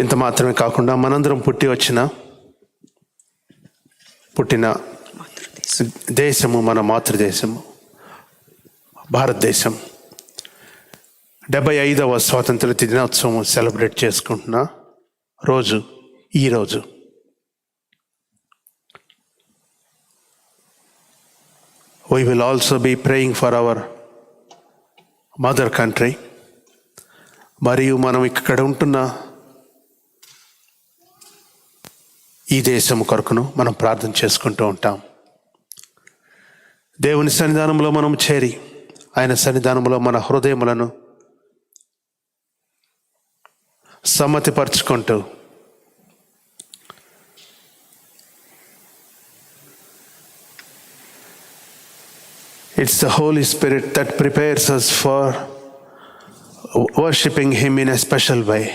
ఇంత మాత్రమే కాకుండా మనందరం పుట్టిన దేశము మన మాతృదేశము భారతదేశం. 75వ స్వాతంత్ర దినోత్సవం సెలబ్రేట్ చేసుకుంటున్న ఈరోజు we will also be praying for our mother country. మరియు మనం ఇక్కడ ఉంటున్న ఈ దేశం కొరకును మనం ప్రార్థన చేసుకుంటూ ఉంటాం. దేవుని సన్నిధానంలో మనం చేరి ఆయన సన్నిధానంలో మన హృదయములను సమ్మతిపరుచుకుంటూ it's the Holy Spirit that prepares us for worshiping Him in a special way.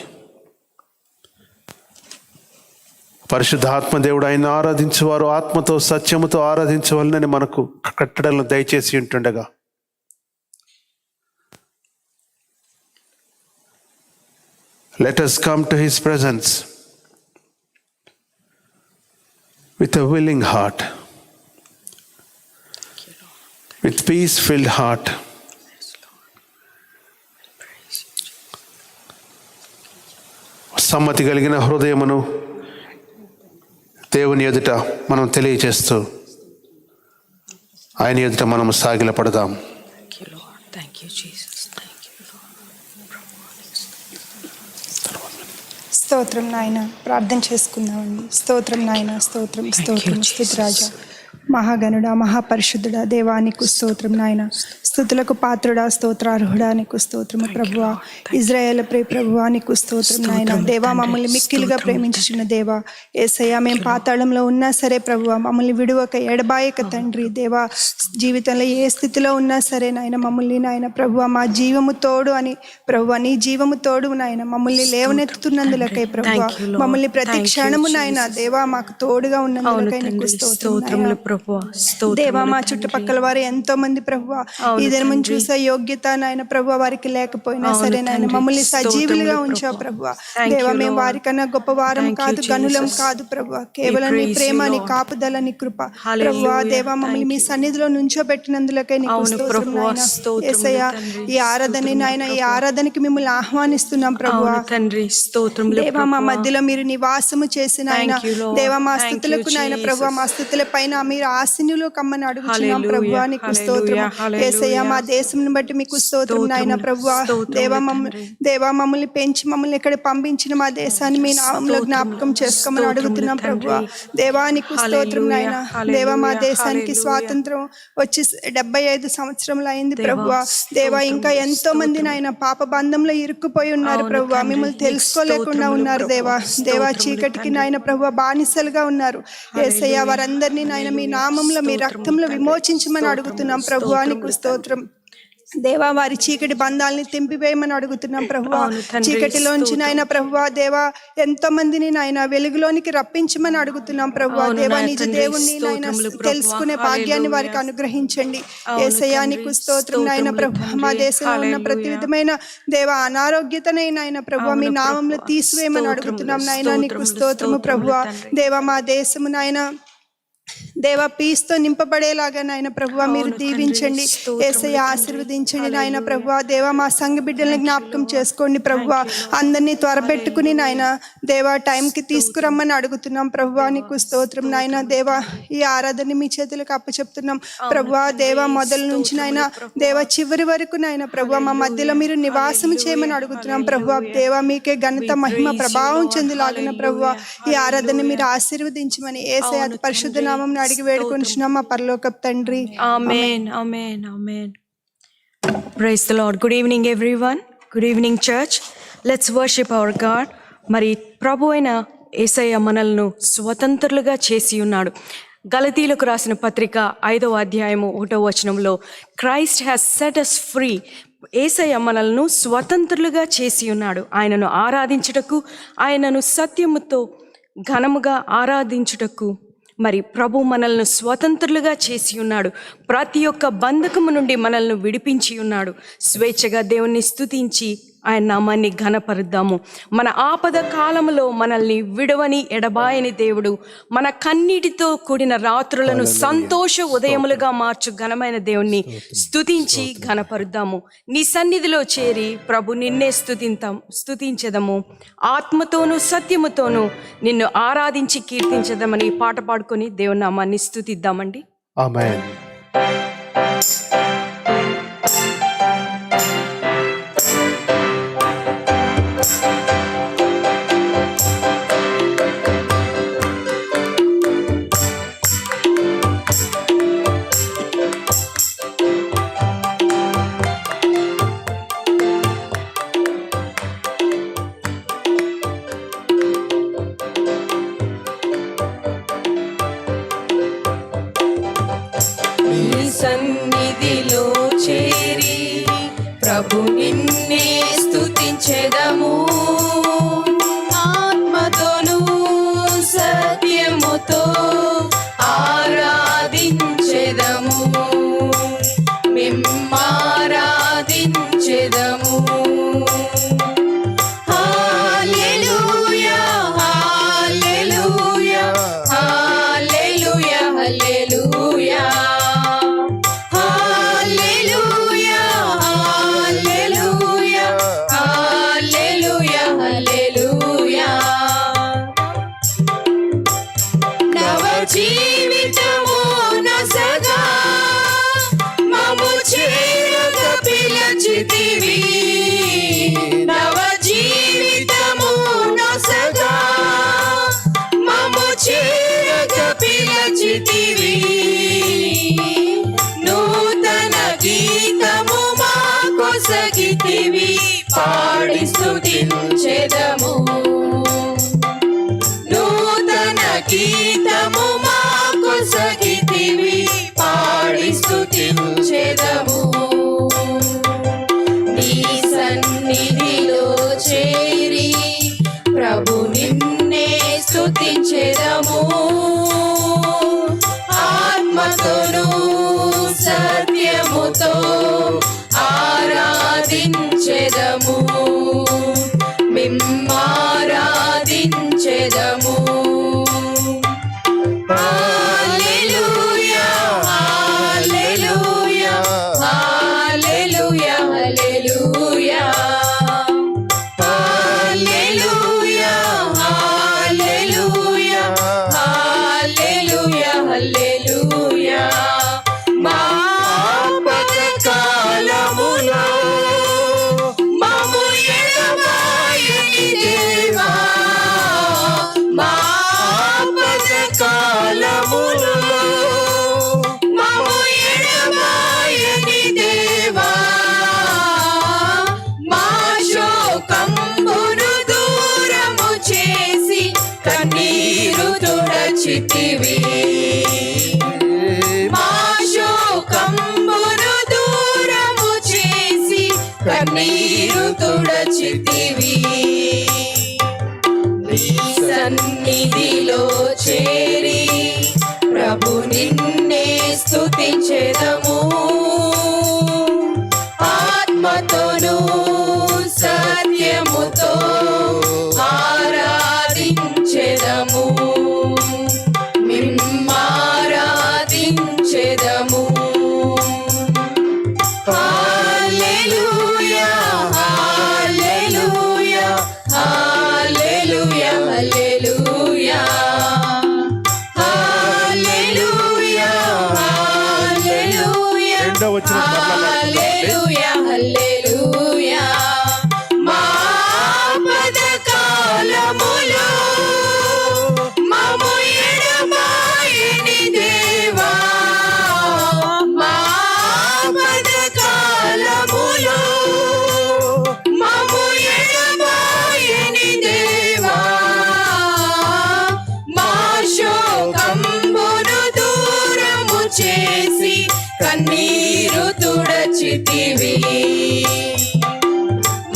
పరిశుద్ధాత్మ దేవుడు ఆయన ఆరాధించేవారు ఆత్మతో సత్యముతో ఆరాధించవాలని మనకు కట్టడలను దయచేసి ఉంటుండగా let us come to His presence with a willing heart, with peace-filled heart. సమ్మతి కలిగిన హృదయమును దేవుని ఎదుట మనం తెలియజేస్తూ ఆయన ఎదుట మనం సాగిలపడదాం. స్తోత్రం నాయన, ప్రార్థన చేసుకుందామండి. స్తోత్రం నాయన, స్తోత్రం స్తోత్రం. స్తుతి రాజా, మహాగణుడా, మహాపరిశుద్ధుడా, దేవానికి స్తోత్రం నాయన. స్తుతులకు పాత్రుడా, స్తోత్రార్హుడా నీకు స్తోత్రము ప్రభువా. ఇజ్రాయేల్ ప్రభువా నీకు స్తోత్రం నాయన. దేవా, మమ్మల్ని మిక్కిలిగా ప్రేమించిన దేవా యేసయ్యా, మేము పాతాళంలో ఉన్నా సరే ప్రభువా మమ్మల్ని విడువక ఎడబాయక తండ్రి దేవా, జీవితంలో ఏ స్థితిలో ఉన్నా సరే నాయన మమ్మల్ని నాయన ప్రభువా మా జీవము తోడు అని ప్రభువా, నీ జీవము తోడు నాయన మమ్మల్ని లేవనెత్తుతున్నందులకై ప్రభువా, మమ్మల్ని ప్రతి క్షణము నాయన దేవా మాకు తోడుగా ఉన్నందులకై నీకు స్తోత్రం దేవా. మా చుట్టుపక్కల వారు ఎంతో మంది ప్రభువా ఈ దినం చూసే యోగ్యత నాయన ప్రభువా వారికి లేకపోయినా సరే నాయన మమ్మల్ని సజీవులుగా ఉంచావు ప్రభువా. దేవా, మేము వారికన్నా గొప్ప వారం కాదు, గనులం కాదు ప్రభువా, కేవలం నీ ప్రేమ, నీ కాపుదల, నీ కృప ప్రభువా. దేవా, మమ్మల్ని మీ సన్నిధిలో నుంచోబెట్టినందులకై నీకు స్తోత్రం నాయన. యేసయ్యా, ఈ ఆరాధన నాయన, ఈ ఆరాధనకి మిమ్మల్ని ఆహ్వానిస్తున్నాం ప్రభువా. దేవా, మా మధ్యలో మీరు నివాసము చేసిన ఆయన దేవా, మా స్థుతులకు నాయన ప్రభువా, మా స్థుతుల పైన మీరు ఆశీనులు కమ్మని అడుగుతున్నాం ప్రభువా, నీకు స్తోత్రం. యేసయ్యా, మా దేశం బట్టి మీకు స్తోత్రం నాయన ప్రభువా. దేవా, మమ్మల్ని పెంచి మమ్మల్ని ఇక్కడ పంపించిన మా దేశాన్ని మీ నామంలో జ్ఞాపకం చేసుకోమని అడుగుతున్నాం ప్రభువా. దేవా, నీకు స్తోత్రం నాయన. దేవా, మా దేశానికి స్వాతంత్రం వచ్చి 75 సంవత్సరములు అయింది ప్రభువా. దేవా, ఇంకా ఎంతో మంది నాయన పాప బంధంలో ఇరుక్కుపోయి ఉన్నారు ప్రభువా, మిమ్మల్ని తెలుసుకోలేకుండా ఉన్నారు దేవా. దేవా, చీకటికి నాయన ప్రభువా బానిసలుగా ఉన్నారు యేసయ్యా. వారందరినీ నాయన మీ నామంలో మీ రక్తంలో విమోచించమని అడుగుతున్నాం ప్రభువా, నీకు స్తోత్రం. దేవా, వారి చీకటి బంధాలని తెంపివేయమని అడుగుతున్నాం ప్రభువా. చీకటిలోంచి నాయన ప్రభువా దేవా ఎంతో మందిని నాయన వెలుగులోనికి రప్పించమని అడుగుతున్నాం ప్రభువా. దేవా, నిజ దేవుణ్ణి నాయన తెలుసుకునే భాగ్యాన్ని వారికి అనుగ్రహించండి యేసయ్యా, నీకు స్తోత్రం నాయన ప్రభువా. మా దేశంలో ఉన్న ప్రతి విధమైన దేవా అనారోగ్యతనే నాయన ప్రభువా మీ నామంలో తీసివేయమని అడుగుతున్నాం నాయన, నీకు స్తోత్రము ప్రభువా. దేవా, మా దేశము నాయన దేవా పీస్తో నింపబడేలాగా నాయన ప్రభువా మీరు దీవించండి యేసయ్య, ఆశీర్వదించండి నాయన ప్రభువా. దేవా, మా సంఘ బిడ్డల్ని జ్ఞాపకం చేసుకోండి ప్రభువా. అందరినీ త్వరపెట్టుకుని నాయన దేవా టైంకి తీసుకురమ్మని అడుగుతున్నాం ప్రభువా, నీకు స్తోత్రం నాయన. దేవా, ఈ ఆరాధన మీ చేతులకు అప్పచెప్తున్నాం ప్రభువా. దేవా, మొదలు నుంచి నాయన దేవా చివరి వరకు నాయన ప్రభువా మా మధ్యలో మీరు నివాసం చేయమని అడుగుతున్నాం ప్రభువా. దేవా, మీకే ఘనత మహిమ ప్రభావం చెందులాగిన ప్రభువా ఈ ఆరాధన మీరు ఆశీర్వదించమని యేసయ్య అతి పరిశుద్ధ నామం అడిగి వేడుకొనిచున్నాం మా పరలోకపు తండ్రి. ఆమేన్, ఆమేన్, ఆమేన్. Praise the Lord. Good evening everyone. Good evening church. Let's worship our God. మరి ప్రభు అయిన యేసయ్య మనల్ని స్వతంత్రులుగా చేసి ఉన్నాడు. గలతీలకు రాసిన పత్రిక 5వ అధ్యాయము 1వ వచనంలో Christ has set us free. యేసయ్య మనల్ని స్వతంత్రులుగా చేసి ఉన్నాడు. ఆయనను ఆరాధించుటకు, ఆయనను సత్యముతో ఘనముగా ఆరాధించుటకు మరి ప్రభు మనల్ని స్వతంత్రులుగా చేసి ఉన్నాడు. ప్రతి ఒక్క బంధకము నుండి మనల్ని విడిపించి ఉన్నాడు. స్వేచ్ఛగా దేవుణ్ణి స్తుతించి ఆయన నామాన్ని ఘనపరుద్దాము. మన ఆపద కాలంలో మనల్ని విడవని ఎడబాయని దేవుడు, మన కన్నీటితో కూడిన రాత్రులను సంతోష ఉదయములుగా మార్చు ఘనమైన దేవుణ్ణి స్తుతించి ఘనపరుద్దాము. నీ సన్నిధిలో చేరి ప్రభు నిన్నే స్తుతించెదము. ఆత్మతోనూ సత్యముతోనూ నిన్ను ఆరాధించి కీర్తించదమని పాట పాడుకొని దేవుని నామాన్ని స్తుతిద్దామండి. ఆమేన్. సన్నిధిలో చేరి ప్రభు నిన్నే స్తుతించెదము. ఆత్మతోను సత్యముతో ఆరాధించెదము. మిమ్మారాధించెదము. హల్లెలూయా హల్లెలూయా హల్లెలూయా హల్లెలూయా. జీవితము నసగా మము చేరగ పిలచితివి. నవ జీవితము నసగా మము చేరగ పిలచితివి. నూతన గీతము మా కొసగితివి. పాడి స్తుతించెదము. నూతన గీతము మా కొసగితివి. పాడి స్తుతించెదము. నీ సన్నిధిలో చేరి ప్రభు నిన్నే స్తుతించెదము. ఆత్మతోను సత్యముతో ఆరాధించెదము. మిమ్మారాధించెదము. హల్లెలూయా హల్లెలూయా హల్లెలూయా హల్లెలూయా హల్లెలూయా హల్లెలూయా హల్లెలూయా హల్లెలూయా. మా ఆపద కాలములో మమ్ము ఎడబాయని దేవా. మా ఆపద కాలములో మమ్ము ఎడబాయని దేవా. మా శోకంబును దూరము చేసి కన్నీరు తుడచితివి. మా శోకంబును దూరము చేసి కన్నీరు తుడచితివి. నీ సన్నిధిలో చేరి ప్రభు నిన్నే స్తుతించెదము. ఆత్మతోను సత్యముతో ఆరాధించెదము. మిమ్మారాధించెదము. హల్లెలూయా హల్లెలూయా హల్లెలూయా హల్లెలూయా హల్లెలూయా హల్లెలూయా హల్లెలూయా హల్లెలూయా. మా ఆపద కాలములో మమ్ము ఎడబాయని దేవా. మా ఆపద కాలములో మమ్ము ఎడబాయని దేవా. మా శోకంబును దూరము చేసి కన్నీరు తుడచితివి.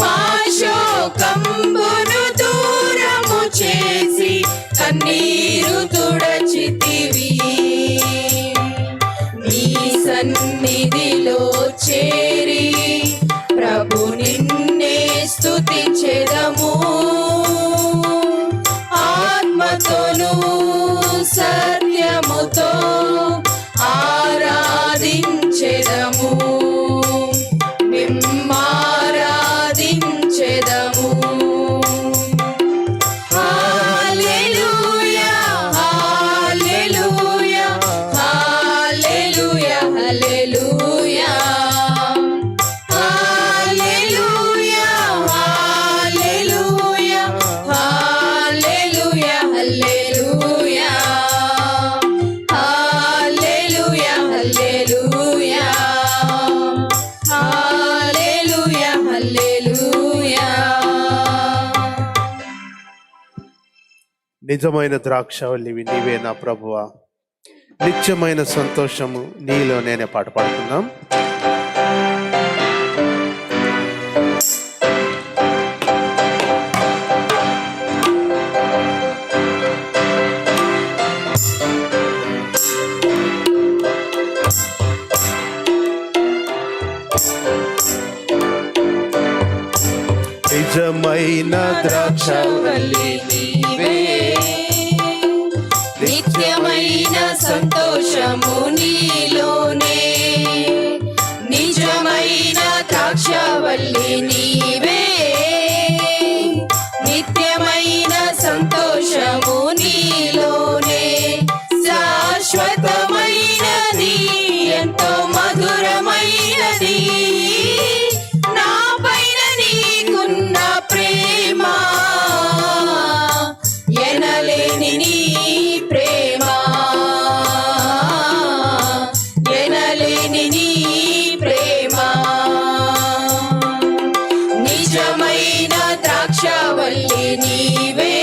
మా శోకంబును దూరము చేసి కన్నీరు తుడచితివి. నీ సన్నిధిలో చేరి ప్రభు నిన్నే ఆరాధించెదము ఆత్మతోను సత్యముతో ఆరాధించెదము మిమ్మారాధించెదము హల్లెలూయా హల్లెలూయా హల్లెలూయా హల్లెలూయా హల్లెలూయా హల్లెలూయా హల్లెలూయా హల్లెలూయా హల్లెలూయా హల్లెలూయా హల్లెలూయా హల్లెలూయా. నిజమైన ద్రాక్షవల్లివి నీవే నా ప్రభువా, నిత్యమైన సంతోషము నీలో నేనే పాట పాడుకుందాం. నిజమైన ద్రాక్షవల్లి నీవే నిత్యమైన సంతోషము నీలోనే నిజమైన ద్రాక్షవల్లి నీవే నిత్యమైన సంతోషము నీలోనే శాశ్వతమైనది ఎంతో మధురమైనది నా పైన నీకున్న ప్రేమ ఎనలేని నీ ప్రేమ ఎనలేని నీ ప్రేమ నిజమైన ద్రాక్షవల్లి నీవే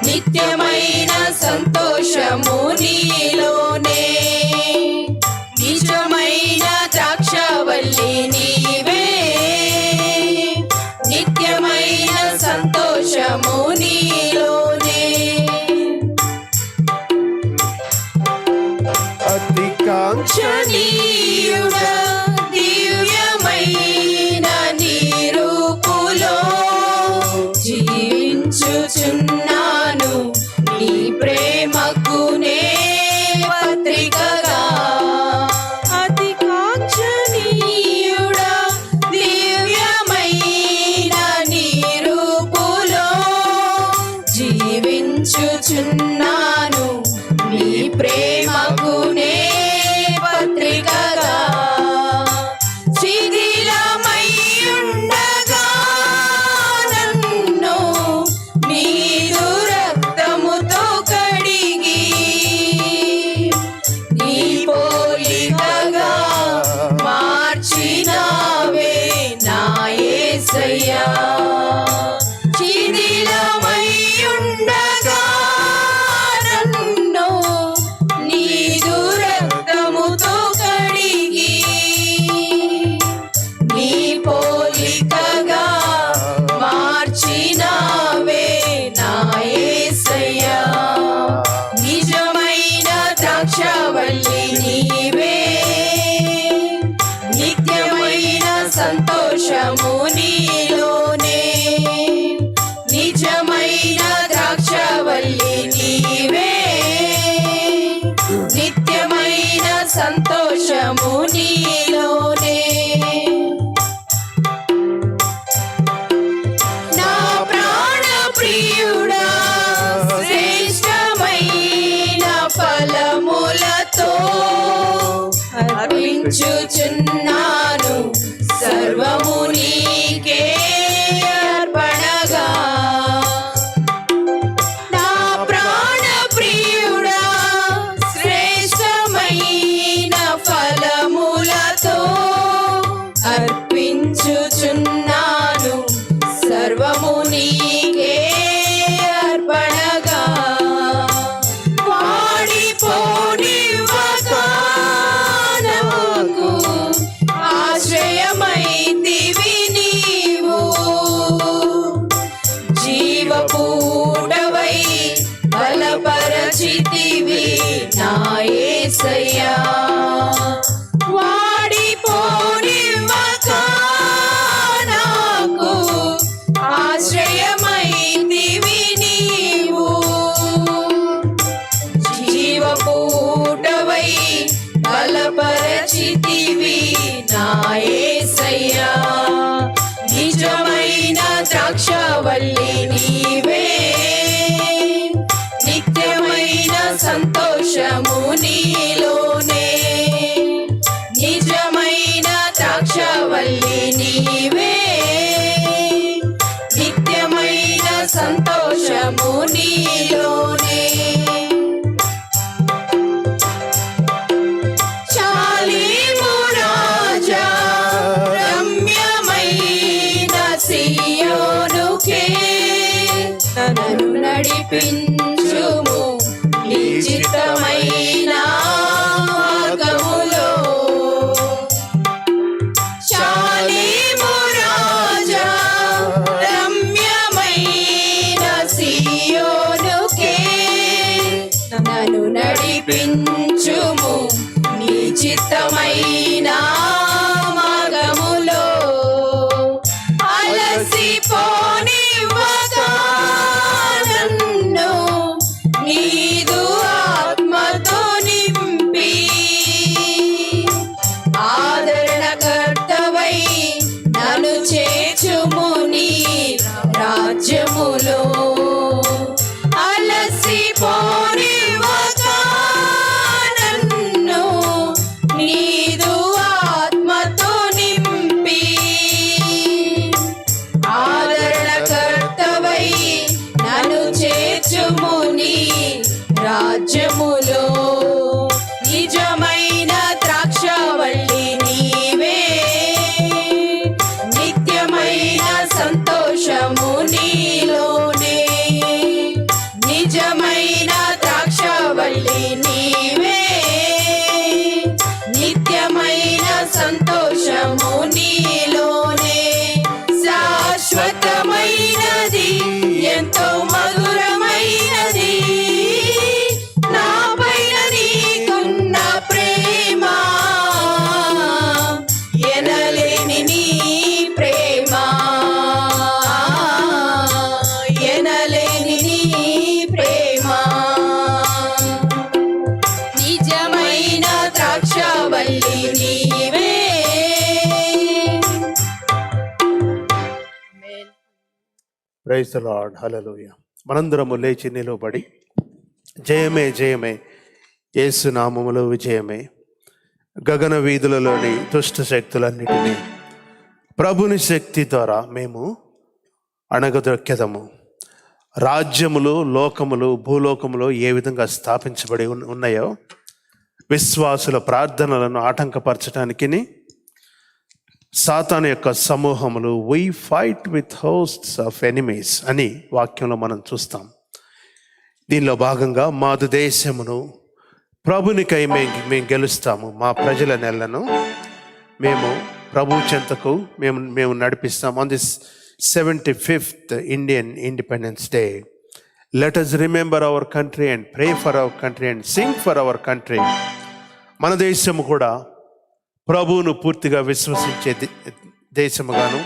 నిత్యమైన సంతోషము నీలోనే నిజమైన ద్రాక్షవల్లి నీవే నిత్యమైన సంతోషము నీలోనే అధికాంక్షణీయుడా దివ్యమైన నీ రూపులో జీవించుచున్నాను నీ ప్రేమకు నే పత్రికగా అధికాంక్షణీయుడా దివ్యమైన నీ రూపులో జీవించుచున్నాను నీ ప్రేమకు నే పత్రికగా శిథిలమయ్యుండగా నన్ను నీదు రక్తముతో కడిగి నీ పోలికగా మార్చినావే నా యేసయ్యా శిథిలమయ్యుండగా నన్ను నీదు రక్తముతో కడిగి నీ పోలికగా మార్చినావే నా యేసయ్యా నిజమైన ద్రాక్షవల్లి నీవే నిత్యమైన సంతోషము నీలోనే నిజమైన ద్రాక్షవల్లి నీవే నిత్యమైన సంతోషము నీలోనే నా ప్రాణ ప్రియుడా శ్రేష్టమైన ఫలములతో అర్పించుచున్నాను సర్వము నీకే అర్పణగా నా ప్రాణ ప్రియుడా శ్రేష్టమైన ఫలములతో అర్పించుచున్నాను సర్వము నీకే అర్పణగా వాడిపోనివ్వక నాకు ఆశ్రయమైతివి నీవు జీవపూటవై బలపరచితివి నా యేసయ్యా వాడిపోనివ్వక నాకు నీవే నిత్యమైన సంతోషము నీలోనే నిజమైన ద్రాక్షవల్లి నీవే నిత్యమైన సంతోషము నీలోనే చాలీము రాజా రమ్యమైన సియోనుకే నన్ను నడిపించుము నిశ్చితమైన మార్గములో చాలీము రాజా రమ్యమైన సియోనుకే నన్ను నడిపించుము నిశ్చితమైన మార్గములో అలసిపోనివ్వక నన్ను నీదు ఆత్మతో నింపి ఆదరణకర్తవై నన్ను చేర్చుము నీ రాజ్యములో అలసిపోనివ్వక నన్ను నీదు ఆత్మతో నింపి ఆదరణకర్తవై నన్ను చేర్చుము నీ రాజ్యములో నిజమైన ద్రాక్షవల్లి నీవే నిత్యమైన సంతోషము నీలోనే నిజమైన ద్రాక్షవల్లి నీవే నిత్యమైన సంతోషము నీలోనే శాశ్వతమైనది ఎంతో మధురమైనది నాపైన నీకున్న ప్రేమ ఎనలేని నీ ప్రేమ ఎనలేని నీ ప్రేమ నిజమైన ద్రాక్షవల్లి నీవే ప్రైజ్ ద లార్డ్, హల్లెలూయా. మనందరము లేచి నిలబడి జయమే జయమే యేసు నామములో విజయమే గగన వీధులలోని దుష్ట శక్తులన్నిటినీ ప్రభుని శక్తి ద్వారా మేము అణగదొక్కెదము. రాజ్యములు లోకములు భూలోకములో ఏ విధంగా స్థాపించబడి ఉన్నాయో విశ్వాసుల ప్రార్థనలను ఆటంకపరచడానికి సాతాను యొక్క సమూహములు we fight with hosts of enemies అని వాక్యంలో మనం చూస్తాం. దీనిలో భాగంగా మాదు దేశమును ప్రభునికై మేము గెలుస్తాము. మా ప్రజల నెలను మేము ప్రభు చెంతకు మేము నడిపిస్తాం. On this 75th Indian independence day let us remember our country and pray for our country and sing for our country. మన దేశము కూడా ప్రభువును పూర్తిగా విశ్వసించే దేశముగాను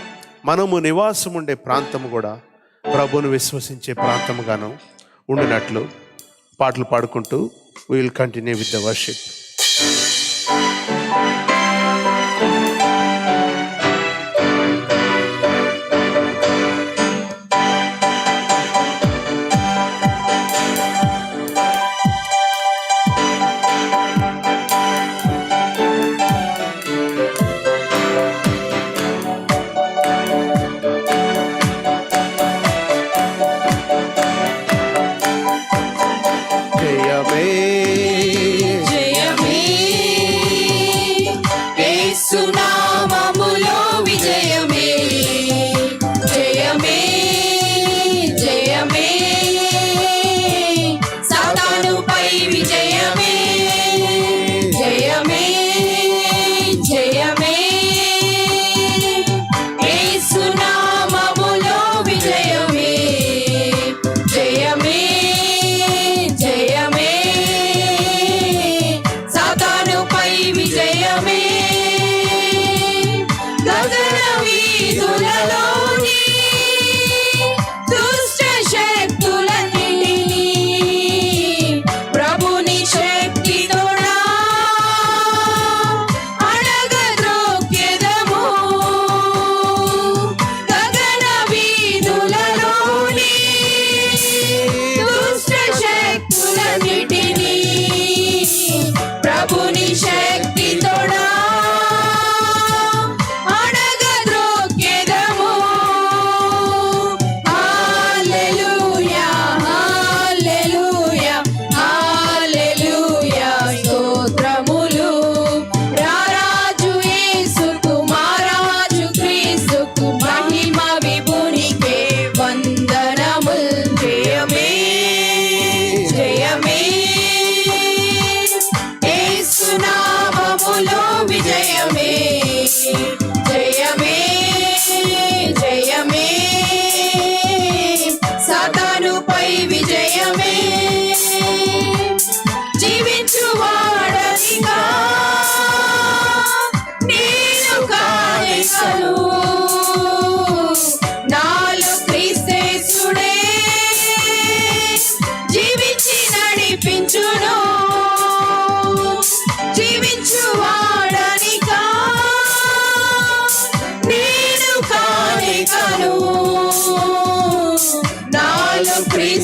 మనము నివాసం ఉండే ప్రాంతము కూడా ప్రభువును విశ్వసించే ప్రాంతముగాను ఉండినట్లు పాటలు పాడుకుంటూ we will continue with the worship. జయమే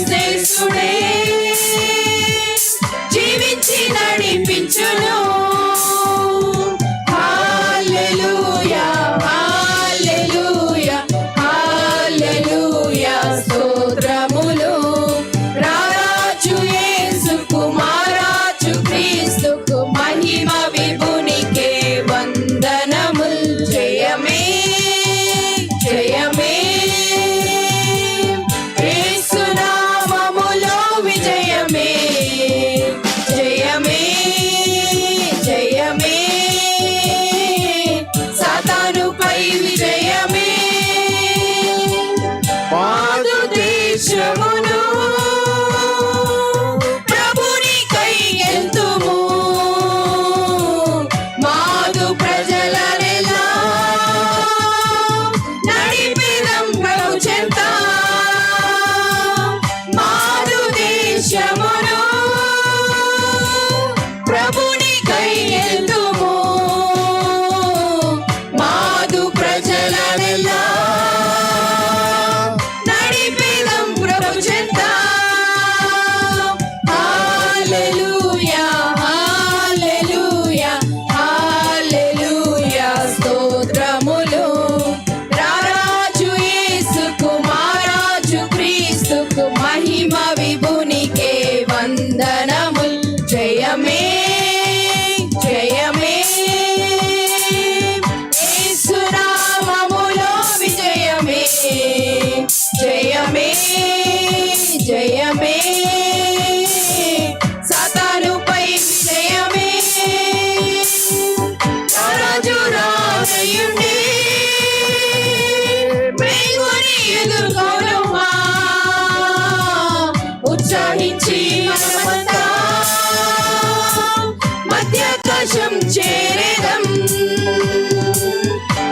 శ్రేష్ఠుడే జీవించి నడిపించును. హల్లెలూయా హల్లెలూయా హల్లెలూయా స్తోత్రములు. రారాజు యేసుకు మహారాజు క్రీస్తుకు మహిమ విభునికే వందనముల్. జయమే జయమే యేసు నామములో విజయమే. జయమే జయమే సాతానుపై విజయమే. మాదు దేశమును ప్రభునికై గెలుతుము. మాదు ప్రజలనెలా నడిపెదం ప్రభు చెంత. మాదు దేశమును ప్రభునికై గెలుతుము. మాదు ప్రజలనెలా నడిపెదం ప్రభు చెంత. హల్లెలూయా హల్లెలూయా హల్లెలూయా స్తోత్రములు. రారాజు యేసుకు మహారాజు క్రీస్తుకు మహిమ విభునికే వందనముల్. జయమే జయమే యేసు నామములో విజయమే. జయమే జయమే సాతానుపై విజయమే. రారాజు రాజయుండి మేగుని ఎదుర్కొనుమా. ఉత్సాహించి మనమంతా మధ్యాకాశం చేరేదం.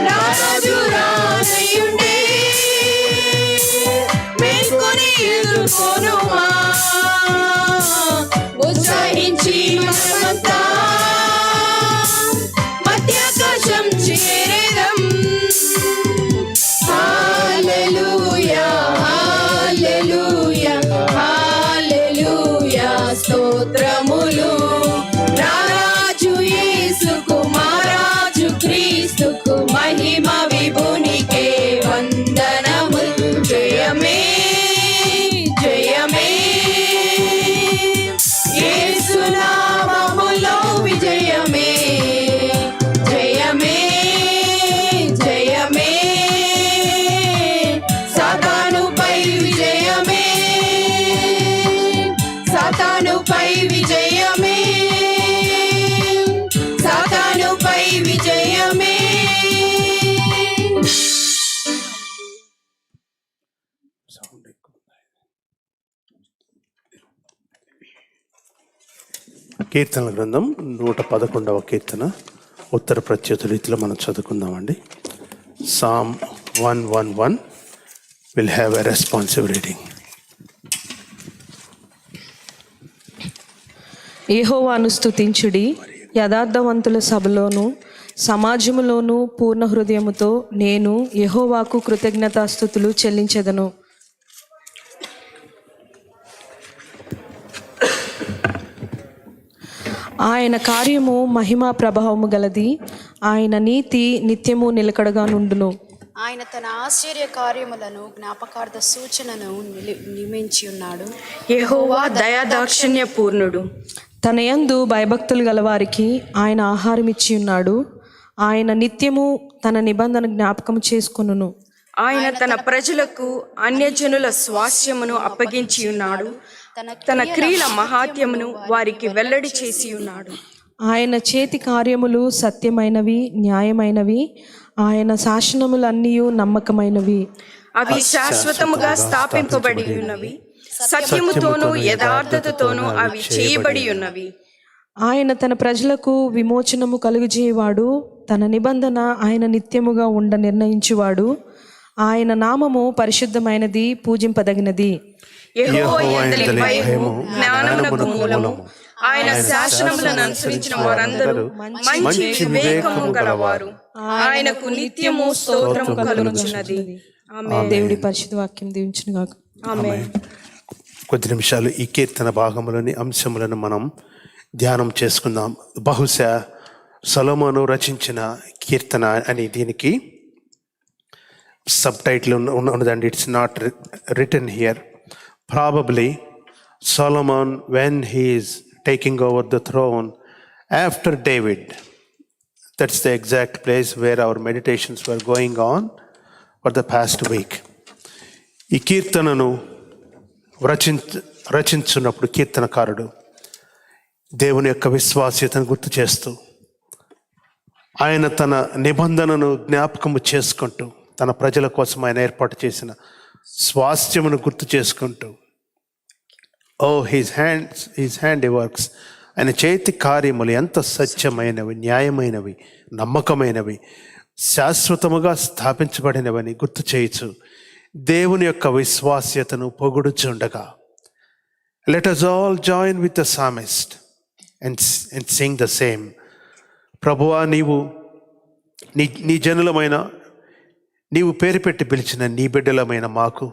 రారాజు రాజయుండి మేల్కొని ఎదుర్కొనుమా. ఉత్సాహించి మనమంతా మధ్యాకాశం చేరేదం. హల్లెలూయా హల్లెలూయా హల్లెలూయా స్తోత్రములు. రారాజు యేసుకు మహారాజు క్రీస్తుకు మహిమ విభునికే వందనముల్. జయమే జయమే యేసు నామములో విజయమే. జయమే జయమే సాతానుపై విజయమే. సాతానుపై విజయమే సాతానుపై విజయమే. కీర్తనల గ్రంథం 111వ కీర్తన ఉత్తర ప్రత్యుత రీతిలో మనం చదువుకుందామండి. Psalm 111 will have a responsive reading. యెహోవాను స్తుతించుడి, యథార్థవంతుల సభలోను సమాజములోను పూర్ణ హృదయముతో నేను యెహోవాకు కృతజ్ఞతాస్తుతులు చెల్లించెదను. ఆయన కార్యము మహిమా ప్రభావము గలది, ఆయన నీతి నిత్యము నిలకడగా నుండును. ఆయన తన ఆశ్చర్య కార్యములను జ్ఞాపకార్థ సూచనను నియమించి ఉన్నాడు. యెహోవా దయాదాక్షిణ్య పూర్ణుడు, తన యందు భయభక్తులు గలవారికి ఆయన ఆహారం ఇచ్చి ఉన్నాడు. ఆయన నిత్యము తన నిబంధన జ్ఞాపకం చేసుకొనును. ఆయన తన ప్రజలకు అన్యజనుల స్వాస్యమును అప్పగించి ఉన్నాడు. తన క్రియల మహాత్యమును వారికి వెల్లడి చేసి ఉన్నాడు. ఆయన చేతి కార్యములు సత్యమైనవి, న్యాయమైనవి. ఆయన శాసనములన్నీ నమ్మకమైనవి. అవి శాశ్వతముగా స్థాపింపబడి ఉన్నవి. సత్యముతోనూ యథార్థతతోనూ అవి చేయబడి ఉన్నవి. ఆయన తన ప్రజలకు విమోచనము కలుగజేయవాడు. తన నిబంధన ఆయన నిత్యముగా ఉండ నిర్ణయించువాడు. ఆయన నామము పరిశుద్ధమైనది, పూజింపదగినది. యెహోవా యందలి భయము జ్ఞానమునకు మూలము. ఆయన శాసనములను అనుసరించిన వారందరూ మంచి వివేకము గలవారు. ఆయనకు నిత్యము స్తోత్రము కలుగుచున్నది. ఆమేన్. దేవుడి పరిశుద్ధ వాక్యం దీవించును గాక. ఆమేన్. కొద్ది నిమిషాలు ఈ కీర్తన భాగంలోని అంశములను మనం ధ్యానం చేసుకుందాం. బహుశా సొలొమోను రచించిన కీర్తన అని దీనికి సబ్ టైటిల్ ఉన్నదండి. It's not written here. Probably Solomon, when he is taking over the throne after David. That's the exact place where our meditations were going on for the past week. ఈ కీర్తనను రచించున్నప్పుడు కీర్తనకారుడు దేవుని యొక్క విశ్వాస్యతను గుర్తు చేస్తూ, ఆయన తన నిబంధనను జ్ఞాపకము చేసుకుంటూ, తన ప్రజల కోసం ఆయన ఏర్పాటు చేసిన స్వాస్థ్యమును గుర్తు చేసుకుంటూ, his handiworks, ఆయన చేతి కార్యములు ఎంత సత్యమైనవి, న్యాయమైనవి, నమ్మకమైనవి, శాశ్వతముగా స్థాపించబడినవని గుర్తు చేయొచ్చు. దేవుని యొక్క విశ్వాస్యతను పొగుడుచుండగా, let us all join with the psalmist and sing the same. ప్రభువా, నీవు నీ జనులమైన, నీవు పేరు పెట్టి పిలిచిన నీ బిడ్డలమైన మాకు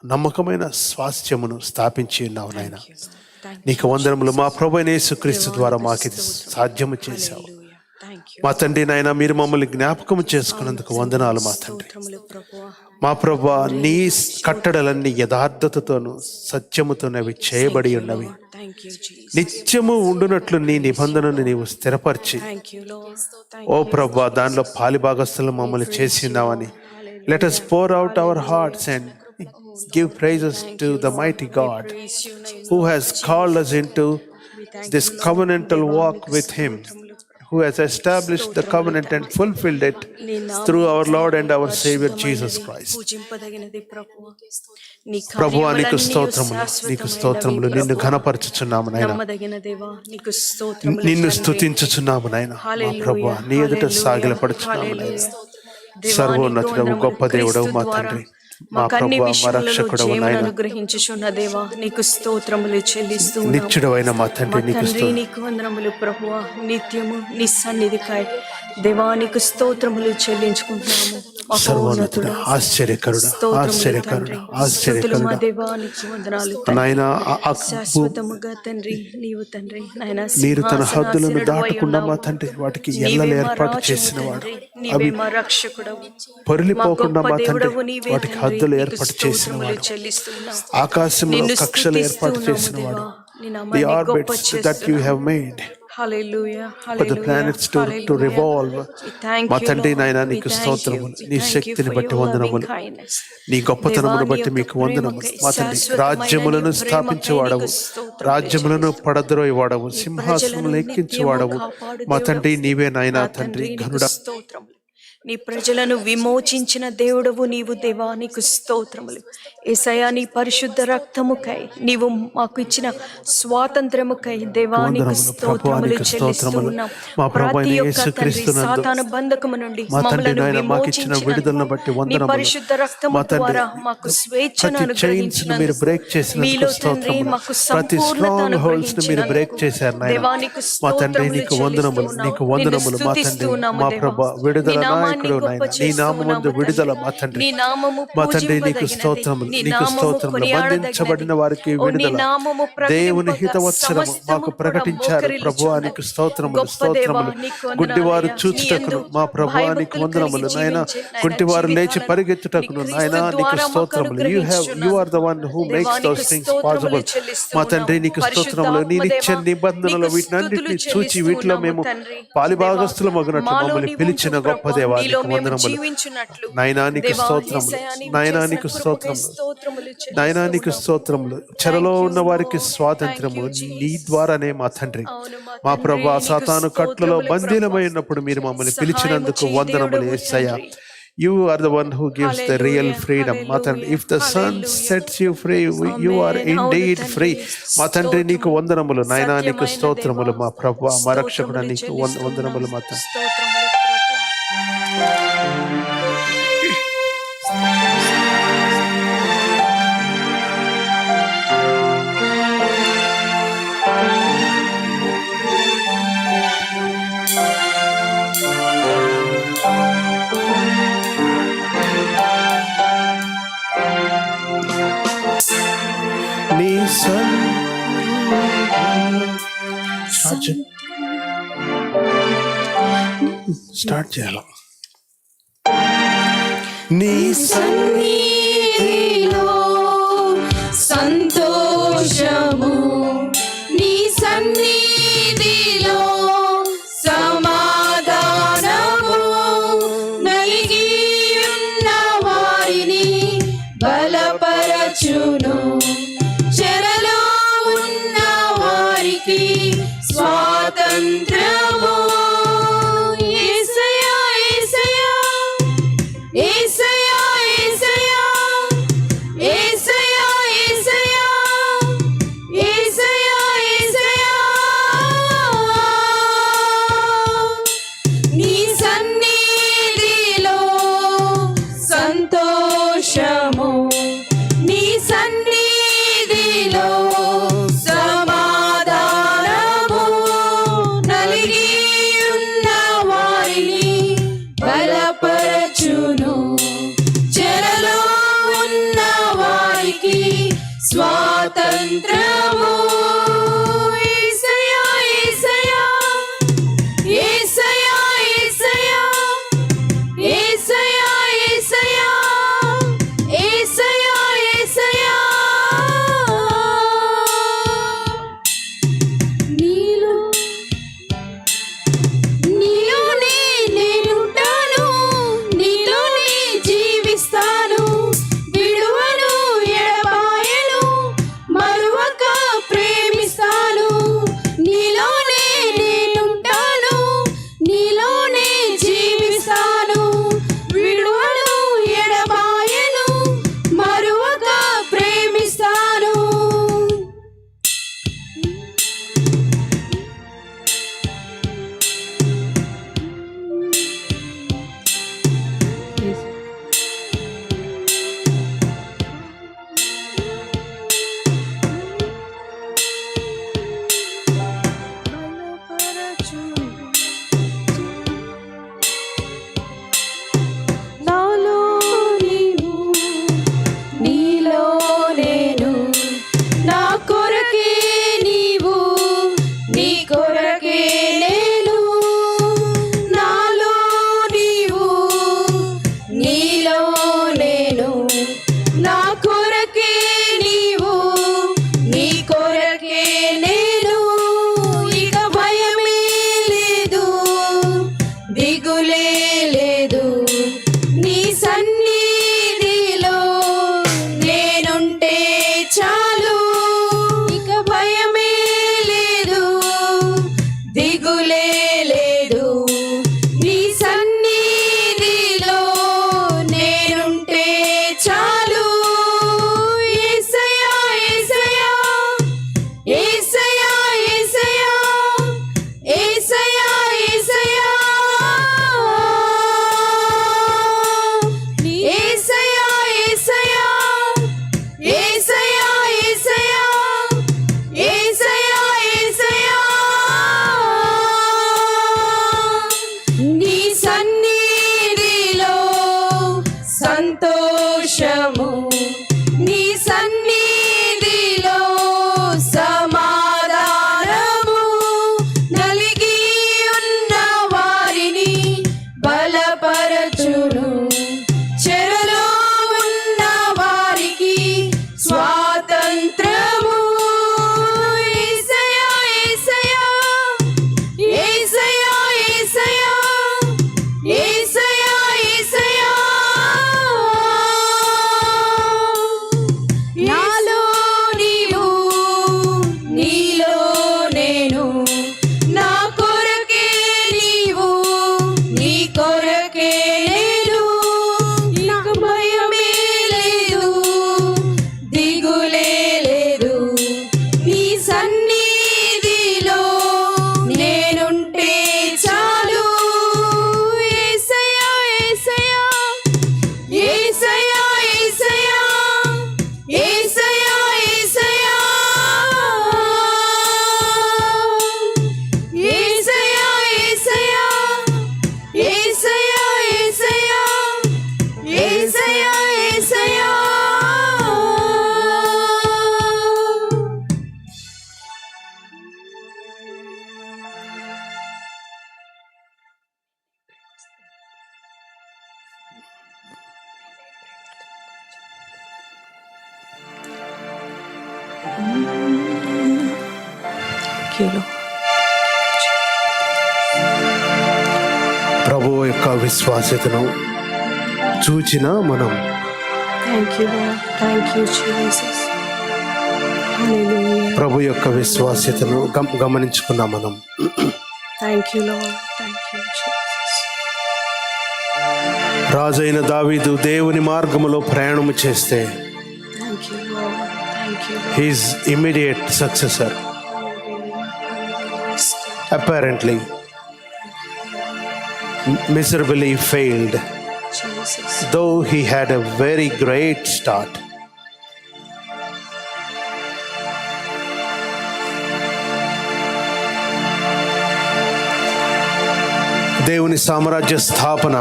నమ్మకమైన స్వాస్థ్యమును స్థాపించి ఉన్నావు నాయన. నీకు వందనములు. మా ప్రభువైన యేసుక్రీస్తు ద్వారా మాకు ఇది సాధ్యము చేశావు మా తండ్రి. నాయన, మీరు మమ్మల్ని జ్ఞాపకము చేసుకున్నందుకు వందనాలు మా తండ్రి. మా ప్రభువా, నీ కట్టడలన్నీ యథార్థతతోనూ సత్యముతోనూ అవి చేయబడి ఉన్నవి. నిత్యము ఉండునట్లు నీ నిబంధనను నీవు స్థిరపరిచి, ఓ ప్రభువా, దానిలో పాలిభాగస్తులు మమ్మల్ని చేసి ఉన్నావని. Let us pour out our hearts and give praises to the mighty God who has called us into this covenantal walk with him, who has established the covenant and fulfilled it through our Lord and our Savior Jesus Christ. ప్రభువా, నీకు స్తోత్రములు, నీకు స్తోత్రములు. నిన్ను ఘనపరచుచున్నాము నాయన, నిన్ను స్తుతించుచున్నాము నాయన. మా ప్రభువా, నీ ఎదుట సాగిలపడుచున్నాము నాయన. సర్వోన్నతుడవు, గొప్ప దేవుడవు మా తండ్రి, మా ప్రభువా, మా రక్షకుడవు నాయన. అనుగ్రహించుచున్న దేవా, నీకు స్తోత్రములు చెల్లిస్తూ నిత్యుడవైన మా తండ్రి, నీకు వందనములు ప్రభువా. నిత్యము నీ సన్నిధికాయ దేవా, నీకు స్తోత్రములు చెల్లించుకుంటున్నాము. సర్వోన్నతుడు, ఆశ్చర్యకరుడు, ఆశ్చర్యకరుడు, ఆశ్చర్యకరుడు నాయన. శాశ్వతముగా తండ్రి, నీవు తండ్రి నాయన. మీరు తన హద్దులను దాటకుండా మా తండ్రి వాటికి ఎల్లలు ఏర్పాటు చేసిన వాడు. అవి పొరిలిపోకుండా మా తండ్రి వాటికి హద్దులు ఏర్పాటు చేసిన వాడు. ఆకాశంలో కక్షలు ఏర్పాటు చేసిన వాడు. The orbits that you have made for the planets to revolve. మా తండ్రి నాయన, నీకు స్తోత్రములు. నీ శక్తిని బట్టి వందనములు, నీ గొప్పతనమును బట్టి మీకు వందనములు. మా తండ్రి, రాజ్యములను స్థాపించేవాడవు, రాజ్యములను పడద్రోయవాడవు, సింహాసనములు ఎక్కించేవాడవు. మా తండ్రి, నీవే నాయన తండ్రి, ఘనుడా. నీ ప్రజలను విమోచించిన దేవుడవు నీవు దేవా, నీకు స్తోత్రములు. యేసయ్యా, నీ పరిశుద్ధ రక్తముకై, నీవు మాకు ఇచ్చిన స్వాతంత్రముకై దేవా, నీకు స్తోత్రములు చెల్లిస్తూ ఉన్నాం. ప్రతి ఒక్క తండ్రి సాతాను బంధకము నుండి మమ్మలను విమోచించినందుకు, నీ పరిశుద్ధ రక్తము ద్వారా మాకు స్వేచ్ఛను అనుగ్రహించినందుకు, మీలో తండ్రి మాకు సంపూర్ణత అనుగ్రహించినందుకు దేవా, నీకు స్తోత్రములు చెల్లిస్తూ ఉన్నాము దేవా. నీ నామమందు విడుదల మా తండ్రి. మా తండ్రి, నీకు స్తోత్రములు, నీకు స్తోత్రములు. బంధించబడిన వారికి విడుదల, దేవుని హితవత్సరము మాకు ప్రకటించారు. ప్రభువా, నీకు స్తోత్రములు, స్తోత్రములు. గుడ్డివారు చూచుటకును మా ప్రభువా నీకు వందనములు నాయన. గుడ్డివారు లేచి పరిగెత్తుటకును నాయన, నీకు స్తోత్రములు. You are the one who makes those things possible. మా తండ్రి, నీకు స్తోత్రములు. నీ నిత్య నిబంధనలు వీటినన్నిటిని చూచి వీటిలో మేము పాలిభాగస్తులు మగునట్లు మమ్మల్ని పిలిచిన గొప్ప దేవా, నాయనా నీకు స్తోత్రములు, నాయనా నీకు స్తోత్రములు, నాయనా నీకు స్తోత్రములు. చెరలో ఉన్న వారికి స్వాతంత్రము నీ ద్వారానే మా తండ్రి. మా ప్రభువా, సాతాను కట్లలో బందీలమైనప్పుడు మీరు మమ్మల్ని పిలిచినందుకు వందనములు యేసయ్యా. You are the one who gives the real freedom. మా తండ్రి, if the Son sets you free, you are indeed free. మా తండ్రి, నీకు వందనములు, నాయనా నీకు స్తోత్రములు. మా ప్రభువా, మా రక్షకుడా, నీకు వందనములు మా తండ్రి. నీ స్టార్ట్ చేయాలి. నీ సన్నిధిలో సంతోషము, నీ సన్నిధిలో సమాధానము, నలిగి ఉన్న వారిని బలపరచును, చెరలో ఉన్న వారికి స్వాతంత్రము. యేసయ్యా యేసయ్యా యేసయ్యా యేసయ్యా యేసయ్యా యేసయ్యా యేసయ్యా నీ సన్నిధిలో సంతోషము, నీ సన్నిధిలో సమాధానము, నలిగి ఉన్న వారిని బలపరచును, చెరలో ఉన్న వారికి స్వాతంత్రము. యేసయ్యా యేసయ్యా యేసయ్యా యేసయ్యా యేసయ్యా యేసయ్యా యేసయ్యా నీలో నీలోనే నేనుంటాను, నీలోనే జీవిస్తాను, విడువను ఎడబాయను, మరువక ప్రేమిస్తాను. నీలోనే నేనుంటాను, నీలోనే జీవిస్తాను, విడువను ఎడబాయను, మరువక ప్రేమిస్తాను. నాలో నీవు, నీలో నేను, నా కొరకే నీవు, నీ కొరకే నేను. నాలో నీవు, నీలో నేను, నా కొరకే నీవు, నీ కొరకే నేను. ఇక భయమే లేదు, దిగులే లేదు, నీ సన్నిధిలో నేనుంటే చాలు. ఇక భయమే లేదు, దిగులే లేదు, నీ సన్నిధిలో నేనుంటే చాలు. యేసయ్యా యేసయ్యా యేసయ్యా యేసయ్యా యేసయ్యా యేసయ్యా యేసయ్యా యేసయ్యా యేసయ్యా యేసయ్యా యేసయ్యా నీ సన్నిధిలో సంతోషము, నీ సన్నిధిలో సమాధానము, నలిగి ఉన్న వారిని బలపరచును, చెరలో ఉన్న వారికి స్వాతంత్రము. యేసయ్యా యేసయ్యా యేసయ్యా యేసయ్యా యేసయ్యా నాలో నీవు, నీలో నేను, నా కొరకే నీవు, నీ కొరకే నేను. ఇక భయమే లేదు, దిగులే లేదు, నీ సన్నిధిలో నేనుంటే చాలు. యేసయ్యా యేసయ్యా యేసయ్యా యేసయ్యా యేసయ్యా యేసయ్యా యేసయ్యా యేసయ్యా యేసయ్యా యేసయ్యా యేసయ్యా యేసయ్యా ప్రభు యొక్క విశ్వాస్యతను చూచిన మనం Thank you, Lord. Thank you, Jesus. Hallelujah. ప్రభు యొక్క విశ్వాస్యతను గమనించుకున్న మనం Thank you, Lord. Thank you, Jesus. రాజైన దావీదు దేవుని మార్గములో ప్రయాణము చేస్తే Thank you, Lord. Thank you, Lord. his immediate successor apparently miserably failed, Jesus. though he had a very great start. దేవుని సామ్రాజ్య స్థాపన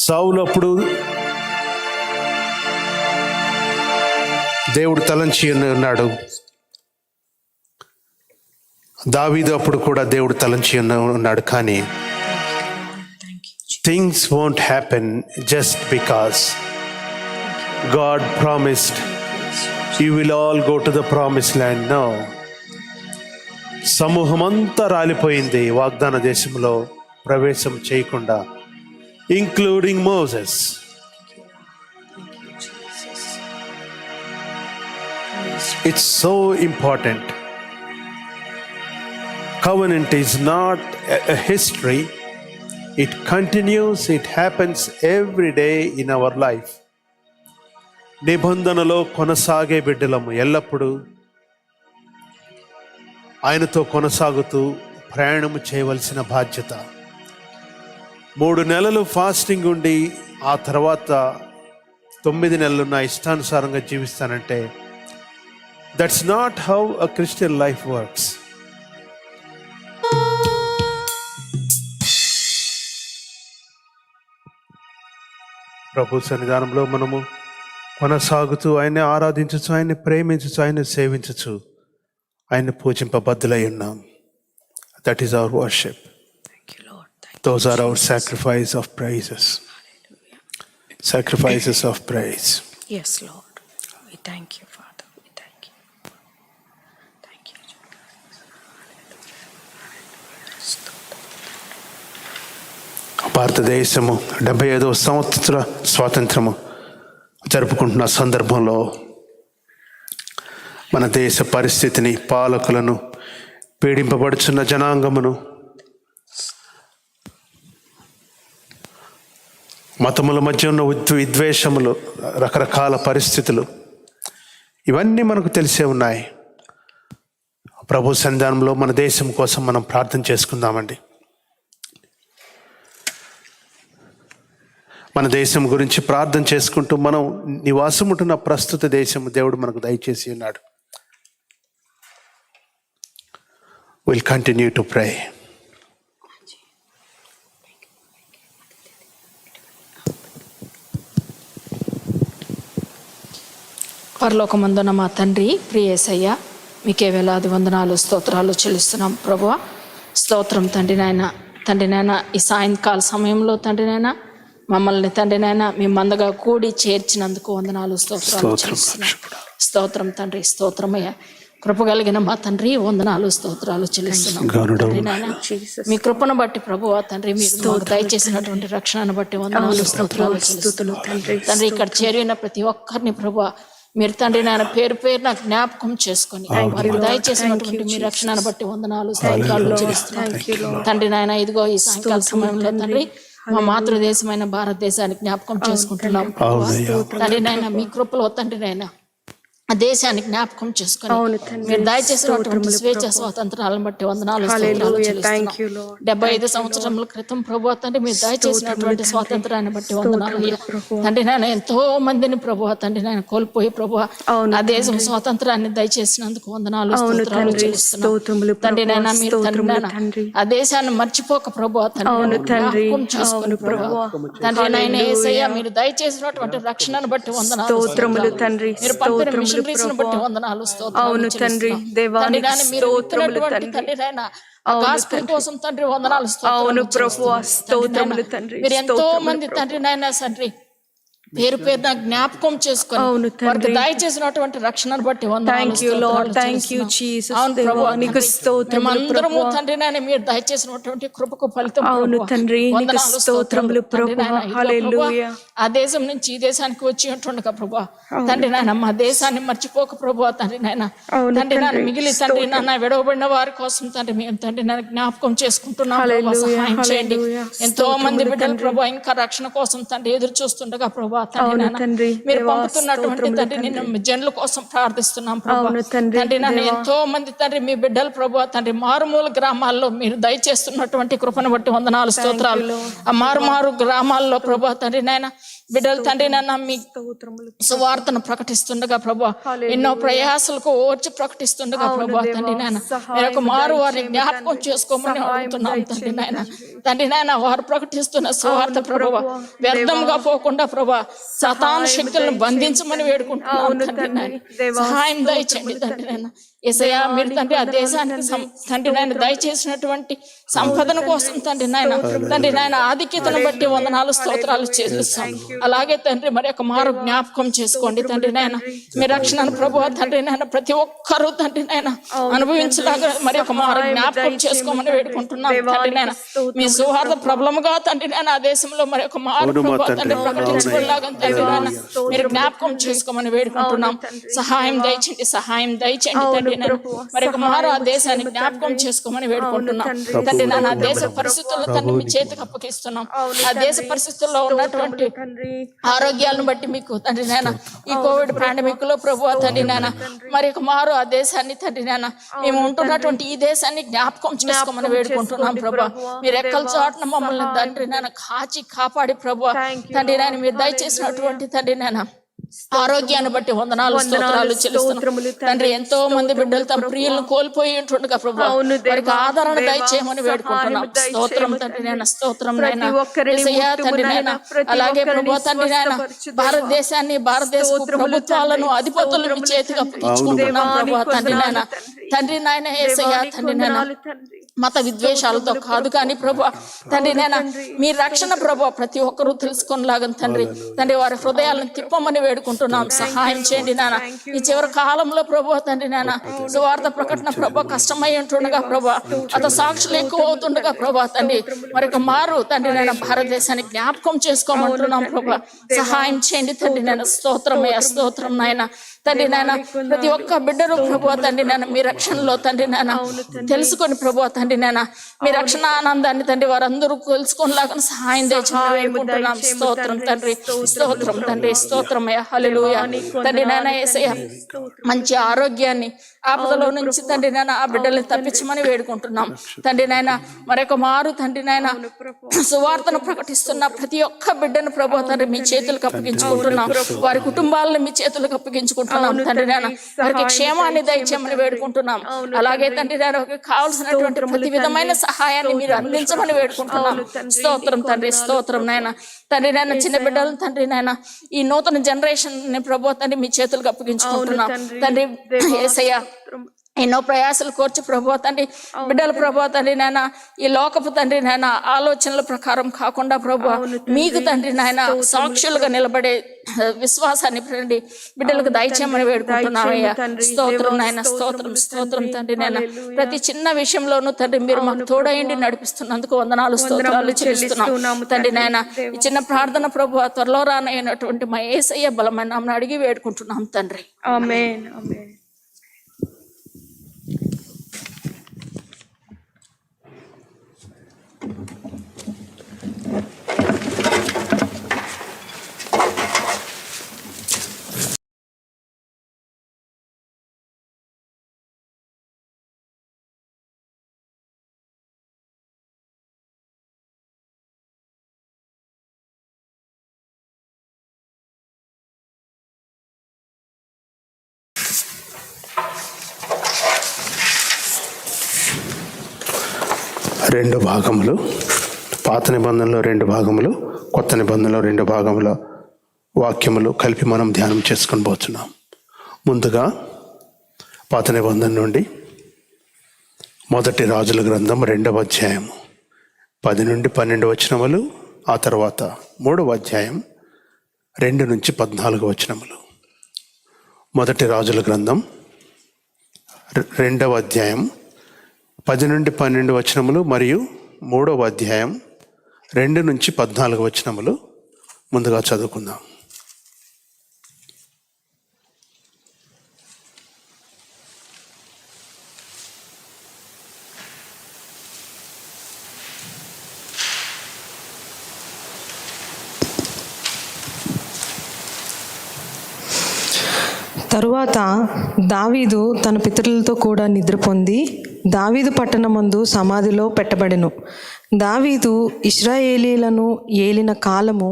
సౌలు అప్పుడు దేవుడు తలంచి ఉన్నాడు, దావీదు అప్పుడు కూడా దేవుడు తలంచి ఉన్నాడు. కానీ things won't happen just because God promised you will all go to the promised land. No. సమూహమంతా రాలిపోయింది వాగ్దాన దేశంలో ప్రవేశం చేయకుండా, including Moses. It's so important. Covenant is not a history. It continues, it happens every day in our life. నిబంధనలో కొనసాగే బిడ్డలము ఎల్లప్పుడూ ఆయనతో కొనసాగుతూ ప్రయాణము చేయవలసిన బాధ్యత. 3 నెలలు ఫాస్టింగ్ ఉండి ఆ తర్వాత 9 నెలలు నా ఇష్టానుసారంగా జీవిస్తానంటే that's not how a Christian life works. ప్రభు సన్నిధానంలో మనము కొనసాగుతూ ఆయన్ని ఆరాధించచ్చు, ఆయన్ని ప్రేమించచ్చు, ఆయన్ని సేవించచ్చు, ఆయన్ని పూజింపబద్దులై ఉన్నాం. That is our worship. Those are our sacrifice of praises. Sacrifices of praise. Yes, Lord. We thank you, Father. We thank you. Thank you. భారతదేశము 75వ సంవత్సర స్వాతంత్రము జరుపుకుంటున్న సందర్భంలో మన దేశ పరిస్థితిని, పాలకులను, పీడింపబడుచున్న జనాంగమును, మతముల మధ్య ఉన్న విద్వేషములు, రకరకాల పరిస్థితులు, ఇవన్నీ మనకు తెలిసే ఉన్నాయి. ప్రభు సన్నిధానంలో మన దేశం కోసం మనం ప్రార్థన చేసుకుందామండి. మన దేశం గురించి ప్రార్థన చేసుకుంటూ మనం నివాసం ఉంటున్న ప్రస్తుత దేశం దేవుడు మనకు దయచేసి ఉన్నాడు. We'll continue to pray. పరలోకమందున మా తండ్రి, ప్రియ యేసయ్య, మీకే వేలాది వందనాలు, స్తోత్రాలు చెల్లిస్తున్నాం ప్రభువా. స్తోత్రం తండ్రి నాయన, ఈ సాయంకాల సమయంలో తండ్రి నాయన మమ్మల్ని తండ్రి నాయన మీ మందగా కూడి చేర్చినందుకు వందనాలు, స్తోత్రాలు చెల్లిస్తున్నాం. స్తోత్రం తండ్రి, స్తోత్రమయ్య. కృప కలిగిన మా తండ్రి, వందనాలు, స్తోత్రాలు చెల్లిస్తున్నాం. మీ కృపను బట్టి ప్రభువా తండ్రి, మీరు మాకు దయచేసినటువంటి రక్షణను బట్టి వందనాలు, స్తోత్రాలు చెల్లిస్తున్నాం. తండ్రి, ఇక్కడ చేరిన ప్రతి ఒక్కరిని ప్రభువా మీరు తండ్రి నాయన పేరు నాకు జ్ఞాపకం చేసుకొని వారికి దయచేసినటువంటి మీ రక్షణను బట్టి వందనాలు, స్తోత్రాలు చెల్లిస్తున్నాం. తండ్రి నాయన, ఇదిగో ఈ సాయంకాల సమయంలో తండ్రి మా మాతృదేశమైన భారతదేశాన్ని జ్ఞాపకం చేసుకుంటున్నాం. తండ్రి నాయన, మీ కృపలో తండ్రి నాయన ఆ దేశాన్ని జ్ఞాపకం చేసుకొని మీరు దయచేసినటువంటి స్వేచ్ఛ స్వాతంత్రాలను బట్టి వందనాలు, స్తోత్రాలు చెల్లిస్తున్నాం. 75 సంవత్సరముల క్రితం ప్రభువా తండ్రి మీరు దయచేసినటువంటి స్వాతంత్రాన్ని బట్టి వందనాలు. తండ్రి నాయన, ఎంతో మందిని ప్రభువా తండ్రి నాయన కోల్పోయి ప్రభువా ఆ దేశం స్వాతంత్రాన్ని దయచేసినందుకు వందనాలు, స్తోత్రాలు చెల్లిస్తున్నాం. తండ్రి నాయన, మీరు తండ్రి నాయన ఆ దేశాన్ని మర్చిపోక ప్రభువా తండ్రి జ్ఞాపకం చేసుకొని ప్రభువా తండ్రి నాయన యేసయ్య మీరు దయచేసినటువంటి రక్షణను బట్టి వందనాలు, మీరు పంపిన మిషనరీస్ను బట్టి వందనాలు, స్తోత్రాలు చెల్లిస్తున్నాం. తండ్రి నాయన, మీరు ఇచ్చినటువంటి తండ్రి నాయన గాస్పెల్ కోసం తండ్రి వందనాలు, స్తోత్రాలు చెల్లిస్తున్నాం. మీరు ఎంతో మంది తండ్రి నాయన తండ్రి పేరు పేరున జ్ఞాపకం చేసుకొని అవును తండ్రి. వారికి దయచేసినటువంటి రక్షణను బట్టి వందనాలు, Thank you, Lord. స్తోత్రాలు Thank you, చెల్లిస్తున్నాం. Jesus. అవును దేవా, ప్రభువా, నీకు తండ్రి. స్తోత్రములు మేమందరము ప్రభువా. తండ్రి నాయన మీరు దయచేసినటువంటి కృపకు ఫలితం అవును ప్రభువా. తండ్రి, నీకు వందనాలు, స్తోత్రములు తండ్రి ప్రభువా. నాయన. ఇదిగో ప్రభువా, హల్లెలూయా. ఆ దేశం నుంచి ఈ దేశానికి వచ్చి ఉంటుండగా ప్రభా తండ్రి నాయన మా దేశాన్ని మర్చిపోక ప్రభా తండ్రి నాయన. అవును తండ్రి నాయన తండ్రి, మిగిలి తండ్రి నాన్న విడవబడిన వారి కోసం తండ్రి మేము తండ్రి నాయన జ్ఞాపకం చేసుకుంటున్నాం ప్రభా. హల్లెలూయా, సహాయం చేయండి. హల్లెలూయా. ఎంతో మంది స్తోత్రములు బిడ్డలు తండ్రి. ప్రభా ఇంకా రక్షణ కోసం తండ్రి ఎదురు చూస్తుండగా ప్రభా తండ్రి అవును నాయన. తండ్రి, మీరు దేవా, పంపుతున్నటువంటి స్తోత్రములు తండ్రి నిన్ను జనుల కోసం ప్రార్థిస్తున్నాం ప్రభా. అవును తండ్రి, తండ్రి నాన్న దేవా. ఎంతో మంది తండ్రి మీ బిడ్డలు ప్రభా తండ్రి మారుమూల గ్రామాల్లో మీరు దయచేస్తున్నటువంటి కృపను బట్టి వందనాలు, స్తోత్రాలు. ఆ మారు గ్రామాల్లో ప్రభా తండ్రి నాయన బిడ్డలు తండ్రి నాన్న మీ స్తోత్రములు. సువార్తను ప్రకటిస్తుండగా ప్రభా ఎన్నో ప్రయాసాలకు ఓర్చి ప్రకటిస్తుండగా ప్రభా తండ్రి నాయన మీరు ఒక మారు వారిని జ్ఞాపకం చేసుకోమని అడుగుతున్నాం తండ్రి నాయన. తండ్రి నాయన వారు ప్రకటిస్తున్న సువార్త ప్రభా వ్యర్థంగా పోకుండా ప్రభా సాతాను శక్తులను బంధించమని వేడుకుంటున్నాం తండ్రి నాయన. సహాయం దయచేయండి తండ్రి నాయన. యేసయ్యా మీరు తండ్రి ఆ దేశానికి తండ్రి నాయన దయచేసినటువంటి సంపదన కోసం తండ్రి నాయన తండ్రి నాయన ఆధిక్యతను బట్టి వందనాలు, స్తోత్రాలు చేస్తాం. అలాగే తండ్రి మరి ఒక మారు జ్ఞాపకం చేసుకోండి తండ్రి నాయన. మీ రక్షణను ప్రభు తండ్రి నాయన ప్రతి ఒక్కరూ తండ్రి నాయన అనుభవించలాగా మరి ఒక మారు జ్ఞాపకం చేసుకోమని వేడుకుంటున్నాం తండ్రి నాయన. మీ సువార్త ప్రబలముగా తండ్రి నాయన ఆ దేశంలో మరి ఒక మారు ప్రభు తండ్రి ప్రకటించుకునేలాగా తండ్రి నాయన మీరు జ్ఞాపకం చేసుకోమని వేడుకుంటున్నాం. సహాయం దయచేయండి, సహాయం దయచేయండి తండ్రి నాయన. మరి ఒక మారు ఆ దేశాన్ని జ్ఞాపకం చేసుకోమని వేడుకుంటున్నాం తండ్రి నాయన. ఆ దేశ పరిస్థితుల్లో తండ్రి మీ చేతికి అప్పగిస్తున్నాం. ఆ దేశ పరిస్థితుల్లో ఉన్నటువంటి ఆరోగ్యాలను బట్టి మీకు తండ్రి నాయన ఈ కోవిడ్ పాండమిక్ లో ప్రభు తండ్రి నాయన మరి ఒక మారు ఆ దేశాన్ని తండ్రి నాయన మేము ఉంటున్నటువంటి ఈ దేశాన్ని జ్ఞాపకం చేసుకోమని వేడుకుంటున్నాం ప్రభా. మీరు ఎక్కల చోటన మమ్మల్ని తండ్రి నాయన కాచి కాపాడి ప్రభు తండ్రి నాయన మీరు దయచేసినటువంటి తండ్రి నాయన ఆరోగ్యాన్ని బట్టి వందనాలు, స్తోత్రాలు చెల్లిస్తున్నాం తండ్రి. ఎంతో మంది బిడ్డలు తమ ప్రియులను కోల్పోయి ఉంటుండగా ప్రభు వారికి ఆదరణ దయచేయమని వేడుకుంటున్నాం. స్తోత్రం తండ్రి నాయన, స్తోత్రం నాయన. యేసయ్యా తండ్రి నాయన అలాగే ప్రభు తండ్రి నాయన భారతదేశాన్ని భారతదేశ ప్రభుత్వాలను అధిపతులను మీ చేతికి అప్పగించుకుంటున్నాం ప్రభు తండ్రి నాయన. తండ్రి నాయన యేసయ్యా తండ్రి నాయన మత విద్వేషాలతో కాదు కానీ ప్రభు తండ్రి నాయన మీ రక్షణ ప్రభు ప్రతి ఒక్కరూ తెలుసుకునేలాగా తండ్రి తండ్రి వారి హృదయాలను తిప్పమని వేడుకుంటున్నాం. సహాయం చేయండి నాన్న. ఈ చివరి కాలంలో ప్రభు తండ్రి నాయన సువార్త ప్రకటన ప్రభు కష్టమై ఉంటుండగా ప్రభు అత సాక్షులు ఎక్కువ అవుతుండగా ప్రభు తండ్రి మరొక మారు తండ్రి నాయన భారతదేశాన్ని జ్ఞాపకం చేసుకోమంటున్నాం ప్రభు. సహాయం చేయండి తండ్రి నాయన. స్తోత్రమయ్య, స్తోత్రం నాయన. తండ్రి నాయన ప్రతి ఒక్క బిడ్డను ప్రభు తండ్రి నాయన మీ రక్షణలో తండ్రి నాయన తెలుసుకొని ప్రభు తండ్రి నాయన మీ రక్షణ ఆనందాన్ని తండ్రి వారందరూ తెలుసుకునేలాగా సహాయం తెచ్చుకుంటున్నాం. స్తోత్రం తండ్రి, స్తోత్రం తండ్రి, స్తోత్రమయ్య, హల్లెలూయా. తండ్రి నాయన యేసయ్య మంచి ఆరోగ్యాన్ని ఆపదలో నుంచి తండ్రి నాయన ఆ బిడ్డల్ని తప్పించమని వేడుకుంటున్నాం తండ్రి నాయన. మరొక మారు తండ్రి నాయన సువార్తను ప్రకటిస్తున్న ప్రతి ఒక్క బిడ్డను ప్రభు తండ్రి మీ చేతులకు అప్పగించుకుంటున్నాం. వారి కుటుంబాలను మీ చేతులకు అప్పగించుకుంటున్నాం తండ్రి నాయన. వారికి క్షేమాన్ని దయచేయమని వేడుకుంటున్నాం. అలాగే తండ్రి నాయన కావాల్సినటువంటి ప్రతి విధమైన సహాయాన్ని మీరు అందించమని వేడుకుంటున్నాం. స్తోత్రం తండ్రి, స్తోత్రం నాయన. తండ్రి నాయన చిన్న బిడ్డలను తండ్రి నాయన ఈ నూతన జనరేషన్ ని ప్రభు తండ్రి మీ చేతులకు అప్పగించుకుంటున్నాం తండ్రి యేసయ్య. ఎన్నో ప్రయాసాలు కోర్చి ప్రభు తండ్రి బిడ్డలు ప్రభు తండ్రి నాయన ఈ లోకపు తండ్రి నాయన ఆలోచనల ప్రకారం కాకుండా ప్రభు మీకు తండ్రి నాయన సాక్షులుగా నిలబడే విశ్వాసాన్ని తండ్రి బిడ్డలకు దయచేయమని వేడుకుంటున్నామయ్యా. స్తోత్రం నాయన, స్తోత్రం, స్తోత్రం తండ్రి నాయన. ప్రతి చిన్న విషయంలోనూ తండ్రి మీరు మాకు తోడయండి నడిపిస్తున్నందుకు వందనాలు, స్తోత్రాలు చెల్లిస్తున్నాం తండ్రి నాయన. ఈ చిన్న ప్రార్థన ప్రభు త్వరలో రానైనటువంటి మా యేసయ్య బలమైన నామమున అడిగి వేడుకుంటున్నాం తండ్రి. ఆమేన్, ఆమేన్. రెండు భాగములు, పాత నిబంధనలో రెండు భాగములు, కొత్త నిబంధనలో రెండు భాగముల వాక్యములు కలిపి మనం ధ్యానం చేసుకొని పోతున్నాం. ముందుగా పాత నిబంధన నుండి మొదటి రాజుల గ్రంథం 2వ 2 నుంచి 14 వచనములు. మొదటి రాజుల గ్రంథం 2వ అధ్యాయం 10 నుండి 12 వచనములు మరియు 3వ అధ్యాయం 2 నుంచి 14 వచనములు ముందుగా చదువుకుందాం. తరువాత దావీదు తన పితరులతో కూడా నిద్ర పొంది దావీదు పట్టణమందు సమాధిలో పెట్టబడెను. దావీదు ఇశ్రాయేలీలను ఏలిన కాలము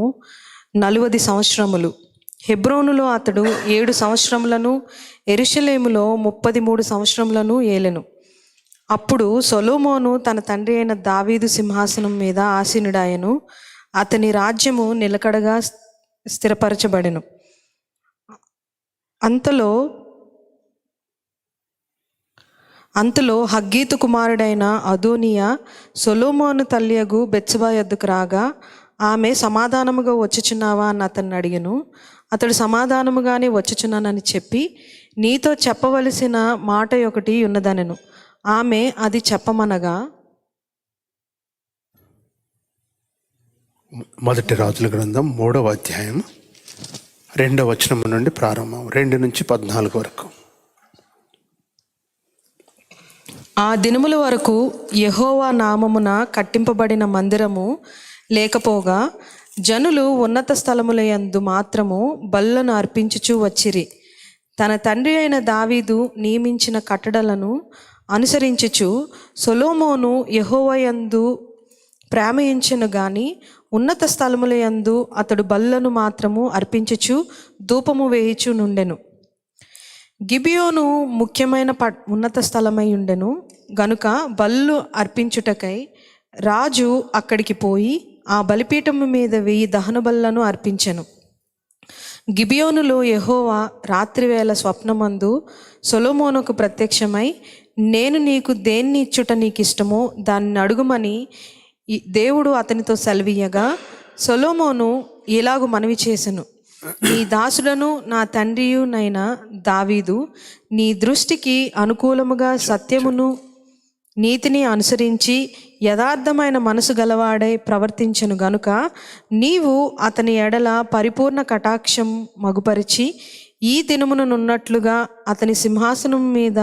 40 సంవత్సరములు. హెబ్రోనులో అతడు 7 సంవత్సరములను, యెరూషలేములో 33 సంవత్సరములను ఏలెను. అప్పుడు సొలొమోను తన తండ్రి అయిన దావీదు సింహాసనం మీద ఆసీనుడాయెను. అతని రాజ్యము నిలకడగా స్థిరపరచబడెను. అంతలో హగ్గీతు కుమారుడైన అదోనియా సొలొమోను తల్లియగు బెత్షెబా యొద్దకు రాగా, ఆమె సమాధానముగా వచ్చుచున్నావా అని అతన్ని అడిగెను. అతడు సమాధానముగానే వచ్చుచున్నానని చెప్పి, నీతో చెప్పవలసిన మాట ఒకటి ఉన్నదనెను. ఆమె అది చెప్పమనగా, మొదటి రాజుల గ్రంథం 3వ అధ్యాయం 2వ వచనం నుండి ప్రారంభం, 2 నుంచి 14 వరకు. ఆ దినముల వరకు యెహోవా నామమున కట్టింపబడిన మందిరము లేకపోగా జనులు ఉన్నత స్థలములయందు మాత్రము బలులను అర్పించుచూ వచ్చిరి. తన తండ్రి అయిన దావీదు నియమించిన కట్టడలను అనుసరించుచు సొలొమోను యెహోవా యందు ప్రేమయించెను గాని ఉన్నత స్థలములయందు అతడు బలులను మాత్రము అర్పించుచు ధూపము వేయుచు నుండెను. గిబియోను ముఖ్యమైన ఉన్నత స్థలమై ఉండెను గనుక బలులు అర్పించుటకై రాజు అక్కడికి పోయి ఆ బలిపీఠము మీద 1000 దహన బలులను అర్పించెను. గిబియోనులో యెహోవా రాత్రివేళ స్వప్నమందు సొలొమోనుకు ప్రత్యక్షమై, నేను నీకు దేన్ని ఇచ్చుట నీకు ఇష్టమో దాన్ని అడుగుమని దేవుడు అతనితో సెలవీయగా, సొలొమోను ఇలాగు మనవి చేసెను, నీ దాసుడను నా తండ్రియునైన దావీదు నీ దృష్టికి అనుకూలముగా సత్యమును నీతిని అనుసరించి యథార్థమైన మనసు గలవాడై ప్రవర్తించెను గనుక నీవు అతని ఎడల పరిపూర్ణ కటాక్షం మగుపరిచి ఈ దినమునున్నట్లుగా అతని సింహాసనం మీద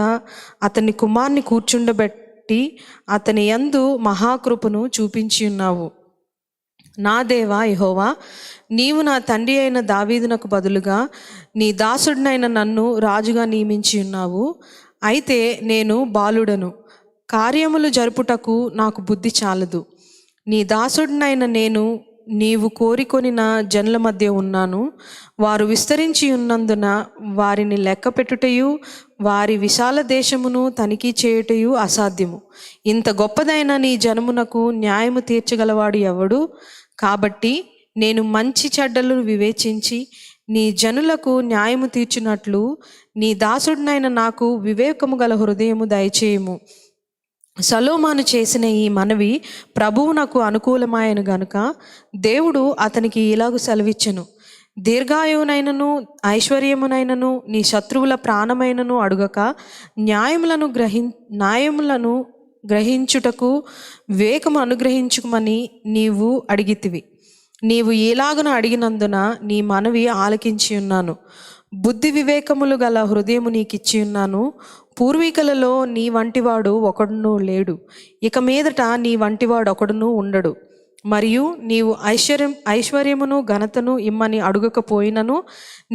అతని కుమార్ని కూర్చుండబెట్టి అతని యందు మహాకృపను చూపించి ఉన్నావు. నా దేవా యెహోవా, నీవు నా తండ్రి అయిన దావీదునకు బదులుగా నీ దాసుడినైన నన్ను రాజుగా నియమించి ఉన్నావు. అయితే నేను బాలుడను, కార్యములు జరుపుటకు నాకు బుద్ధి చాలదు. నీ దాసుడినైన నేను నీవు కోరికొనిన జనుల మధ్య ఉన్నాను. వారు విస్తరించి ఉన్నందున వారిని లెక్క పెట్టుటయు వారి విశాల దేశమును తనిఖీ చేయుటయు అసాధ్యము. ఇంత గొప్పదైన నీ జనమునకు న్యాయము తీర్చగలవాడు ఎవడు? కాబట్టి నేను మంచి చెడ్డలు వివేచించి నీ జనులకు న్యాయము తీర్చున్నట్లు నీ దాసుడినైన నాకు వివేకము గల హృదయము దయచేయము. సొలొమోను చేసిన ఈ మనవి ప్రభువునకు అనుకూలమాయను గనుక దేవుడు అతనికి ఇలాగు సెలవిచ్చెను, దీర్ఘాయువునైనను ఐశ్వర్యమునైనను నీ శత్రువుల ప్రాణమైనను అడుగక న్యాయములను గ్రహించుటకు వివేకము అనుగ్రహించుమని నీవు అడిగితివి. నీవు ఇలాగున అడిగినందున నీ మనవి ఆలకించి ఉన్నాను. బుద్ధి వివేకములు గల హృదయము నీకిచ్చి ఉన్నాను. పూర్వీకులలో నీ వంటివాడు ఒకడును లేడు, ఇక మీదట నీ వంటివాడు ఒకడును ఉండడు. మరియు నీవు ఐశ్వర్యమును ఘనతను ఇమ్మని అడుగకపోయినను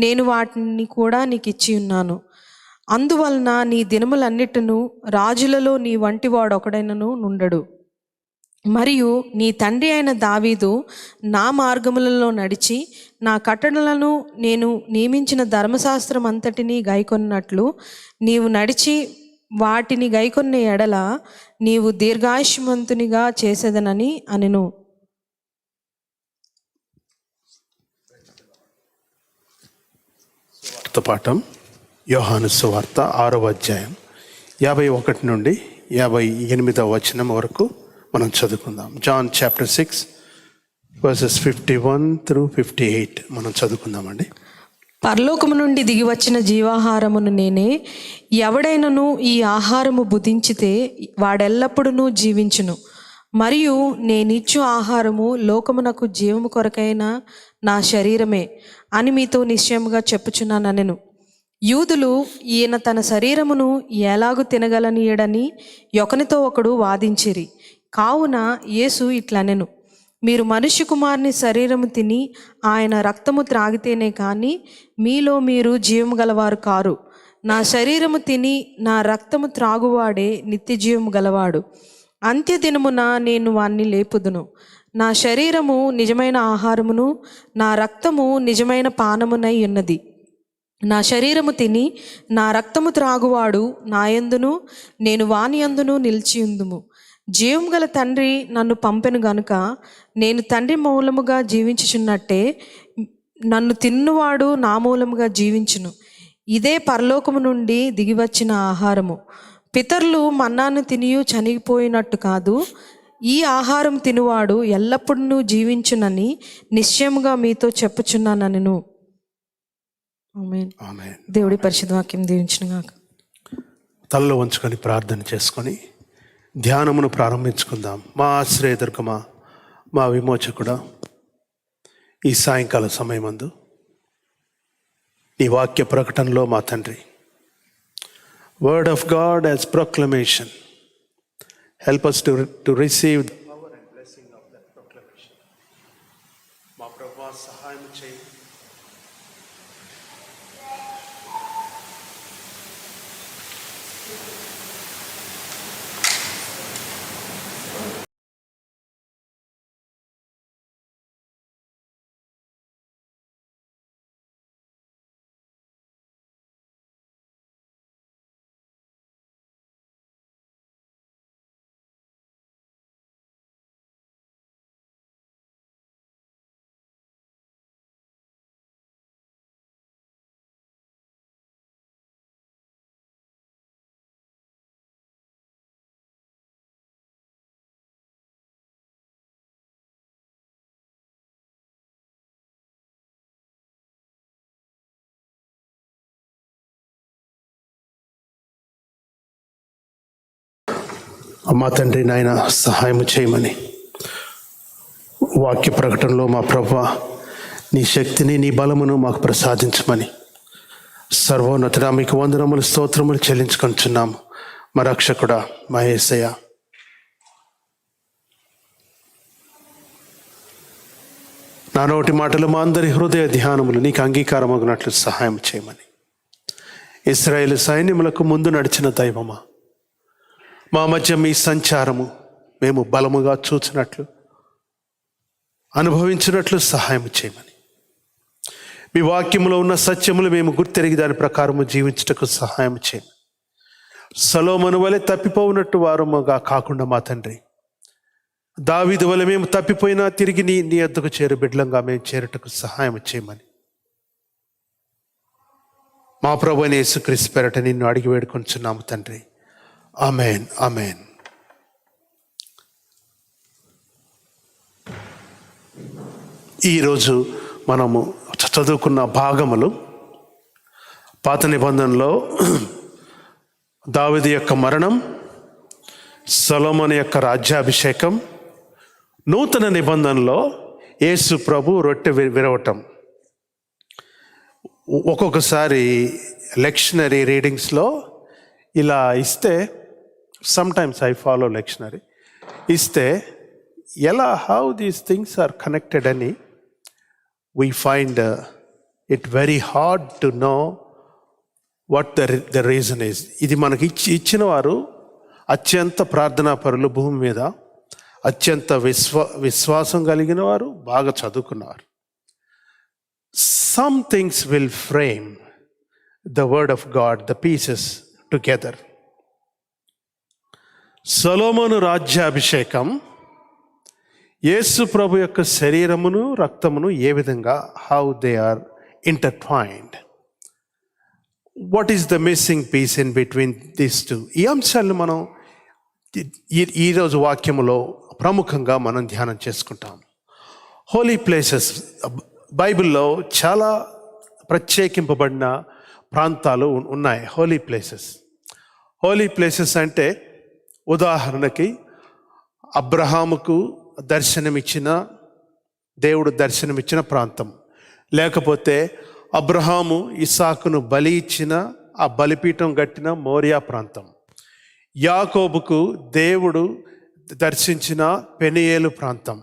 నేను వాటిని కూడా నీకు ఇచ్చి ఉన్నాను. అందువలన నీ దినములన్నిటిను రాజులలో నీ వంటివాడు ఒకడైనను నుండడు. మరియు నీ తండ్రి అయిన దావీదు నా మార్గములలో నడిచి నా కట్టడలను నేను నియమించిన ధర్మశాస్త్రం అంతటినీ గైకొన్నట్లు నీవు నడిచి వాటిని గైకొన్న ఎడల నీవు దీర్ఘాయుష్మంతునిగా చేసేదనని అనెను. పాఠం యోహాను సువార్త 6వ అధ్యాయం 51 నుండి 58వ వచనం వరకు మనం చదువుకుందాం. జాన్ చాప్టర్ 6 వర్సెస్ 51 through 58 మనం చదువుకుందామండి. పరలోకము నుండి దిగి వచ్చిన జీవాహారమును నేనే. ఎవడైనను ఈ ఆహారము భుజించితే వాడెల్లప్పుడూ జీవించును. మరియు నేనిచ్చు ఆహారము లోకమునకు జీవము కొరకైన నా శరీరమే అని మీతో నిశ్చయముగా చెప్పుచున్నానెను. యూదులు ఈయన తన శరీరమును ఎలాగు తినగలనీయడని ఒకనితో ఒకడు వాదించిరి. కావున యేసు ఇట్లనెను, మీరు మనుష్య కుమారుని శరీరము తిని ఆయన రక్తము త్రాగితేనే కానీ మీలో మీరు జీవము గలవారు కారు. నా శరీరము తిని నా రక్తము త్రాగువాడే నిత్య జీవము గలవాడు. అంత్యదినమున నేను వాణ్ణి లేపుదును. నా శరీరము నిజమైన ఆహారమును నా రక్తము నిజమైన పానమునై ఉన్నది. నా శరీరము తిని నా రక్తము త్రాగువాడు నాయందును నేను వాని యందును నిలిచియుందుము. జీవము గల తండ్రి నన్ను పంపెను గనుక నేను తండ్రి మూలముగా జీవించుచున్నట్టే నన్ను తిన్నువాడు నా మూలముగా జీవించును. ఇదే పరలోకము నుండి దిగివచ్చిన ఆహారము. పితరులు మన్నాను తినియు చనిపోయినట్టు కాదు, ఈ ఆహారం తినువాడు ఎల్లప్పుడూ జీవించునని నిశ్చయముగా మీతో చెప్పుచున్నానెను. ఆమేన్. ఆమేన్. దేవుడి పరిశుద్ధ వాక్యం దీవించునుగాక. తలలో వంచుకొని ప్రార్థన చేసుకొని ధ్యానమును ప్రారంభించుకుందాం. మా ఆశ్రయదుర్గమా, మా విమోచకుడా, ఈ సాయంకాల సమయమందు ఈ వాక్య ప్రకటనలో మా తండ్రి, word of God as proclamation, help us to receive the power and blessing of that proclamation. మా ప్రభువా సహాయం చేయి. అమ్మా తండ్రి, నాయన సహాయం చేయమని వాక్య ప్రకటనలో మా ప్రభువా నీ శక్తిని నీ బలమును మాకు ప్రసాదించమని సర్వోన్నతుడా మీకు వందనములు స్తోత్రములు చెల్లించుకొంచున్నాము. మా రక్షకుడా, మా యేసయ్య, నా నోటి మాటలు మా అందరి హృదయ ధ్యానములు నీకు అంగీకారమగినట్లు సహాయం చేయమని ఇశ్రాయేలు సైన్యములకు ముందు నడిచిన దైవమా, మా మధ్య మీ సంచారము మేము బలముగా చూచినట్లు అనుభవించినట్లు సహాయం చేయమని, మీ వాక్యములో ఉన్న సత్యములు మేము గుర్తెరిగి దాని ప్రకారము జీవించుటకు సహాయం చేయమని, సొలొమోను వలె తప్పిపోవునట్టు వారముగా కాకుండా మా తండ్రి, దావీదు వలె మేము తప్పిపోయినా తిరిగి నీ యొద్దకు చేరు బిడ్డలంగా మేము చేరుటకు సహాయం చేయమని మా ప్రభువైన యేసుక్రీస్తు పేరట నిన్ను అడిగి వేడుకొంచున్నాము తండ్రి. ఆమేన్, ఆమేన్. ఈరోజు మనము చదువుకున్న భాగములు పాత నిబంధనలో దావీదు యొక్క మరణం, సొలొమోను యొక్క రాజ్యాభిషేకం, నూతన నిబంధనలో యేసు ప్రభు రొట్టె విరవటం. ఒక్కొక్కసారి లెక్షనరీ రీడింగ్స్లో ఇలా ఇస్తే, సమ్టైమ్స్ ఐ ఫాలో లెక్షనరీ, ఇస్తే ఎలా how these things are connected అని we find it very hard to know what the reason is. ఇది మనకి ఇచ్చిన వారు అత్యంత ప్రార్థనాపరులు, భూమి మీద అత్యంత విశ్వాసం కలిగిన వారు, బాగా చదువుకున్నవారు. Some things will frame the word of God, the pieces together. సొలొమోను రాజ్యాభిషేకం, యేసు ప్రభు యొక్క శరీరమును రక్తమును ఏ విధంగా, how they are intertwined. What is the missing piece in between these two? ఈ అంశాలను మనం ఈరోజు వాక్యములో ప్రముఖంగా మనం ధ్యానం చేసుకుంటాం. హోలీ ప్లేసెస్ బైబిల్లో చాలా ప్రత్యేకింపబడిన ప్రాంతాలు ఉన్నాయి. Holy places. హోలీ ప్లేసెస్ అంటే ఉదాహరణకి అబ్రహాముకు దేవుడు దర్శనమిచ్చిన ప్రాంతం, లేకపోతే అబ్రహాము ఇస్సాకును బలి ఇచ్చిన ఆ బలిపీఠం కట్టిన మోరియా ప్రాంతం, యాకోబుకు దేవుడు దర్శించిన పెనియేలు ప్రాంతం,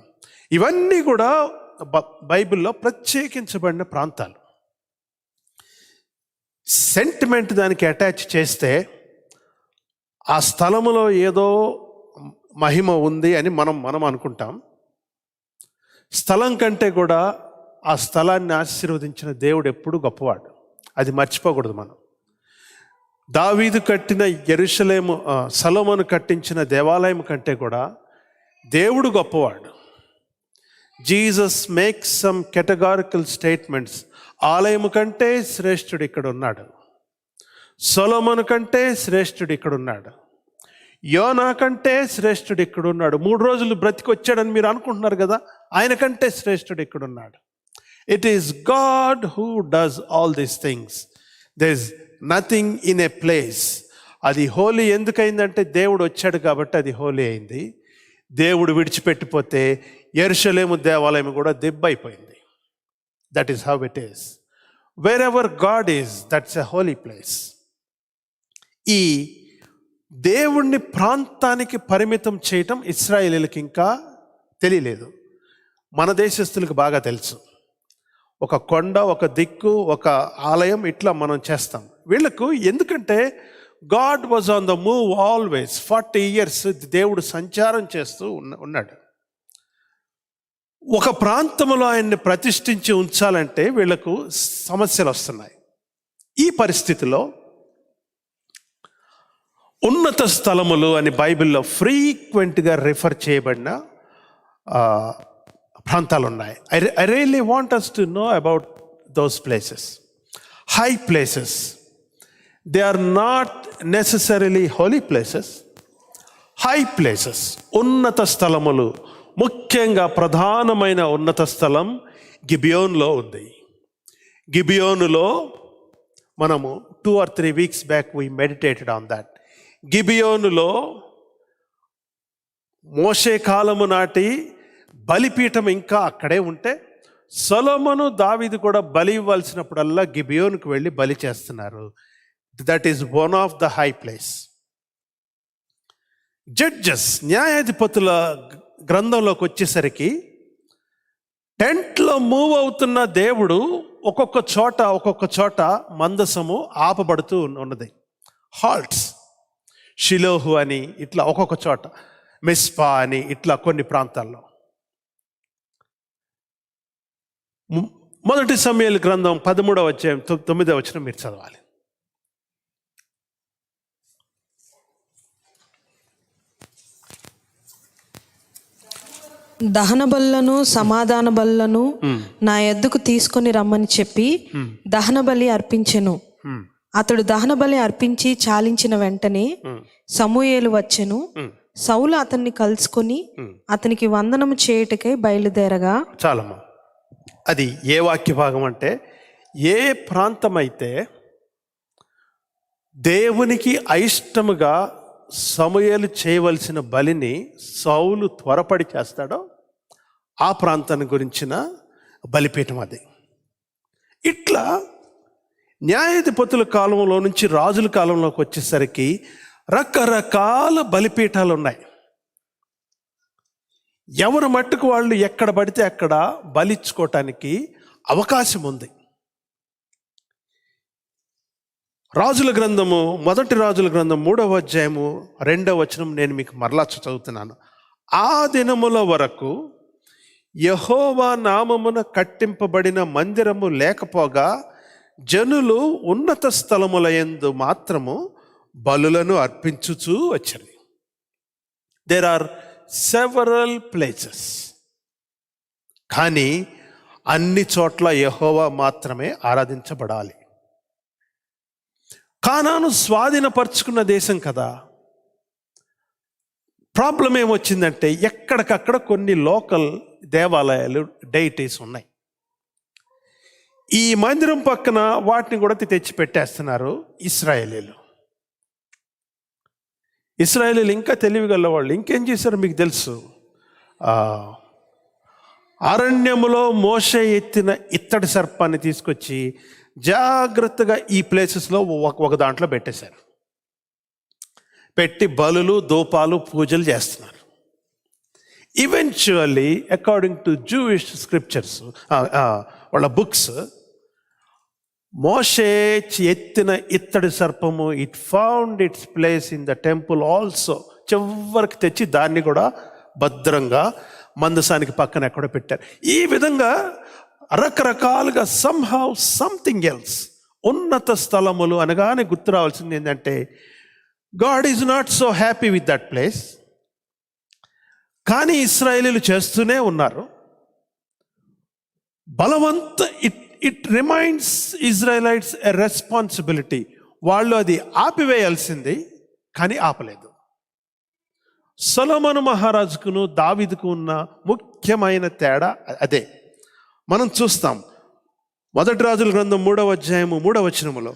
ఇవన్నీ కూడా బైబిల్లో ప్రత్యేకించబడిన ప్రాంతాలు. సెంటిమెంట్ దానికి అటాచ్ చేస్తే ఆ స్థలములో ఏదో మహిమ ఉంది అని మనం అనుకుంటాం. స్థలం కంటే కూడా ఆ స్థలాన్ని ఆశీర్వదించిన దేవుడు ఎప్పుడు గొప్పవాడు. అది మర్చిపోకూడదు మనం. దావీదు కట్టిన యెరూషలేము, సొలొమోను కట్టించిన దేవాలయం కంటే కూడా దేవుడు గొప్పవాడు. Jesus makes some categorical statements. ఆలయము కంటే శ్రేష్ఠుడు ఇక్కడ ఉన్నాడు, సొలొమోను కంటే శ్రేష్ఠుడు ఇక్కడ ఉన్నాడు, యోనా కంటే శ్రేష్ఠుడు ఇక్కడ ఉన్నాడు. 3 రోజులు బ్రతికొచ్చాడని మీరు అనుకుంటున్నారు కదా, ఆయన కంటే శ్రేష్ఠుడు ఇక్కడ ఉన్నాడు. It is God who does all these things. There is nothing in a place. అది హోలీ ఎందుకైందంటే దేవుడు వచ్చాడు కాబట్టి అది హోలీ అయింది. దేవుడు విడిచిపెట్టిపోతే యెరూషలేము దేవాలయం కూడా దెబ్బైపోయింది. That is how it is. Wherever God is, that's a holy place. ఈ దేవుణ్ణి ప్రాంతానికి పరిమితం చేయటం ఇశ్రాయేలీయులకి ఇంకా తెలియలేదు. మన దేశస్తులకు బాగా తెలుసు. ఒక కొండ, ఒక దిక్కు, ఒక ఆలయం, ఇట్లా మనం చేస్తాం. వీళ్ళకు ఎందుకంటే God was on the move always. 40 years దేవుడు సంచారం చేస్తూ ఉన్నాడు. ఒక ప్రాంతంలో ఆయన్ని ప్రతిష్ఠించి ఉంచాలంటే వీళ్లకు సమస్యలు వస్తున్నాయి. ఈ పరిస్థితిలో ఉన్నత స్థలములు అని బైబిల్లో ఫ్రీక్వెంట్గా రిఫర్ చేయబడిన ప్రాంతాలు ఉన్నాయి. I really want us to know about those places. High places. They are not necessarily holy places. High places. ఉన్నత స్థలములు, ముఖ్యంగా ప్రధానమైన ఉన్నత స్థలం గిబియోన్లో ఉంది. గిబియోనులో మనము 2 or 3 weeks back we meditated on that. గిబియోనులో మోషే కాలము నాటి బలిపీఠం ఇంకా అక్కడే ఉంటే, సొలొమోను దావీదు కూడా బలి ఇవ్వాల్సినప్పుడల్లా గిబియోనుకు వెళ్ళి బలి చేస్తున్నారు. That is one of the high place. Judges, న్యాయాధిపతుల గ్రంథంలోకి వచ్చేసరికి టెంట్లో మూవ్ అవుతున్న దేవుడు ఒక్కొక్క చోట మందసము ఆపబడుతూ ఉన్నది. హాల్ట్స్, షిలోహు అని ఇట్లా ఒక్కొక్క చోట, మిస్పా అని ఇట్లా కొన్ని ప్రాంతాల్లో. 1 సమూయేలు గ్రంథం 13వ అధ్యాయం 9వ వచనం మీరు చదవాలి. దహన బలులను సమాధాన బలులను నా యొద్దకు తీసుకొని రమ్మని చెప్పి దహన బలి అర్పించెను. అతడు దహన బలి అర్పించి చాలించిన వెంటనే సమూయేలు వచ్చెను. సౌలు అతన్ని కలుసుకొని అతనికి వందనము చేయుటకై బయలుదేరగా. చాలమ్మా, అది ఏ వాక్య భాగం అంటే, ఏ ప్రాంతం అయితే దేవునికి అయిష్టముగా సమూయేలు చేయవలసిన బలిని సౌలు త్వరపడి చేస్తాడో ఆ ప్రాంతాన్ని గురించిన బలిపీఠం అది. ఇట్లా న్యాయాధిపతుల కాలంలో నుంచి రాజుల కాలంలోకి వచ్చేసరికి రకరకాల బలిపీఠాలు ఉన్నాయి. ఎవరు మట్టుకు వాళ్ళు ఎక్కడ పడితే అక్కడ బలిచ్చుకోవటానికి అవకాశం ఉంది. రాజుల గ్రంథము, 1 రాజుల గ్రంథం 3వ అధ్యాయము 2వ వచనం నేను మీకు మరలా చదువుతున్నాను. ఆ దినముల వరకు యెహోవా నామమున కట్టింపబడిన మందిరము లేకపోగా జనులు ఉన్నత స్థలముల యందు మాత్రము బలులను అర్పించుచూ వచ్చారు. దేర్ ఆర్ సెవరల్ ప్లేసెస్, కానీ అన్ని చోట్ల యెహోవా మాత్రమే ఆరాధించబడాలి. కానాను స్వాధీనపరుచుకున్న దేశం కదా. ప్రాబ్లం ఏమొచ్చిందంటే ఎక్కడికక్కడ కొన్ని లోకల్ దేవాలయాలు డైటీస్ ఉన్నాయి. ఈ మందిరం పక్కన వాటిని కూడా తెచ్చి పెట్టేస్తున్నారు ఇశ్రాయేలీలు. ఇశ్రాయేలీలు ఇంకా తెలివిగల వాళ్ళు. ఇంకేం చేశారు మీకు తెలుసు? అరణ్యములో మోషే ఎత్తిన ఇత్తడి సర్పాన్ని తీసుకొచ్చి జాగ్రత్తగా ఈ ప్లేసెస్లో ఒక దాంట్లో పెట్టేశారు. పెట్టి బలులు, ధూపాలు, పూజలు చేస్తున్నారు. Eventually according to Jewish scriptures, వాళ్ళ బుక్స్, మోషే ఎత్తిన ఇత్తడి సర్పము it found its place in the temple also. చివరికి తెచ్చి దాన్ని కూడా భద్రంగా మందసానికి పక్కన ఎక్కడ పెట్టారు. ఈ విధంగా రకరకాలుగా సమ్హౌ సంథింగ్ ఎల్స్. ఉన్నత స్థలములు అనగానే గుర్తు రావాల్సింది ఏంటంటే God is not so happy with that place. కానీ ఇశ్రాయేలీలు చేస్తూనే ఉన్నారు. It reminds Israelites a responsibility. వాళ్ళు అది ఆపివేయాల్సింది, కానీ ఆపలేదు. సొలొమోను మహారాజుకును దావీదుకు ఉన్న ముఖ్యమైన తేడా అదే. మనం చూస్తాం 1 రాజుల గ్రంథం 3వ అధ్యాయము 3వ వచనములో,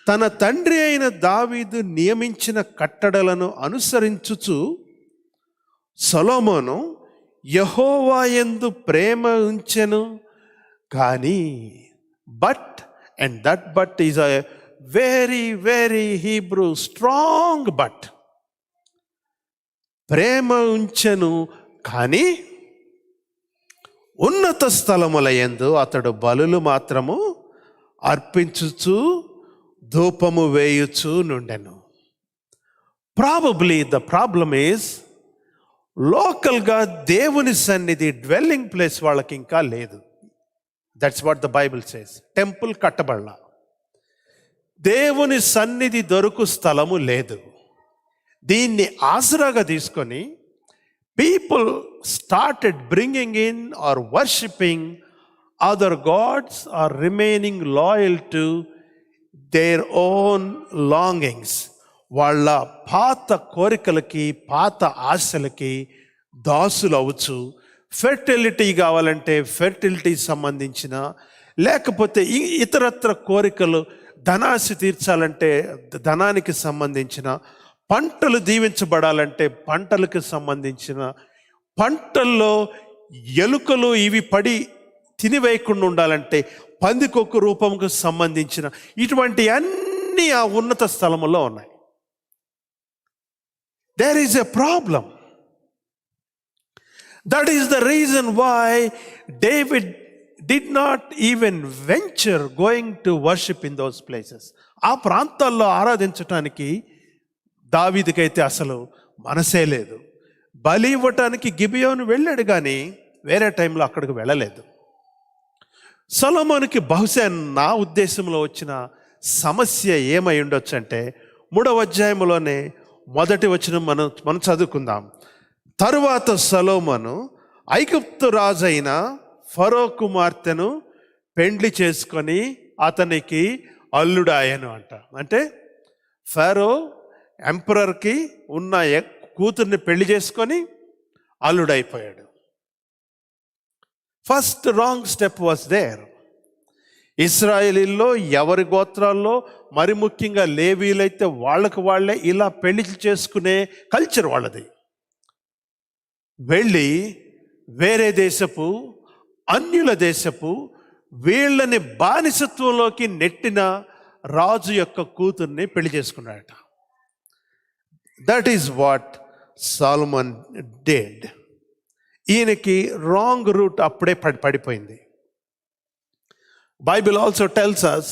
తన తండ్రి అయిన దావీదు నియమించిన కట్టడలను అనుసరించుచు సొలొమోను యెహోవా యందు ప్రేమ ఉంచెను. కానీ but is a very very Hebrew strong but. ప్రేమ ఉంచెను కానీ ఉన్నత స్థలముల యందు అతడు బలులు మాత్రము అర్పించుచు ధూపము వేయుచు నుండెను. ప్రాబబ్లీ ద ప్రాబ్లమ్ ఈజ్ లోకల్గా దేవుని సన్నిధి డ్వెల్లింగ్ ప్లేస్ వాళ్ళకి ఇంకా లేదు. That's what the Bible says. Temple కట్టబడలా, దేవుని సన్నిధి దొరుకు స్థలము లేదు. దీన్ని ఆసరాగా తీసుకొని people started bringing in or worshipping other gods or remaining loyal to their own longings. వాళ్ళ పాత కోరికలకి, పాత ఆశలకి దాసులు అవచ్చు. ఫెర్టిలిటీ కావాలంటే ఫెర్టిలిటీ సంబంధించిన, లేకపోతే ఇతరత్ర కోరికలు, ధనాశ తీర్చాలంటే ధనానికి సంబంధించిన, పంటలు దీవించబడాలంటే పంటలకు సంబంధించిన, పంటల్లో ఎలుకలు ఇవి పడి తినివేయకుండా ఉండాలంటే పందికొక్కు రూపంకు సంబంధించిన, ఇటువంటి అన్నీ ఆ ఉన్నత స్థలములో ఉన్నాయి. There is a problem. That is the reason why David did not even venture going to worship in those places. ఆ ప్రాంతాల్లో ఆరాధించటానికి దావీదుకైతే అసలు మనసే లేదు. బలి ఇవ్వటానికి గిబియోను వెళ్ళాడు, కానీ వేరే టైంలో అక్కడికి వెళ్ళలేదు. సొలొమోనుకి బహుశా నా ఉద్దేశంలో వచ్చిన సమస్య ఏమై ఉండొచ్చు అంటే 3వ అధ్యాయంలోనే 1వ వచనం మనం చదువుకుందాం. తరువాత సొలొమోను ఐగుప్తు రాజైన ఫరో కుమార్తెను పెండ్లి చేసుకొని అతనికి అల్లుడాయను అంట. అంటే ఫరో ఎంపరర్కి ఉన్న కూతుర్ని పెళ్లి చేసుకొని అల్లుడైపోయాడు. First wrong step was there. ఇశ్రాయేలీల్లో ఎవరి గోత్రాల్లో, మరి ముఖ్యంగా లేవీలైతే వాళ్ళే ఇలా పెళ్లి చేసుకునే కల్చర్ వాళ్ళది. వెళ్ళి వేరే దేశపు, అన్యుల దేశపు, వీళ్ళని బానిసత్వంలోకి నెట్టిన రాజు యొక్క కూతుర్ని పెళ్లి చేసుకున్నాడట. That is what Solomon did. ఈయనకి రాంగ్ రూట్ అప్పుడే పడిపోయింది. బైబిల్ ఆల్సో టెల్స్ అస్,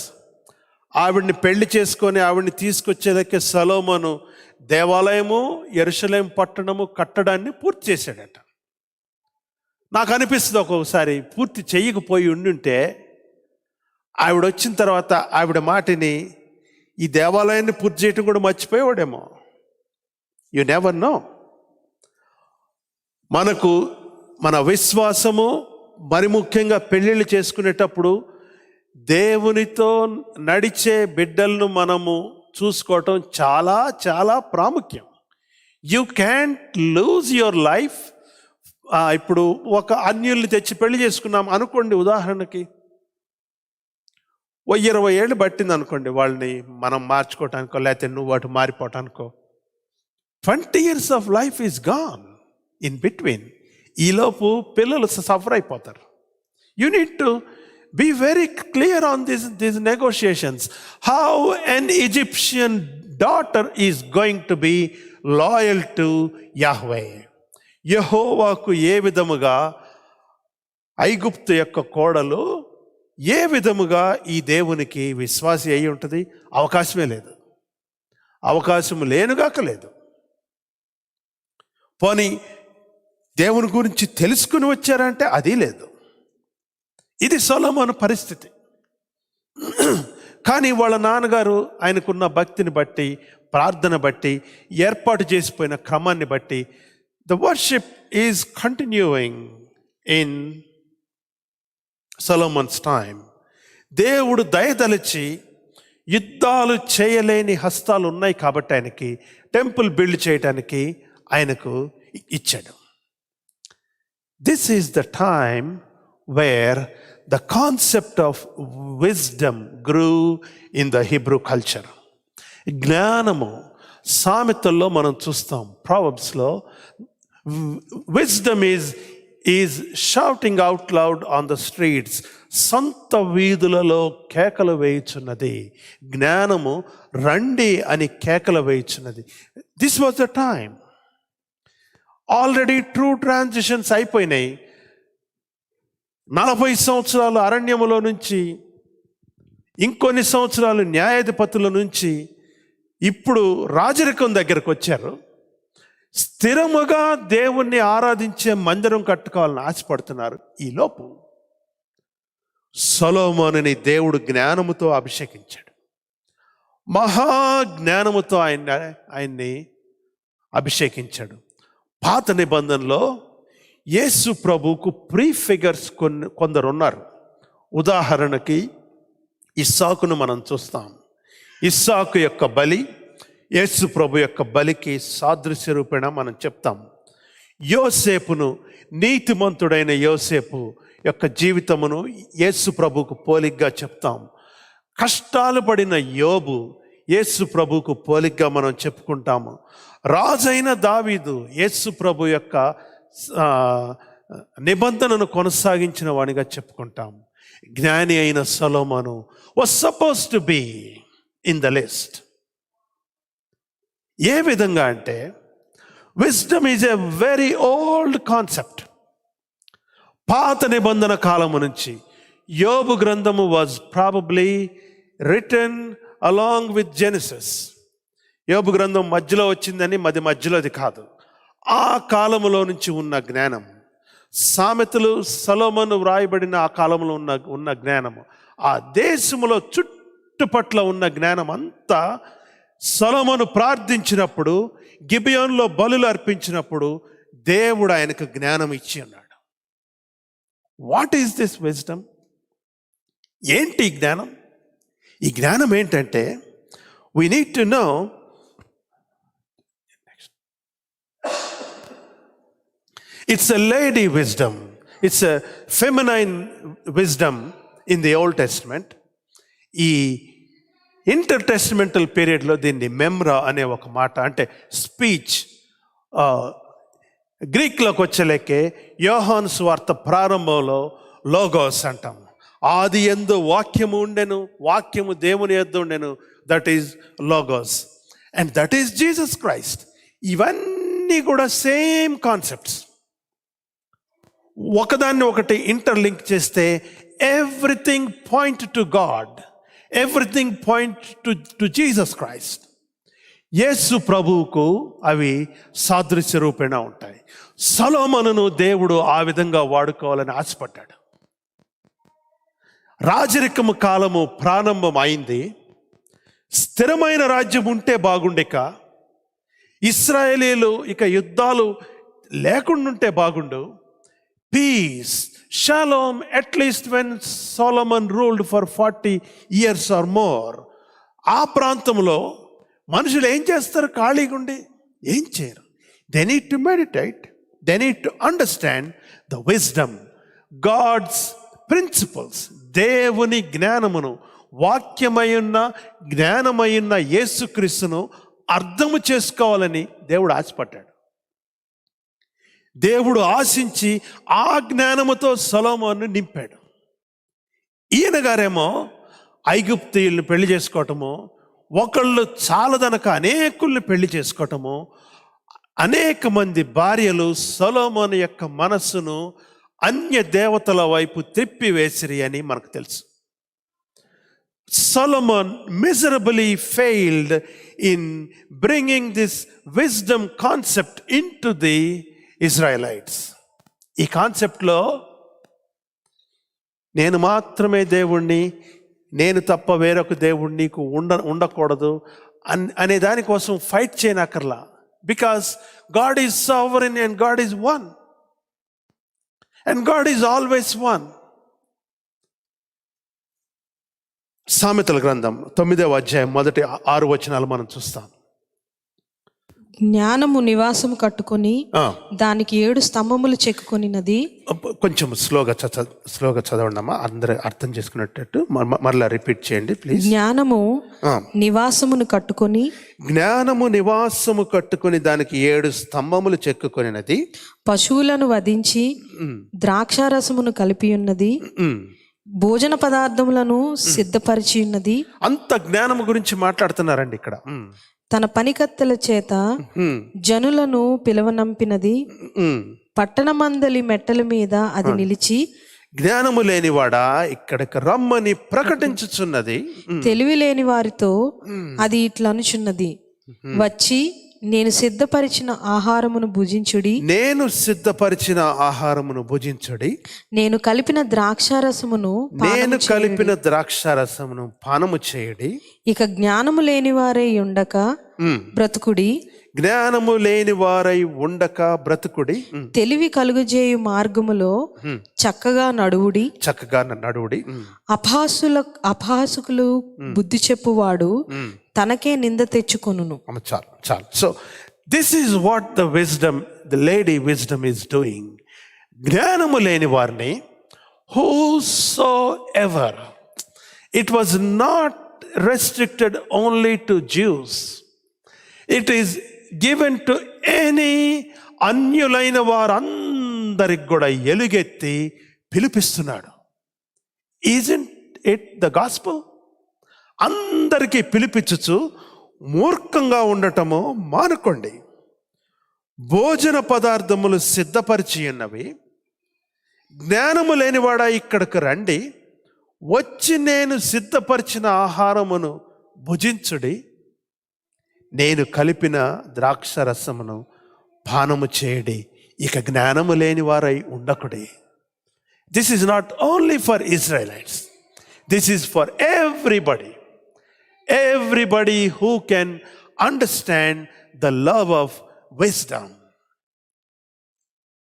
ఆవిడ్ని పెళ్లి చేసుకొని ఆవిడ్ని తీసుకొచ్చేదಕ್ಕೆ సొలొమోను దేవాలయము, యెరూషలేము పట్టణము కట్టడాన్ని పూర్తి చేశాడట. నాకు అనిపిస్తుంది ఒక్కొక్కసారి పూర్తి చెయ్యకపోయి ఉండుంటే ఆవిడ వచ్చిన తర్వాత ఆవిడ మాటిని ఈ దేవాలయాన్ని పూర్తి చేయటం కూడా మర్చిపోయేవాడేమో. You never know. మనకు మన విశ్వాసము, మరి ముఖ్యంగా పెళ్ళిళ్ళు చేసుకునేటప్పుడు దేవునితో నడిచే బిడ్డలను మనము చూసుకోవటం చాలా చాలా ప్రాముఖ్యం. You can't lose your life ఇప్పుడు ఒక అన్యుల్ని తెచ్చి పెళ్లి చేసుకున్నాం అనుకోండి, ఉదాహరణకి 20 ఏళ్ళు పట్టింది అనుకోండి వాళ్ళని మనం మార్చుకోవటానికో, లేకపోతే నువ్వు అటు మారిపోవటానికో. 20 years of life is gone in between. ఈలోపు పిల్లలు సఫర్ అయిపోతారు. You need to be very clear on these negotiations. How an Egyptian daughter is going to be loyal to Yahweh. యెహోవాకు ఏ విధముగా ఐగుప్తు యొక్క కోడలు ఏ విధముగా ఈ దేవునికి విశ్వాసి అయి ఉంటుంది? అవకాశమే లేదు. అవకాశం లేనుగాక లేదు. పోనీ దేవుని గురించి తెలుసుకుని వచ్చారంటే అది లేదు. ఇది సొలొమోను పరిస్థితి. కానీ వాళ్ళ నాన్నగారు ఆయనకున్న భక్తిని బట్టి, ప్రార్థన బట్టి, ఏర్పాటు చేసిపోయిన క్రమాన్ని బట్టి the worship is continuing in Solomon's time. దేవుడు దయదలిచి యుద్ధాలు చేయలేని హస్తాలు ఉన్నాయి కాబట్టి ఆయనకి టెంపుల్ బిల్డ్ చేయడానికి ఆయనకు ఇచ్చాడు. This is the time where the concept of wisdom గ్రూ in the Hebrew culture. జ్ఞానము సామెతల్లో మనం చూస్తాం, ప్రావర్బ్స్లో. Wisdom is shouting out loud on the streets. సంత వీధులలో కేకలు వేయుచున్నది. జ్ఞానము రండి అని కేకలు వేయుచున్నది. This was the time. Already true transitions అయిపోయినాయి. 40 సంవత్సరాలు అరణ్యములో నుంచి, ఇంకొన్ని సంవత్సరాలు న్యాయాధిపతుల నుంచి, ఇప్పుడు రాజరికం దగ్గరకు వచ్చారు. స్థిరముగా దేవుణ్ణి ఆరాధించే మందిరం కట్టుకోవాలని ఆశపడుతున్నారు. ఈలోపు సొలొమోనుని దేవుడు జ్ఞానముతో అభిషేకించాడు. మహాజ్ఞానముతో ఆయన్ని అభిషేకించాడు. పాత నిబంధనలో యేసు ప్రభువుకు ప్రీఫిగర్స్ కొందరు ఉన్నారు. ఉదాహరణకి ఇస్సాకును మనం చూస్తాం. ఇస్సాకు యొక్క బలి యేసు ప్రభు యొక్క బలికి సాదృశ్య రూపేణ మనం చెప్తాం. యోసేపును, నీతిమంతుడైన యోసేపు యొక్క జీవితమును యేసు ప్రభువుకు పోలికగా చెప్తాం. కష్టాలు పడిన యోబు యేసు ప్రభువుకు పోలికగా మనం చెప్పుకుంటాము. రాజైన దావీదు యేసు ప్రభు యొక్క నిబంధనను కొనసాగించిన వానిగా చెప్పుకుంటాం. జ్ఞాని అయిన సొలొమోను was supposed to be in the list. ఏ విధంగా అంటే, wisdom is a very old concept. పాత నిబంధన కాలము నుంచి యోబు గ్రంథము was probably written along with Genesis. యోబు గ్రంథం మధ్యలో వచ్చిందని మధ్యలోది కాదు. ఆ కాలములో నుంచి ఉన్న జ్ఞానం, సామెతలు సొలొమోను వ్రాయబడిన ఆ కాలంలో ఉన్న జ్ఞానము, ఆ దేశములో చుట్టుపట్ల ఉన్న జ్ఞానం అంతా సొలొమోను ప్రార్థించినప్పుడు, గిబియోనులో బలులు అర్పించినప్పుడు దేవుడు ఆయనకు జ్ఞానం ఇచ్చి ఉన్నాడు. What is this wisdom? ఏంటి ఈ జ్ఞానం? ఈ జ్ఞానం ఏంటంటే, we need to know it's a lady wisdom. It's a feminine wisdom in the Old Testament. ఈ ఇంటర్టెస్టిమెంటల్ పీరియడ్లో దీన్ని మెమ్రా అనే ఒక మాట, అంటే స్పీచ్, గ్రీక్లోకి వచ్చేలేకే యోహాను సువార్త ప్రారంభంలో లోగోస్ అంటాం. ఆది యందు వాక్యము ఉండెను, వాక్యము దేవుని యొద్ద ఉండెను, that is logos, and that is Jesus Christ. ఇవన్నీ కూడా సేమ్ కాన్సెప్ట్స్. ఒకదాన్ని ఒకటి ఇంటర్లింక్ చేస్తే everything point to God, everything point to Jesus Christ. యేసు ప్రభువుకు అవి సాదృశ్య రూపేణ ఉంటాయి. సొలొమోనును దేవుడు ఆ విధంగా వాడుకోవాలని ఆశపడ్డాడు. రాజరికము కాలము ప్రారంభం అయింది. స్థిరమైన రాజ్యం ఉంటే బాగుండేక, ఇశ్రాయేలీలు ఇక యుద్ధాలు లేకుండా ఉంటే బాగుండు. Peace, shalom, at least when Solomon ruled for 40 years or more. ఆ ప్రాంతంలో మనుషులు ఏం చేస్తారు? ఖాళీగా ఉండి ఏం చేయరు. They need to meditate, They need to understand the wisdom, God's principles. దేవుని జ్ఞానమును, వాక్యమయున్న జ్ఞానమయున్న యేసుక్రీస్తును అర్థము చేసుకోవాలని దేవుడు ఆశపడ్డాడు. దేవుడు ఆశించి ఆ జ్ఞానముతో సొలొమోను నింపాడు. ఈయన గారేమో ఐగుప్తీయుల్ని పెళ్లి చేసుకోవటము, ఒకళ్ళు చాలదనక అనేకుల్ని పెళ్లి చేసుకోవటము, అనేక మంది భార్యలు సొలొమోను యొక్క మనస్సును అన్య దేవతల వైపు త్రిప్పివేసిరి అని మనకు తెలుసు. Solomon miserably failed in bringing this wisdom concept into the Israelites. ఈ కాన్సెప్ట్లో నేను మాత్రమే దేవుణ్ణి, నేను తప్ప వేరొక దేవుడు నీకు ఉండకూడదు అనే దానికోసం ఫైట్ చేయనక్కర్లా. Because God is sovereign and God is one, and God is always one. సామెతల గ్రంథం 9వ అధ్యాయం మొదటి 6 వచనాలు మనం చూస్తాం. జ్ఞానము నివాసము కట్టుకొని దానికి 7 స్తంభములు చెక్కుకొనినది. కొంచెం స్లోగా చదవండి అమ్మా, అందరూ అర్థం చేసుకునేటట్టు. మరలా రిపీట్ చేయండి ప్లీజ్. జ్ఞానము నివాసమును కట్టుకొని, జ్ఞానము నివాసము కట్టుకొని దానికి 7 స్తంభములు చెక్కుకొనినది. పశువులను వధించి ద్రాక్షారసమును కలిపి ఉన్నది. భోజన పదార్థములను సిద్ధపరిచి ఉన్నది. అంత జ్ఞానము గురించి మాట్లాడుతున్నారండి ఇక్కడ. తన పనికత్తెల చేత జనులను పిలవనంపినది. పట్టణమందలి మెట్టల మీద అది నిలిచి, జ్ఞానము లేనివాడా ఇక్కడికి రమ్మని ప్రకటించుచున్నది. తెలివి లేని వారితో అది ఇట్లా అనుచున్నది, వచ్చి నేను సిద్ధపరిచిన ఆహారమును భుజించుడి, నేను సిద్ధపరిచిన ఆహారమును భుజించుడి, నేను కలిపిన ద్రాక్షారసమును పానము చేయుడి. ఇక జ్ఞానము లేని వారై ఉండక బ్రతుకుడి, జ్ఞానము లేని వారై ఉండక బ్రతుకుడి. తెలివి కలుగజేయు మార్గములో చక్కగా నడువుడి. అపహాసుకులు బుద్ధి చెప్పువాడు తనకే నింద తెచ్చుకొనును. చాలు. So this is what the wisdom, the lady wisdom is doing. జ్ఞానము లేని వారిని, whosoever, it was not restricted only to Jews, it is given to any అన్యులైన వారందరికి కూడా ఎలుగెత్తి పిలిపిస్తున్నాడు. Isn't it the gospel? అందరికీ పిలిపించుచు మూర్ఖంగా ఉండటము మానుకోండి, భోజన పదార్థములు సిద్ధపరిచి ఉన్నవి, జ్ఞానము లేనివాడా ఇక్కడికి రండి, వచ్చి నేను సిద్ధపరిచిన ఆహారమును భుజించుడి, నేను కలిపిన ద్రాక్ష రసమును పానము చేయడి, ఇక జ్ఞానము లేని వారై ఉండకుడి. This is not only for Israelites, this is for everybody who can understand the love of wisdom.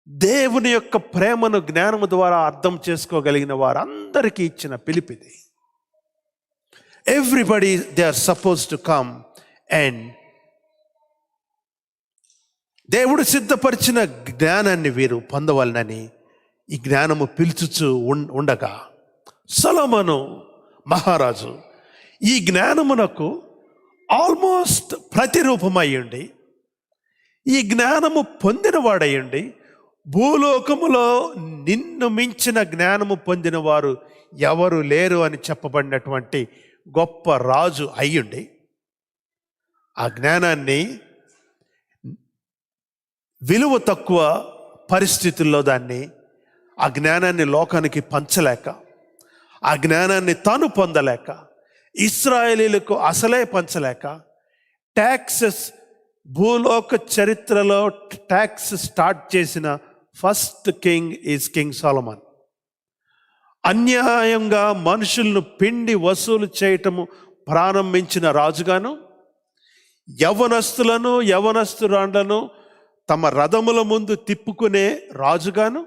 దేవుని యొక్క ప్రేమను జ్ఞానము ద్వారా అర్థం చేసుకోగలిగిన వారందరికీ ఇచ్చిన పిలిపిది. Everybody, they are supposed to come and దేవుడు సిద్ధపరిచిన జ్ఞానాన్ని వీరు పొందవలనని ఈ జ్ఞానము పిలుచుచు ఉండగా, సొలొమోను మహారాజు ఈ జ్ఞానమునకు ఆల్మోస్ట్ ప్రతిరూపమయ్యండి, ఈ జ్ఞానము పొందినవాడయ్యండి, భూలోకములో నిన్ను మించిన జ్ఞానము పొందిన వారు ఎవరు లేరు అని చెప్పబడినటువంటి గొప్ప రాజు అయ్యుండి, ఆ జ్ఞానాన్ని విలువ తక్కువ పరిస్థితుల్లో ఆ జ్ఞానాన్ని లోకానికి పంచలేక, ఆ జ్ఞానాన్ని తాను పొందలేక, ఇశ్రాయేలీలకు అసలే పంచలేక, ట్యాక్సెస్, భూలోక చరిత్రలో ట్యాక్స్ స్టార్ట్ చేసిన ఫస్ట్ కింగ్ ఈజ్ కింగ్ సొలొమన్. అన్యాయంగా మనుషులను పిండి వసూలు చేయటము ప్రారంభించిన రాజుగాను, యవనస్తురాండ్లను తమ రథముల ముందు తిప్పుకునే రాజుగాను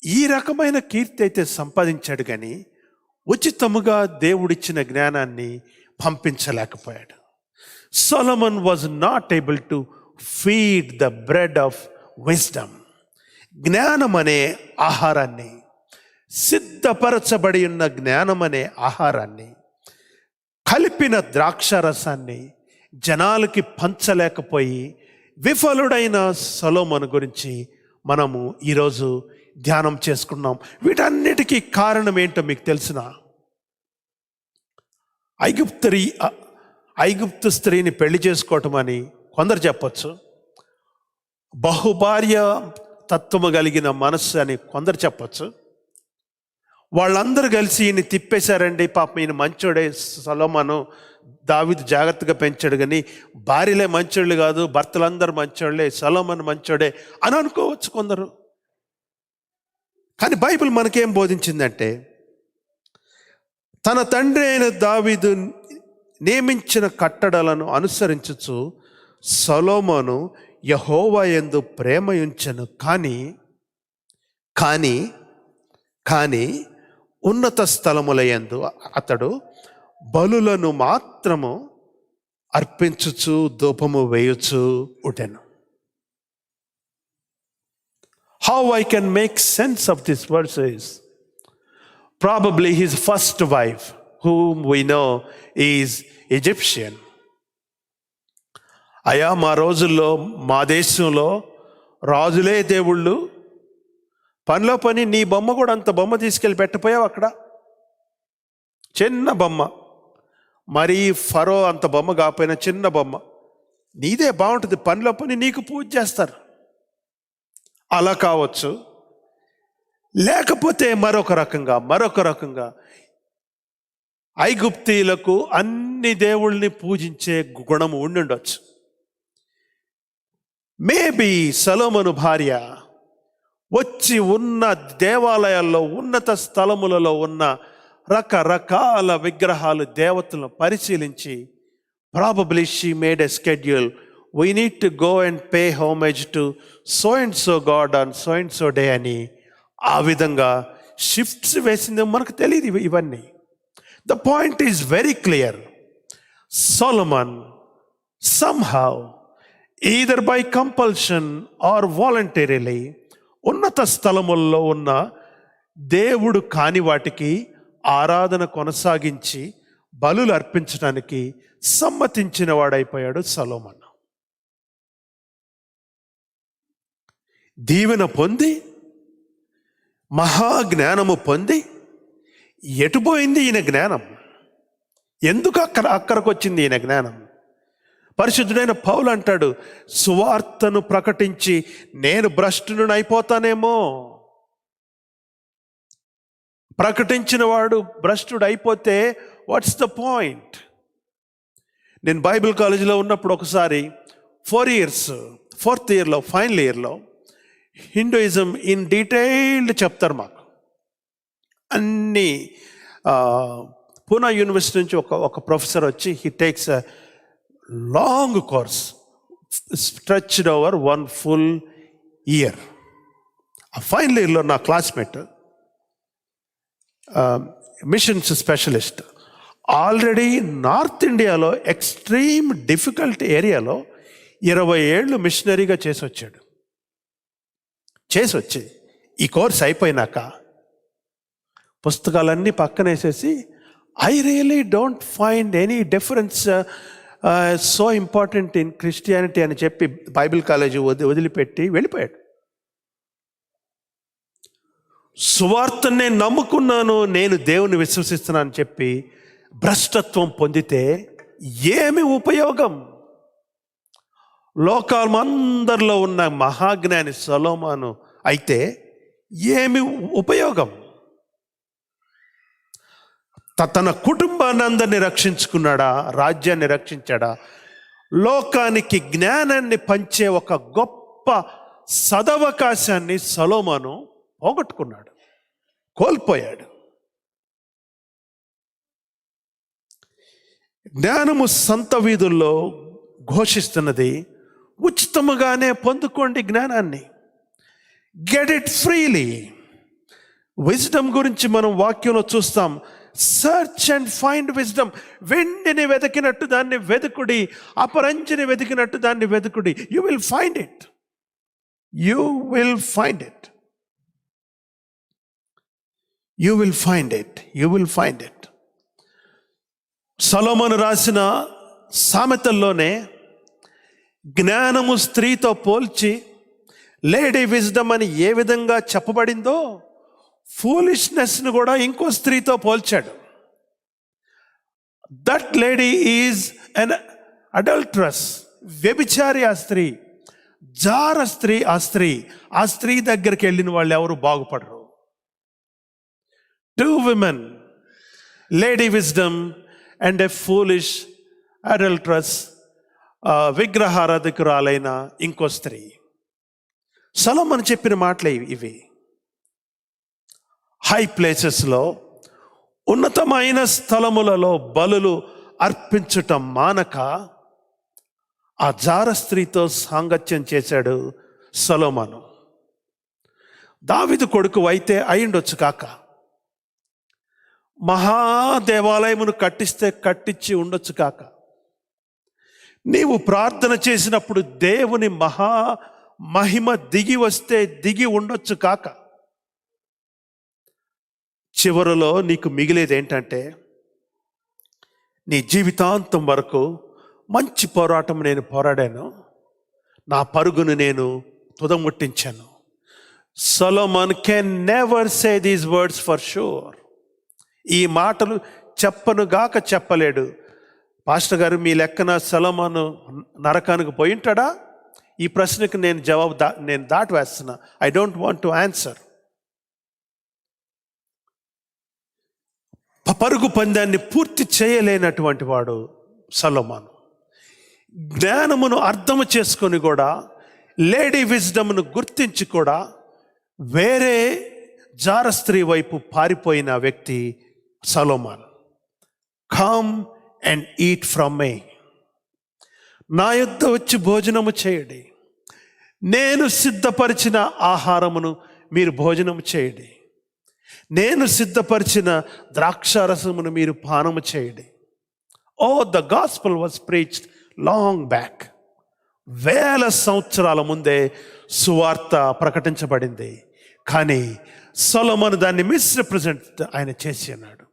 ఈ రకమైన కీర్తి అయితే సంపాదించాడు, కానీ ఉచితముగా దేవుడిచ్చిన జ్ఞానాన్ని పంపించలేకపోయాడు. Solomon was not able to feed the bread of wisdom. జ్ఞానం అనే ఆహారాన్ని, సిద్ధపరచబడి ఉన్న జ్ఞానం అనే ఆహారాన్ని, కలిపిన ద్రాక్షరసాన్ని జనాలకి పంచలేకపోయి విఫలుడైన సొలొమోను గురించి మనము ఈరోజు ధ్యానం చేసుకున్నాం. వీటన్నిటికీ కారణం ఏంటో మీకు తెలిసిన? ఐగుప్తు స్త్రీని పెళ్లి చేసుకోవటం అని కొందరు చెప్పచ్చు, బహుభార్య తత్వము కలిగిన మనస్సు అని కొందరు చెప్పచ్చు. వాళ్ళందరూ కలిసి ఈయన తిప్పేశారండి, పాపం ఈయన మంచోడే, సొలొమోను దావీదు జాగ్రత్తగా పెంచాడు, కానీ భార్యలే మంచోళ్ళు కాదు, భర్తలందరూ మంచోళ్ళే, సొలొమోను మంచోడే అని అనుకోవచ్చు కొందరు. కానీ బైబిల్ మనకేం బోధించిందంటే, తన తండ్రి అయిన దావీదు నియమించిన కట్టడలను అనుసరించుచు సొలొమోను యెహోవా యందు ప్రేమ ఉంచెను, కానీ ఉన్నత స్థలముల యందు అతడు బలులను మాత్రము అర్పించుచు ధూపము వేయుచు ఉండెను. How I can make sense of this verse is, probably his first wife, whom we know is Egyptian. అయ్యా, మా రోజుల్లో, మా దేశంలో రాజులే దేవుళ్ళు, పనిలో పని నీ బొమ్మ కూడా అంత బొమ్మ తీసుకెళ్ళి పెట్టపోయావు అక్కడ, చిన్న బొమ్మ, మరీ ఫరో అంత బొమ్మ కాకపోయినా చిన్న బొమ్మ, నీదే బాగుంటుంది, పనిలో పని నీకు పూజ చేస్తారు. అలా కావచ్చు, లేకపోతే మరొక రకంగా ఐగుప్తీయులకు అన్ని దేవుళ్ళని పూజించే గుణము ఉండుండొచ్చు. మేబీ సొలొమోను భార్య వచ్చి ఉన్న దేవాలయాల్లో, ఉన్నత స్థలములలో ఉన్న రకరకాల విగ్రహాలు, దేవతలను పరిశీలించి, probably she made a schedule, we need to go and pay homage to so and so god on so and so day అని ఆ విధంగా షిఫ్ట్స్ వేసింది మనకు తెలియదు ఇవన్నీ. The point is very clear. Solomon somehow, either by compulsion or voluntarily, ఉన్నత స్థలముల్లో ఉన్న దేవుడు కాని వాటికి ఆరాధన కొనసాగించి బలులు అర్పించడానికి సమ్మతించిన వాడైపోయాడు సొలొమోను. దీవెన పొంది, మహాజ్ఞానము పొంది, ఎటుపోయింది ఈయన జ్ఞానం? ఎందుకు అక్కడికి వచ్చింది ఈయన జ్ఞానం? పరిశుద్ధుడైన పౌలు అంటాడు, సువార్తను ప్రకటించి నేను భ్రష్టుని అయిపోతానేమో. ప్రకటించిన వాడు భ్రష్టుడు అయిపోతే వాట్స్ ద పాయింట్? నేను బైబిల్ కాలేజీలో ఉన్నప్పుడు ఒకసారి 4 years, 4th yearలో, ఫైనల్ ఇయర్లో హిందూయిజం ఇన్ డీటెయిల్డ్ చెప్తారు మాకు. అన్ని పూనా యూనివర్సిటీ నుంచి ఒక ప్రొఫెసర్ వచ్చి, he takes a long course stretched over 1 full year. ఆ ఫైనల్ ఇయర్లో నా classmate, machines specialist, already north ఇండియాలో ఎక్స్ట్రీమ్ డిఫికల్ట్ ఏరియాలో 20 ఏళ్ళు మిషనరీగా చేసి వచ్చి ఈ కోర్స్ అయిపోయినాక పుస్తకాలన్నీ పక్కనేసేసి, I really don't find any difference so important in Christianity అని చెప్పి బైబిల్ కాలేజీ వదిలిపెట్టి వెళ్ళిపోయాడు. సువార్తను నేను నమ్ముకున్నాను, నేను దేవుని విశ్వసిస్తున్నాను అని చెప్పి భ్రష్టత్వం పొందితే ఏమి ఉపయోగం? లోకాలందరిలో ఉన్న మహాజ్ఞాని సొలొమోను అయితే ఏమి ఉపయోగం? తన కుటుంబాన్ని అందరినీ రక్షించుకున్నాడా? రాజ్యాన్ని రక్షించాడా? లోకానికి జ్ఞానాన్ని పంచే ఒక గొప్ప సదవకాశాన్ని సొలొమోను పోగొట్టుకున్నాడు, కోల్పోయాడు. జ్ఞానము సంత వీధుల్లో ఘోషిస్తున్నది, ఉచితముగానే పొందుకోండి జ్ఞానాన్ని, గెట్ ఇట్ ఫ్రీలీ. విజ్డమ్ గురించి మనం వాక్యంలో చూస్తాం, సర్చ్ అండ్ ఫైండ్ విజ్డమ్. వెండిని వెతికినట్టు దాన్ని వెతుకుడి, అపరంజిని వెతికినట్టు దాన్ని వెతుకుడి, you will find it. You will find it. You will find it. You will find it. సొలొమోను రాసిన సామెతల్లోనే జ్ఞానము స్త్రీతో పోల్చి లేడీ విజ్డమ్ అని ఏ విధంగా చెప్పబడిందో ఫూలిష్నెస్ను కూడా ఇంకో స్త్రీతో పోల్చాడు. That lady is an adulterous, వ్యభిచారి ఆ స్త్రీ, జార స్త్రీ ఆ స్త్రీ దగ్గరికి వెళ్ళిన వాళ్ళు ఎవరు బాగుపడరు. 2 women, lady wisdom and a foolish adulterous, విగ్రహారాధకురాలైన ఇంకో స్త్రీ. సొలొమోను చెప్పిన మాటలే ఇవి. హై ప్లేసెస్లో, ఉన్నతమైన స్థలములలో బలులు అర్పించటం మానక ఆ జార స్త్రీతో సాంగత్యం చేశాడు సొలొమోను. దావీదు కొడుకు అయితే అయ్యుండొచ్చు కాక, మహాదేవాలయమును కట్టించి ఉండొచ్చు కాక, నీవు ప్రార్థన చేసినప్పుడు దేవుని మహిమ దిగి వస్తే దిగి ఉండొచ్చు కాక, చివరిలో నీకు మిగిలేది ఏంటంటే నీ జీవితాంతం వరకు మంచి పోరాటం నేను పోరాడాను, నా పరుగును నేను తుదముట్టించాను. Solomon can never say these words for sure. ఈ మాటలు చెప్పనుగాక చెప్పలేడు. పాస్టర్ గారు, మీ లెక్కన సొలొమోను నరకానికి పోయి ఉంటాడా? ఈ ప్రశ్నకు నేను జవాబు నేను దాటివేస్తున్నా. I don't want to answer. పరుగు పందాన్ని పూర్తి చేయలేనటువంటి వాడు సొలొమోను. జ్ఞానమును అర్థము చేసుకొని కూడా, లేడీ విజ్డమ్ను గుర్తించి కూడా వేరే జార స్త్రీ వైపు పారిపోయిన వ్యక్తి సొలొమోను. Come and eat from me, నా యొద్ద వచ్చి భోజనము చేయండి, నేను సిద్ధపరిచిన ఆహారమును మీరు భోజనము చేయండి, నేను సిద్ధపరిచిన ద్రాక్షారసమును మీరు పానము చేయండి. Oh, the gospel was preached long back. 1000 సంవత్సరాల ముందే సువార్త ప్రకటించబడింది. కానీ సొలొమోను దాన్ని మిస్రిప్రజెంట్ ఆయన చేసి ఉన్నాడు.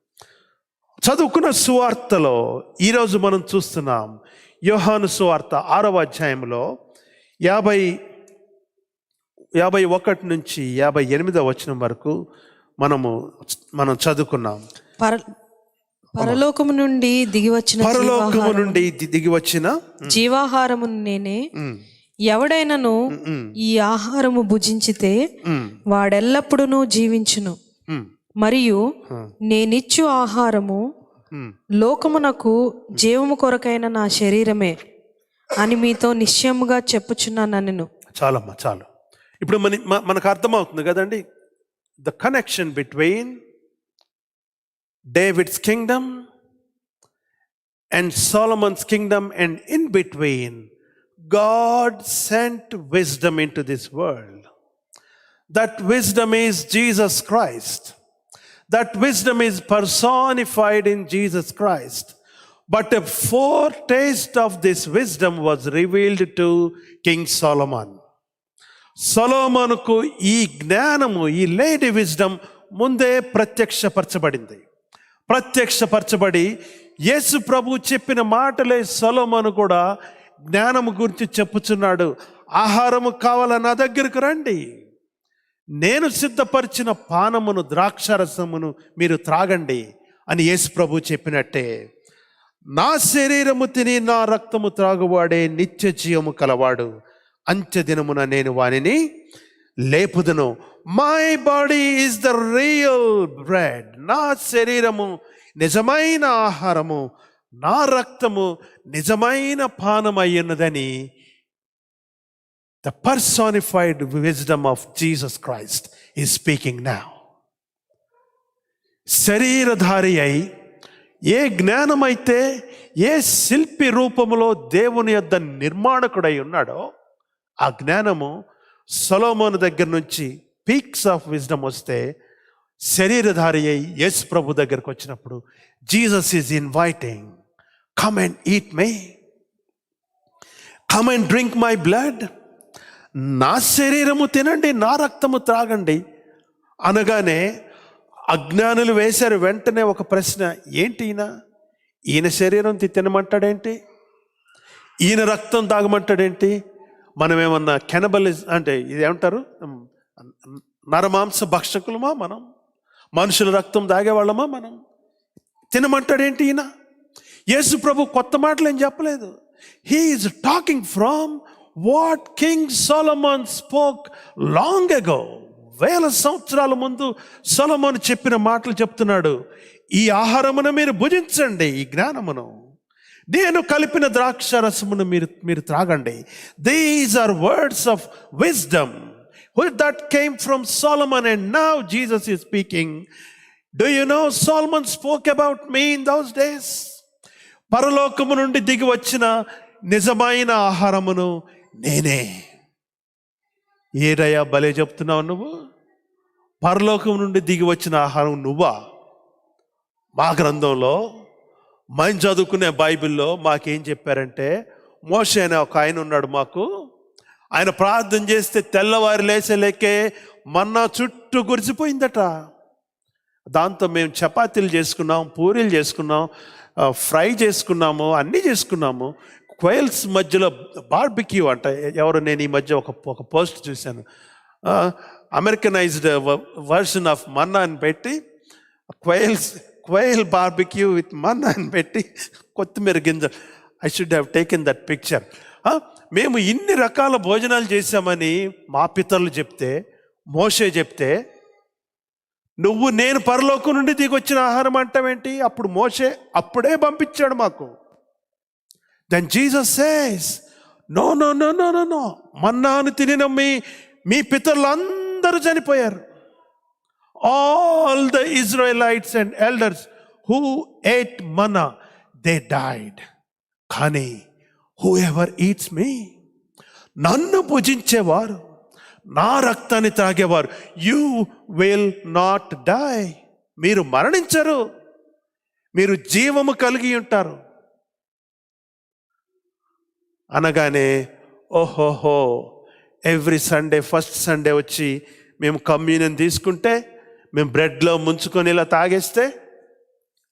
చదువుకున్న సువార్తలో ఈరోజు మనం చూస్తున్నాం, యోహాను సువార్త 6వ అధ్యాయంలో 51 నుంచి 58వ వచనం వరకు మనం చదువుకున్నాం. పరలోకము నుండి దిగి వచ్చిన జీవాహారమును నేనే, ఎవడైనను ఈ ఆహారము భుజించితే వాడెల్లప్పుడూ జీవించును, మరియు నేనిచ్చు ఆహారము లోకమునకు జీవము కొరకైన నా శరీరమే అని మీతో నిశ్చయముగా చెప్పుచున్నాను. చాలమ్మా, చాలు. ఇప్పుడు మనకు అర్థమవుతుంది కదండి, the connection between David's kingdom and Solomon's kingdom, and in between God sent wisdom into this world. That wisdom is Jesus Christ. That wisdom is personified in Jesus Christ. But a foretaste of this wisdom was revealed to King Solomon. సొలొమోనుకు ఈ జ్ఞానము, ఈ lady wisdom ముందే ప్రత్యక్షపరచబడి యేసు ప్రభు చెప్పిన మాటలే సొలొమోను కూడా జ్ఞానము గురించి చెప్పుచున్నాడు. ఆహారము కావాల, నా దగ్గరకు రండి, నేను సిద్ధపరిచిన పానమును, ద్రాక్షారసమును మీరు త్రాగండి అని యేసు ప్రభు చెప్పినట్టే, నా శరీరము తిని నా రక్తము త్రాగువాడే నిత్య జీవము కలవాడు, అంత్య దినమున నేను వానిని లేపుదును. My body is the real bread. నా శరీరము నిజమైన ఆహారము, నా రక్తము నిజమైన పానమయ్యున్నదని the personified wisdom of Jesus Christ is speaking now. శరీరధారి అయి ఏ జ్ఞానమైతే ఏ శిల్పి రూపములో దేవుని యొద్ద నిర్మాణకుడై ఉన్నాడో, ఆ జ్ఞానము సొలొమోను దగ్గర నుంచి పీక్స్ ఆఫ్ విజ్డమ్ వస్తే, శరీరధారి అయి యేసు ప్రభు దగ్గరకు వచ్చినప్పుడు Jesus is inviting, come and eat me, come and drink my blood, నా శరీరము తినండి, నా రక్తము త్రాగండి అనగానే అజ్ఞానులు వేశారు వెంటనే ఒక ప్రశ్న, ఏంటి ఈయన శరీరం తినమంటాడేంటి, ఈయన రక్తం తాగమంటాడేంటి? మనమేమన్నా కెనబలిజం అంటే ఇదేమంటారు, నరమాంస భక్షకులమా మనం? మనుషుల రక్తం తాగేవాళ్ళమా మనం? తినమంటాడేంటి ఈయన? యేసు ప్రభు కొత్త మాటలు ఏం చెప్పలేదు. He is talking from what king Solomon spoke long ago. 1000 సంవత్సరాల ముందు సొలొమోను చెప్పిన మాటలు చెప్తున్నాడు. ఈ ఆహారమును మీరు భుజించండి, ఈ జ్ఞానమును, నేను కలిపిన ద్రాక్ష రసమును మీరు త్రాగండి. These are words of wisdom that came from Solomon, and now Jesus is speaking. Do you know Solomon spoke about me in those days? పరలోకము నుండి దిగి వచ్చిన నిజమైన ఆహారమును నేనే. ఏదయ్యా భలే చెప్తున్నావు నువ్వు, పరలోకం నుండి దిగి వచ్చిన ఆహారం నువ్వా? మా గ్రంథంలో మనం చదువుకునే బైబిల్లో మాకేం చెప్పారంటే, మోషే అనే ఒక ఆయన ఉన్నాడు మాకు, ఆయన ప్రార్థన చేస్తే తెల్లవారి లేచలేకే మన్నా చుట్టూ కురిసిపోయిందట. దాంతో మేము చపాతీలు చేసుకున్నాం, పూరీలు చేసుకున్నాం, ఫ్రై చేసుకున్నాము, అన్నీ చేసుకున్నాము. క్వైల్స్ మధ్యలో బార్బిక్యూ అంట. ఎవరు, నేను ఈ మధ్య ఒక పోస్ట్ చూశాను, అమెరికనైజ్డ్ వర్షన్ ఆఫ్ మన్నా అని పెట్టి క్వైల్ బార్బిక్యూ విత్ మన్నా అని పెట్టి కొత్తిమీర గింజలు. I should have taken that picture. మేము ఇన్ని రకాల భోజనాలు చేశామని మా పితరులు చెప్తే, మోషే చెప్తే, నువ్వు నేను పరలోకం నుండి దిగొచ్చిన ఆహారం అంటావేంటి? అప్పుడు మోషే అప్పుడే పంపించాడు మాకు. Then Jesus says, no no no no no no, మన్నాను తినిన మీ పితరులు అందరూ చనిపోయారు. All the Israelites and elders who ate manna, they died. కానీ హూ ఎవర్ ఈట్స్ మీ, నన్ను భుజించేవారు, నా రక్తాన్ని త్రాగేవారు, యూ విల్ నాట్ డై, మీరు మరణించరు, మీరు జీవము కలిగి ఉంటారు అనగానే, ఓహోహో, ఎవ్రీ సండే ఫస్ట్ సండే వచ్చి మేము కమ్యూనియన్ తీసుకుంటే, మేము బ్రెడ్లో ముంచుకొని ఇలా తాగేస్తే,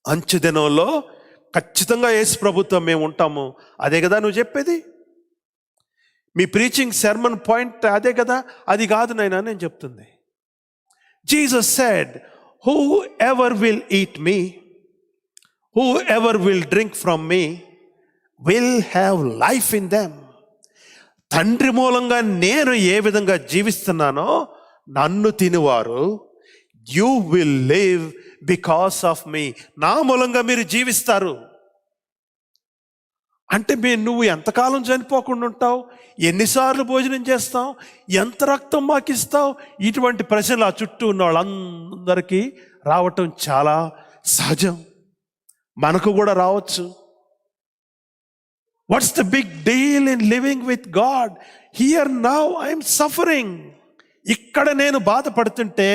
అంచు దినంలో ఖచ్చితంగా యేసు ప్రభుత్వం మేము ఉంటాము. అదే కదా నువ్వు చెప్పేది? మీ ప్రీచింగ్ సెర్మన్ పాయింట్ అదే కదా? అది కాదు నాయనా నేను చెప్తుంది. Jesus said, whoever will eat me, whoever will drink from me will have life in them. తండ్రి మూలంగా నేను ఏ విధంగా జీవిస్తున్నానో నన్ను తినివారు, you will live because of me, నా మూలంగా మీరు జీవిస్తారు. అంటే నువ్వు ఎంతకాలం చనిపోకుండా ఉంటావు, ఎన్నిసార్లు భోజనం చేస్తావు, ఎంత రక్తం మాకు ఇస్తావు, ఇటువంటి ప్రశ్నలు ఆ చుట్టూ ఉన్న వాళ్ళందరికీ రావటం చాలా సహజం, మనకు కూడా రావచ్చు. What's the big deal in living with God? Here now I'm suffering. ఇక్కడ నేను బాధపడుతుంటే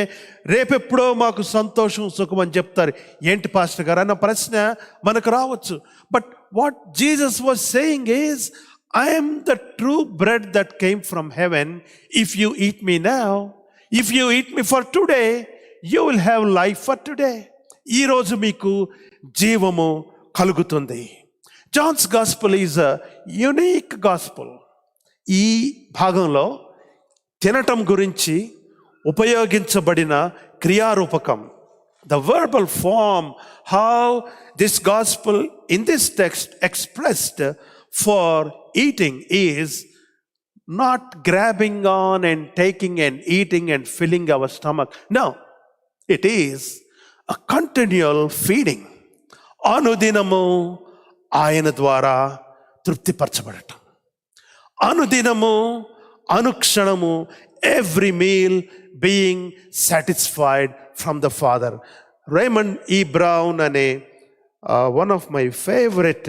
రేపెప్పుడో మాకు సంతోషం సుఖం అని చెప్తారు. ఏంటి పాస్టర్ గారు అన్న ప్రశ్న మనకు రావచ్చు. But what Jesus was saying is, I am the true bread that came from heaven. If you eat me now, if you eat me for today, you will have life for today. ఈరోజు మీకు జీవము కలుగుతుంది. John's gospel is a unique gospel. ఈ భాగంలో తినటం గురించి ఉపయోగించబడిన క్రియారూపకం, the verbal form, how this gospel in this text expressed for eating is not grabbing on and taking and eating and filling our stomach. No, it is a continual feeding. అనుదినము ఆయన ద్వారా తృప్తిపరచబడటం, అనుదినము అనుక్షణము, every meal being satisfied from the Father. Raymond E. Brown అనే one of my favorite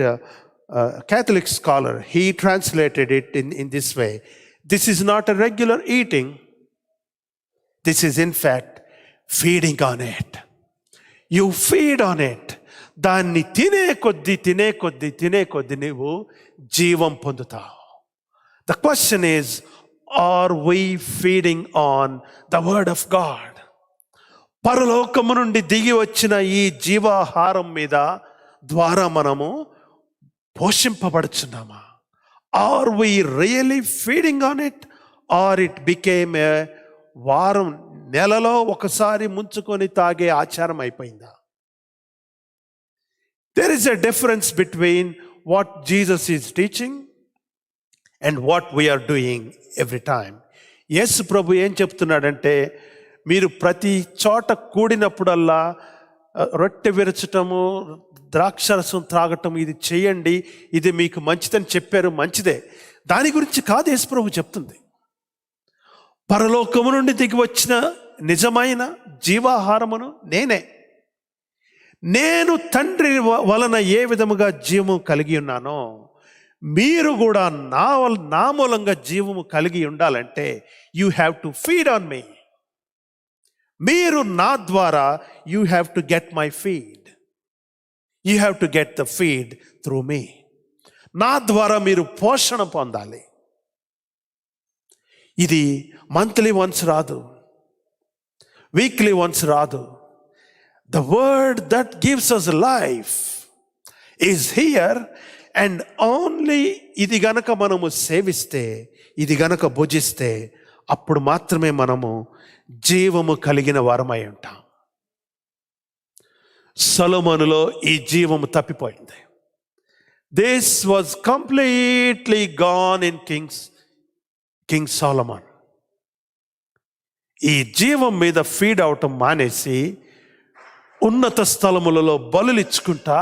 Catholic scholar, he translated it in this way. This is not a regular eating. This is in fact feeding on it. You feed on it. దాన్ని తినే కొద్ది నీవు జీవం పొందుతావు. The question is, are we feeding on the word of God? పరలోకము నుండి దిగి వచ్చిన ఈ జీవాహారం మీద ద్వారా మనము పోషింపబడుచున్నామా? Are we really feeding on it, or it became a వారం నెలలో ఒకసారి ముంచుకొని తాగే ఆచారం అయిపోయిందా? There is a difference between what Jesus is teaching and what we are doing every time. యేసు ప్రభు ఏం చెప్తున్నాడంటే, మీరు ప్రతి చోట కూడినప్పుడల్లా రొట్టె విరచటము, ద్రాక్షరసం త్రాగటం ఇది చేయండి, ఇది మీకు మంచిదని చెప్పారు, మంచిదే. దాని గురించి కాదు యేసు ప్రభు చెప్తుంది. పరలోకము నుండి దిగి వచ్చిన నిజమైన జీవాహారమును నేనే. నేను తండ్రి వలన ఏ విధముగా జీవము కలిగి ఉన్నానో మీరు కూడా నా మూలంగా జీవము కలిగి ఉండాలంటే you have to feed on me. మీరు నా ద్వారా you have to get my feed. You have to get the feed through me. నా ద్వారా మీరు పోషణ పొందాలి. ఇది మంత్లీ వన్స్ రాదు, వీక్లీ వన్స్ రాదు. The word that gives us life is here, and only ఇది గనక మనము సేవిస్తే, ఇది గనక భుజిస్తే, అప్పుడు మాత్రమే మనము జీవము కలిగిన వారమై ఉంటాం. సొలొమోనులో ఈ జీవము తప్పిపోయింది. This was completely gone in King Solomon. ఈ జీవం మీద ఫీడ్ అవటం మానేసి ఉన్నత స్థలములలో బలులిచ్చుకుంటా,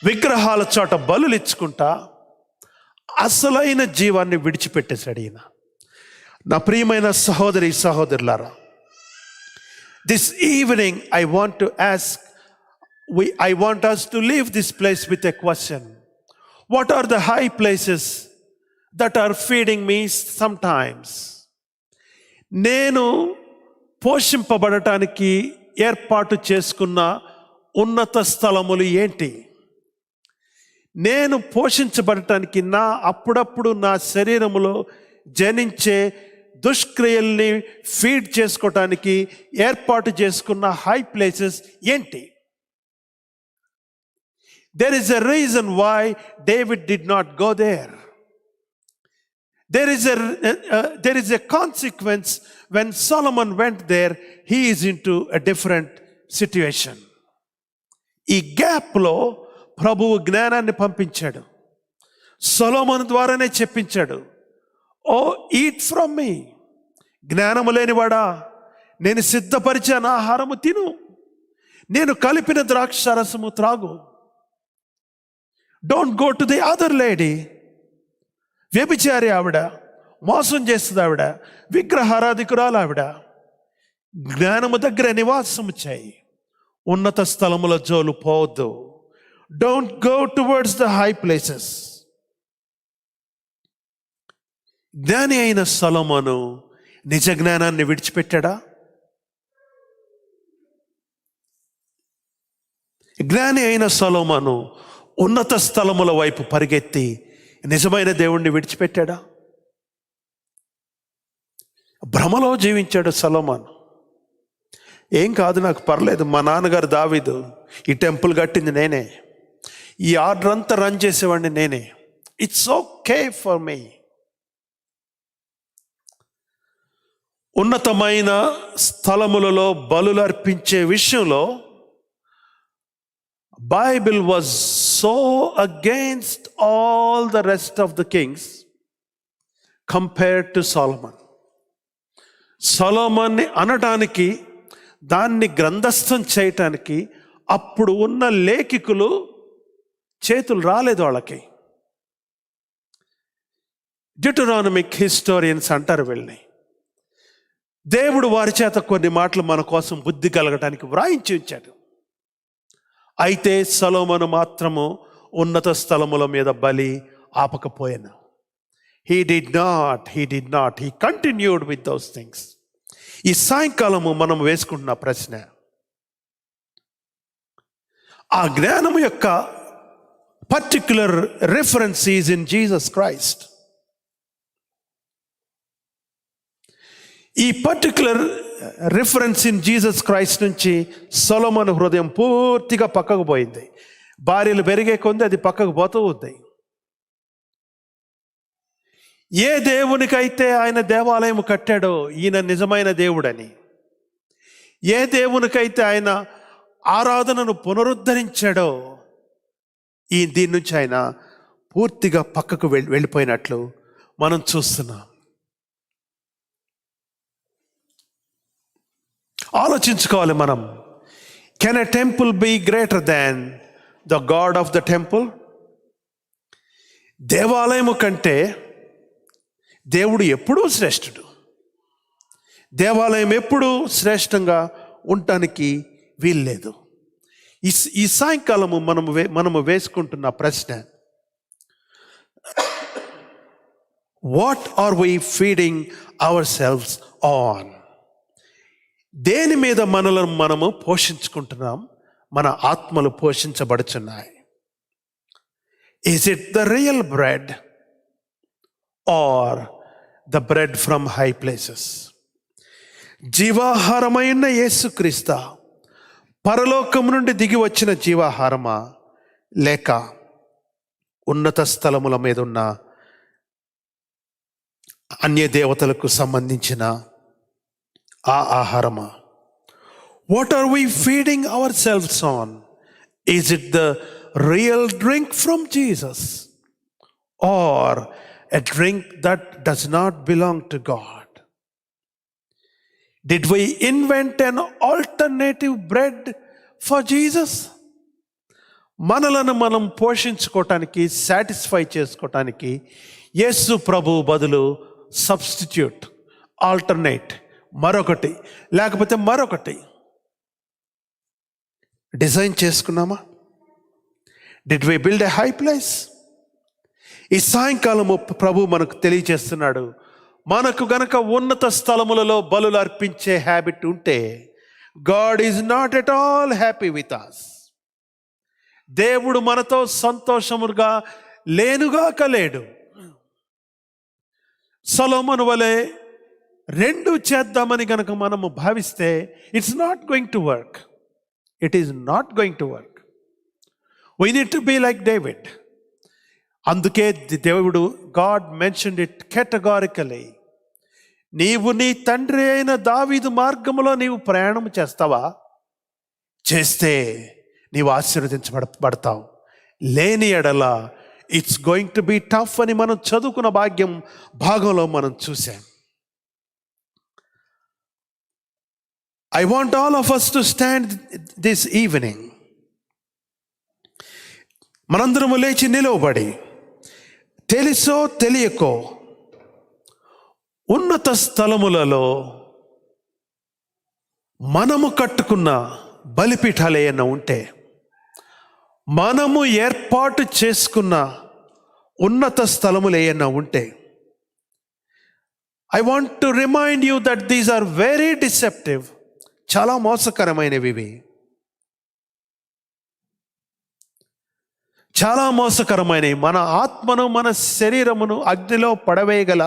విగ్రహాల చోట బలులిచ్చుకుంటా అసలైన జీవాన్ని విడిచిపెట్టేశాడు ఈయన. నా ప్రియమైన సహోదరి సహోదరులారా, this evening I want us to leave this place with a question. What are the high places that are feeding me sometimes? నేను పోషింపబడటానికి ఏర్పాటు చేసుకున్న ఉన్నత స్థలములు ఏంటి? నేను పోషించబడటానికి అప్పుడప్పుడు నా శరీరములో జనించే దుష్క్రియల్ని ఫీడ్ చేసుకోవటానికి ఏర్పాటు చేసుకున్న హై ప్లేసెస్ ఏంటి? There is a reason why David did not go there. There is a consequence when Solomon went there. He is into a different situation. ఈ గ్యాప్లో ప్రభువు జ్ఞానాన్ని పంపించాడు. సొలొమోను ద్వారానే చెప్పించాడు, ఓ ఈట్ ఫ్రమ్ మీ, జ్ఞానము లేనివాడా, నేను సిద్ధపరిచిన ఆహారము తిను, నేను కలిపిన ద్రాక్షారసము త్రాగు. Don't go to the other lady. వ్యభిచారి ఆవిడ, మోసం చేస్తుంది ఆవిడ, విగ్రహారాధికురాలు ఆవిడ. జ్ఞానము దగ్గర నివాసము చేయి, ఉన్నత స్థలముల జోలు పోవద్దు. Don't go towards the high places. జ్ఞాని అయిన సొలొమోను నిజ జ్ఞానాన్ని విడిచిపెట్టాడా? జ్ఞాని అయిన సొలొమోను ఉన్నత స్థలముల వైపు పరిగెత్తి నిజమైన దేవుణ్ణి విడిచిపెట్టాడా? భ్రమలో జీవించాడు సొలొమోను. ఏం కాదు, నాకు పర్లేదు, మా నాన్నగారు దావీదు ఈ టెంపుల్ కట్టింది నేనే, ఈ ఆర్డర్ అంతా రన్ చేసేవాడిని నేనే, ఇట్స్ ఓకే ఫర్ మీ. ఉన్నతమైన స్థలములలో బలులు అర్పించే విషయంలో Bible was so against all the rest of the kings compared to Solomon. సొలొమోన్ని అనటానికి, దాన్ని గ్రంథస్థం చేయటానికి అప్పుడు ఉన్న లేఖికులు చేతులు రాలేదు వాళ్ళకి. డ్యూటరానమిక్ హిస్టోరియన్స్ అంటారు వీళ్ళని. దేవుడు వారి చేత కొన్ని మాటలు మన కోసం బుద్ధి కలగటానికి వ్రాయించి ఉంచాడు. అయితే సొలొమోను మాత్రము ఉన్నత స్థలముల మీద బలి ఆపకపోయాను. He did not. He continued with those things. ఈ సాయంకాలము మనం వేసుకుంటున్న ప్రశ్న, ఆ జ్ఞానము యొక్క particular reference is in Jesus Christ. ఈ particular reference in Jesus Christ నుంచి సొలొమోను హృదయం పూర్తిగా పక్కకు పోయింది. భార్యలు పెరిగే కొంది అది పక్కకు పోతూ ఉంది. ఏ దేవునికైతే ఆయన దేవాలయం కట్టాడో ఈయన నిజమైన దేవుడని, ఏ దేవునికైతే ఆయన ఆరాధనను పునరుద్ధరించాడో దీని నుంచి ఆయన పూర్తిగా పక్కకు వెళ్ళిపోయినట్లు మనం చూస్తున్నాం. ఆలోచించుకోవాలి మనం. Can a temple be greater than the God of the temple? దేవాలయము కంటే దేవుడు ఎప్పుడూ శ్రేష్ఠుడు. దేవాలయం ఎప్పుడూ శ్రేష్టంగా ఉండటానికి వీల్లేదు. ఈ సాయంకాలము మనము వేసుకుంటున్న ప్రశ్న, what are we feeding ourselves on? దేని మీద మనము పోషించుకుంటున్నాం? మన ఆత్మలు పోషించబడుచున్నాయి. Is it the real bread or the bread from high places? జీవాహారమైన యేసుక్రీస్తు పరలోకం నుండి దిగి వచ్చిన జీవాహారమా, లేక ఉన్నత స్థలముల మీద ఉన్న అన్య దేవతలకు సంబంధించిన ఆ ఆహారమా? What are we feeding ourselves on? Is it the real drink from Jesus or a drink that does not belong to God? Did we invent an alternative bread for Jesus? మనలను మనం పోషించుకోవటానికి, satisfy చేసుకోవటానికి యేసు ప్రభు బదులు substitute, alternate, మరొకటి లేకపోతే మరొకటి design చేసుకున్నామా? Did we build a high place? ఈ సాయంకాలము ప్రభు మనకు తెలియజేస్తున్నాడు, మనకు గనక ఉన్నత స్థలములలో బలులు అర్పించే హ్యాబిట్ ఉంటే, God is not at all happy with us. దేవుడు మనతో సంతోషముగా లేనుగాక లేడు. సొలొమోను వలె రెండు చేద్దామని గనక మనము భావిస్తే it's not going to work. It is not going to work. We need to be like David. అందుకే దేవుడు, గాడ్ మెన్షన్డ్ ఇట్ కేటగారికలీ. నీవు నీ తండ్రి అయిన దావీదు మార్గములో నీవు ప్రయాణం చేస్తావా? చేస్తే నీవు ఆశీర్వదించబడతావు. లేని ఎడల it's going to be tough అని మనం చదువుకున్న భాగంలో మనం చూసాం. I want all of us to stand this evening. మనందరము లేచి నిలవబడి, తెలుసో తెలియకో ఉన్నత స్థలములలో మనము కట్టుకున్న బలిపీఠాలు ఏమైనా ఉంటే, మనము ఏర్పాటు చేసుకున్న ఉన్నత స్థలములు ఏమైనా ఉంటే, I want to remind you that these are very deceptive. చాలా మోసకరమైనవి ఇవి, చాలా మోసకరమైనవి. మన ఆత్మను, మన శరీరమును అగ్నిలో పడవేయగల,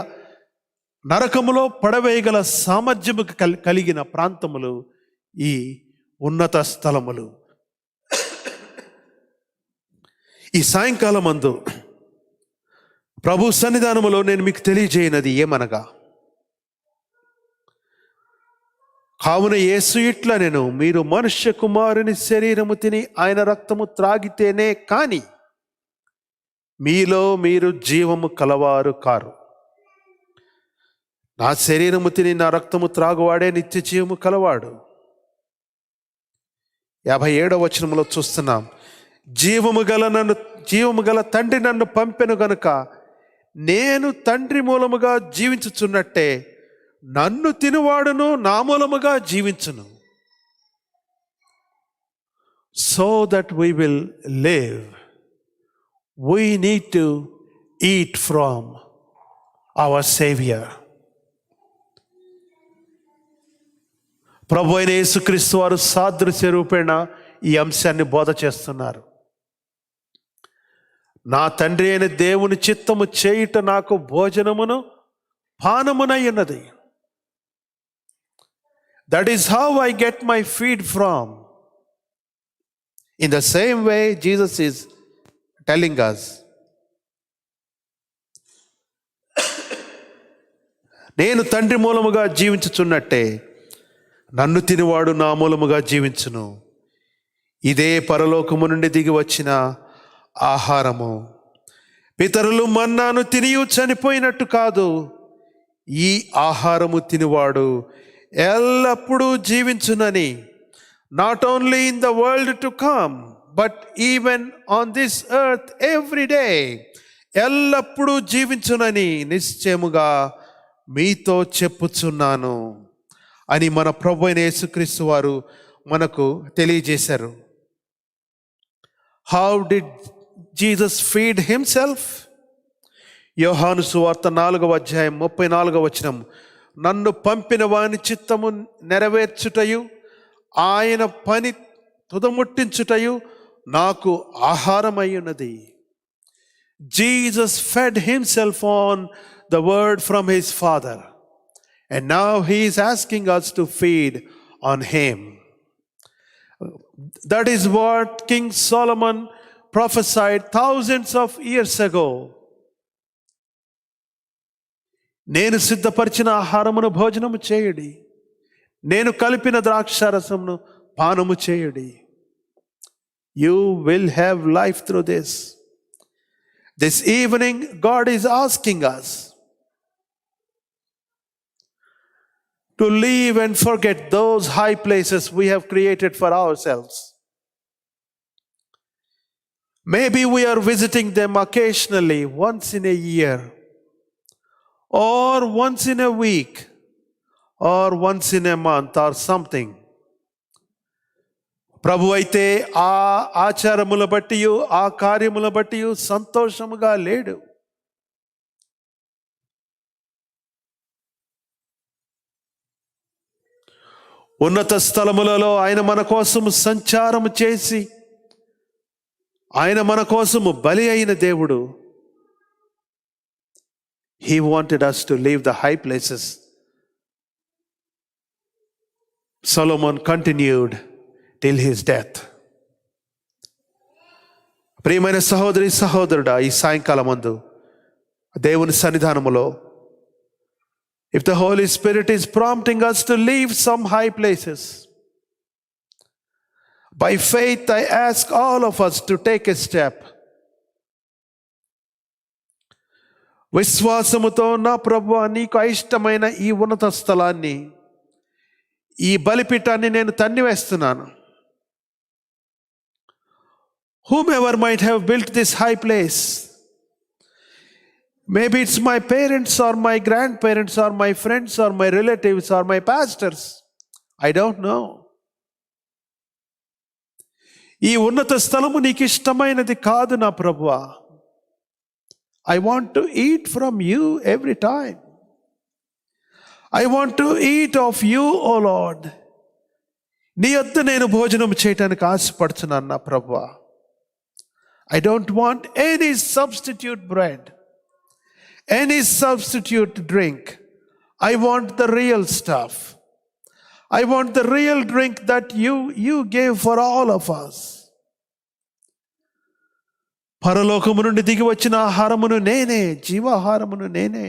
నరకములో పడవేయగల సామర్థ్యము కలిగిన ప్రాంతములు ఈ ఉన్నత స్థలములు. ఈ సాయంకాలం అందు ప్రభు సన్నిధానములో నేను మీకు తెలియజేయనది ఏమనగా, కావున యేసు ఇట్లా, నేను మీరు మనుష్య కుమారుని శరీరము తిని ఆయన రక్తము త్రాగితేనే కాని మీలో మీరు జీవము కలవారు కారు. నా శరీరము తిని నా రక్తము త్రాగువాడే నిత్య జీవము కలవాడు. 57వ వచనములో చూస్తున్నాం, జీవము గల తండ్రి నన్ను పంపెను గనుక నేను తండ్రి మూలముగా జీవించుచున్నట్టే నన్ను తినువాడును నా మూలముగా జీవించును. So that we will live, we need to eat from our Savior. ప్రభు అయిన యేసుక్రీస్తు వారు సాదృశ్య రూపేణ ఈ అంశాన్ని బోధ చేస్తున్నారు. నా తండ్రి అయిన దేవుని చిత్తము చేయుట నాకు భోజనమును పానమునై ఉన్నది. That is how I get my feed from. In the same way, Jesus is telling us, నేను తండ్రి మూలముగా జీవించుచున్నట్టే నన్ను తినివాడు నా మూలముగా జీవించును. ఇదే పరలోకము నుండి దిగి వచ్చిన ఆహారము. పితరులు మన్నాను తినియు చనిపోయినట్టు కాదు, ఈ ఆహారము తినివాడు ఎల్లప్పుడూ జీవించునని. Not only in the world to come but even on this earth every day, ఎల్లప్పుడూ జీవించునని నిశ్చయముగా మీతో చెప్పుచున్నాను అని మన ప్రభు అయిన యేసుక్రీస్తు వారు మనకు తెలియజేశారు. How did Jesus feed himself? యోహాను సువార్త 4వ అధ్యాయం 34వ వచనం, నన్ను పంపిన వాని చిత్తము నెరవేర్చుటయు ఆయన పని తుదముట్టించుటయు నాకు ఆహారమై ఉన్నది. Jesus fed himself on the word from his Father, and now he is asking us to feed on him. That is what King Solomon prophesied thousands of years ago. నేను సిద్ధపరిచిన ఆహారమును భోజనము చేయుడి, నేను కలిపిన ద్రాక్షారసమును పానము చేయుడి. You will have life through this. This evening God is asking us to leave and forget those high places we have created for ourselves. Maybe we are visiting them occasionally, once in a year, or once in a week, or once in a month, or something. ప్రభు అయితే ఆ ఆచారముల బట్టి ఆ కార్యముల బట్టి సంతోషముగా లేడు. ఉన్నత స్థలములలో ఆయన మన కోసము సంచారము చేసి ఆయన మన కోసము బలి అయిన దేవుడు. He wanted us to leave the high places. Solomon continued till his death. ప్రియమైన సహోదరి సహోదరుడా, ఈ సాయంకాలమందు దేవుని సన్నిధానములో, if the Holy Spirit is prompting us to leave some high places, by faith I ask all of us to take a step. విశ్వాసముతో, నా ప్రభువా, నీకు అయిష్టమైన ఈ ఉన్నత స్థలాన్ని, ఈ బలిపీఠాన్ని నేను తన్నివేస్తున్నాను. Whomever might have built this high place, maybe it's my parents or my grandparents or my friends or my relatives or my pastors, I don't know. ఈ ఉన్నత స్థలము నీకు ఇష్టమైనది కాదు నా ప్రభువా. I want to eat from you every time. I want to eat of you, O Lord. నీ యొద్ద నేను భోజనం చేయటానికి ఆశపడుతున్నాను నా ప్రభువా. I don't want any substitute bread, any substitute drink. I want the real stuff. I want the real drink that you gave for all of us. పరలోకము నుండి దిగి వచ్చిన ఆహారమును నేనే, జీవాహారమును నేనే.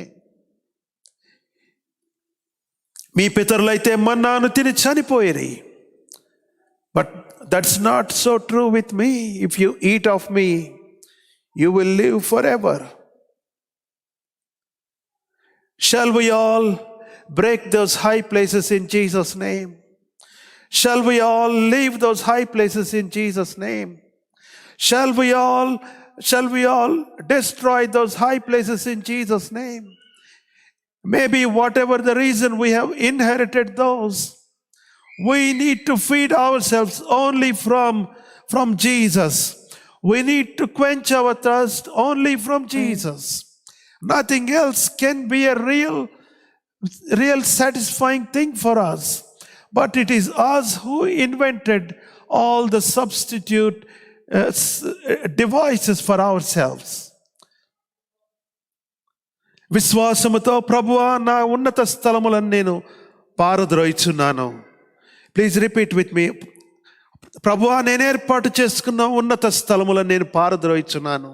మీ పితరులైతే మన్నాను తిని చనిపోయిరి. But that's not so true with me. If you eat of me, you will live forever. Shall we all break those high places in Jesus' name? Shall we all leave those high places in Jesus' name? Shall we all destroy those high places in Jesus' name? Maybe whatever the reason we have inherited those, we need to feed ourselves only from Jesus. We need to quench our thirst only from Jesus. Nothing else can be a real satisfying thing for us. But it is us who invented all the substitute devices for ourselves. విశ్వాసముతో ప్రభువా, నా ఉన్నత స్థలములను నేను పారద్రోయిచున్నాను. Please repeat with me. ప్రభువా, నేను ఏర్పాటు చేసుకున్న ఉన్నత స్థలములను నేను పారద్రోయిచున్నాను.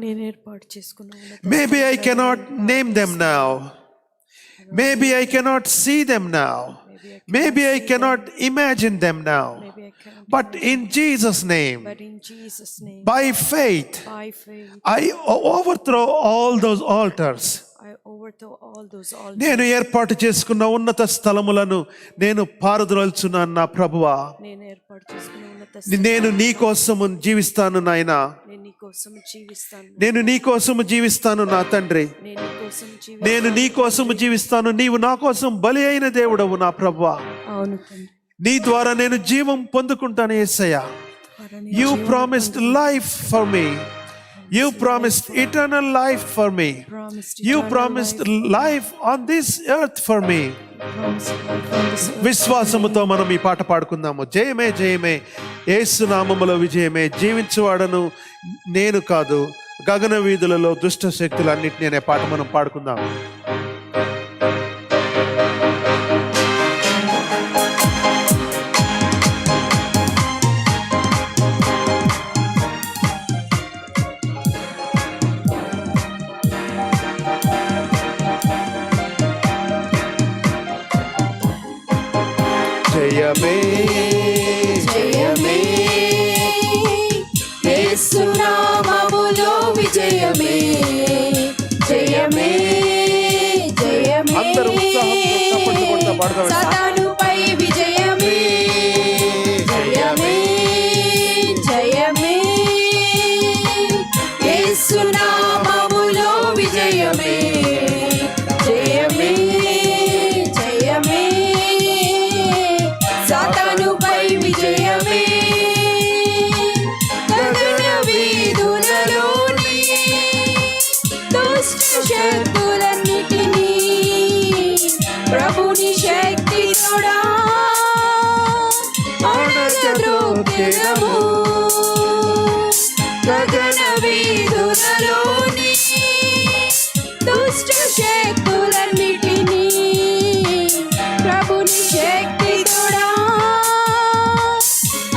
నేను ఏర్పాటు చేసుకున్నాను. Maybe I cannot name them now. Maybe I cannot see them now. Maybe I cannot imagine them now. But in Jesus' name, But in Jesus' name, by faith, by faith, I overthrow all those altars. I overthrow all those altars. నేను ఏర్పాటు చేసుకున్న ఉన్నత స్థలములను నేను పారద్రోల్చున్నాను నా ప్రభువా. నేను ఏర్పాటు చేసుకున్న ఉన్నత నేను నీ కోసము జీవిస్తాను నాయనా. నేను నీ కోసం జీవిస్తాను. నేను నీ కోసము జీవిస్తాను నా తండ్రి. నేను నీ కోసం నేను నీ కోసము జీవిస్తాను. నీవు నా కోసం బలి అయిన దేవుడవు నా ప్రభువా. అవును తండ్రి. నీ ద్వారా నేను జీవం పొందుకుంటాను యేసయ్యా. You promised life for me. You promised eternal life for me. You promised life on this earth for me. విశ్వాసముతో మనం ఈ పాట పాడుకుందాము. జయమే జయమే, యేసు నామములో విజయమే. జీవించువాడను నేను కాదు, గగన వీధులలో దుష్ట శక్తులన్నిటినీ అనే పాట మనం పాడుకుందాము. జయమే జయమే యేసు నామములో విజయమే. జయమే జయమే అందరూ ఉత్సాహంతో చప్పట్లు కొడతా పాడదాం. సాతానుపై విజయమే. జయమే జయమే యేసు నామములో విజయమే. జయమే జయమే సాతానుపై విజయమే. గగన వీధులలోని దుష్ట శక్తులన్నిటినీ ప్రభుని శక్తి తోడా అణగద్రొక్కెదము. గగన వీధులలోని దుష్ట శక్తులన్నిటినీ ప్రభుని శక్తి తోడా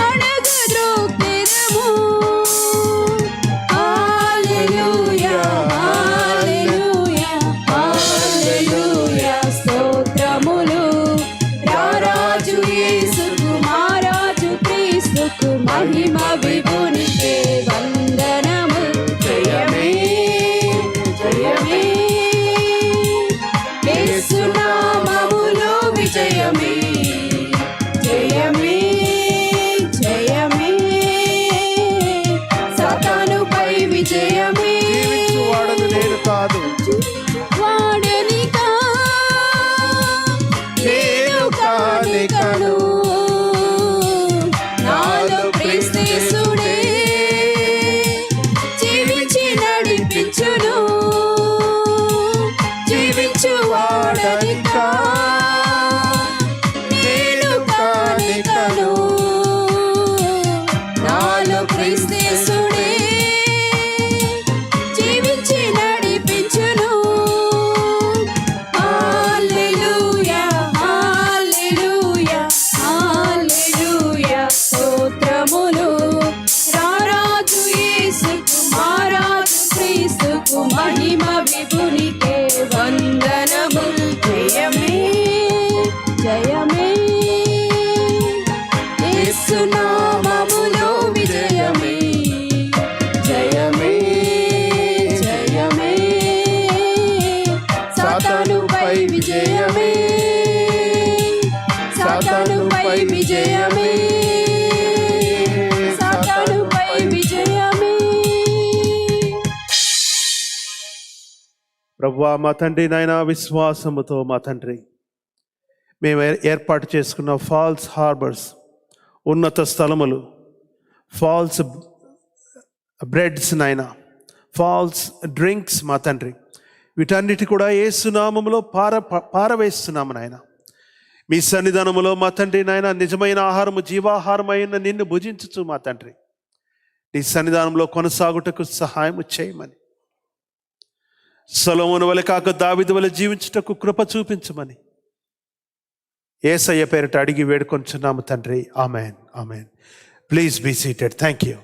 అణగద్రొక్కెదము. హల్లెలూయా హల్లెలూయా హల్లెలూయా స్తోత్రములు రారాజు యేసుకు మహారాజు క్రీస్తుకు మహిమ విభునికే వందనము. జయమే జయమే యేసు నామములో విజయమే. జయమే జయమే సాతానుపై విజయమే. జీవించువాడను నేను కాదు, వాడనికా నేను కానికను నాలో క్రీస్తేసుడే జీవించి నడిపించును. జీవించువాడనికా నేను కానికను నాలో క్రీస్తేసుడే జీవించి నడిపించును. హల్లెలూయా హల్లెలూయా హల్లెలూయా స్తోత్రములు రారాజు యేసుకు మహారాజు క్రీస్తుకు మహిమ విభునికే వందనములు. జయమే జయమే యేసు నామములో విజయమే. జయమే జయమే సాతానుపై విజయమే. సాతానుపై విజయమే. సాతానుపై విజయమే. ప్రభువా మా తండ్రి నాయన, విశ్వాసముతో మా తండ్రి మేము ఏర్పాటు చేసుకున్న ఫాల్స్ హార్బర్స్, ఉన్నత స్థలములు, ఫాల్స్ బ్రెడ్స్ నాయన, ఫాల్స్ డ్రింక్స్ మా తండ్రి, వీటన్నిటి కూడా యేసు నామములో పారవేస్తున్నాము నాయన. మీ సన్నిధానములో మా తండ్రి నాయన, నిజమైన ఆహారము జీవాహారమైన నిన్ను భుజించుచు మా తండ్రి నీ సన్నిధానంలో కొనసాగుటకు సహాయం చేయమని, సొలొమోను వలె కాక దావీదు వలె జీవించుటకు కృప చూపించమని యేసయ్య పేరిట అడిగి వేడుకొంచున్నాము తండ్రి. Amen. Amen. Please be seated. Thank you.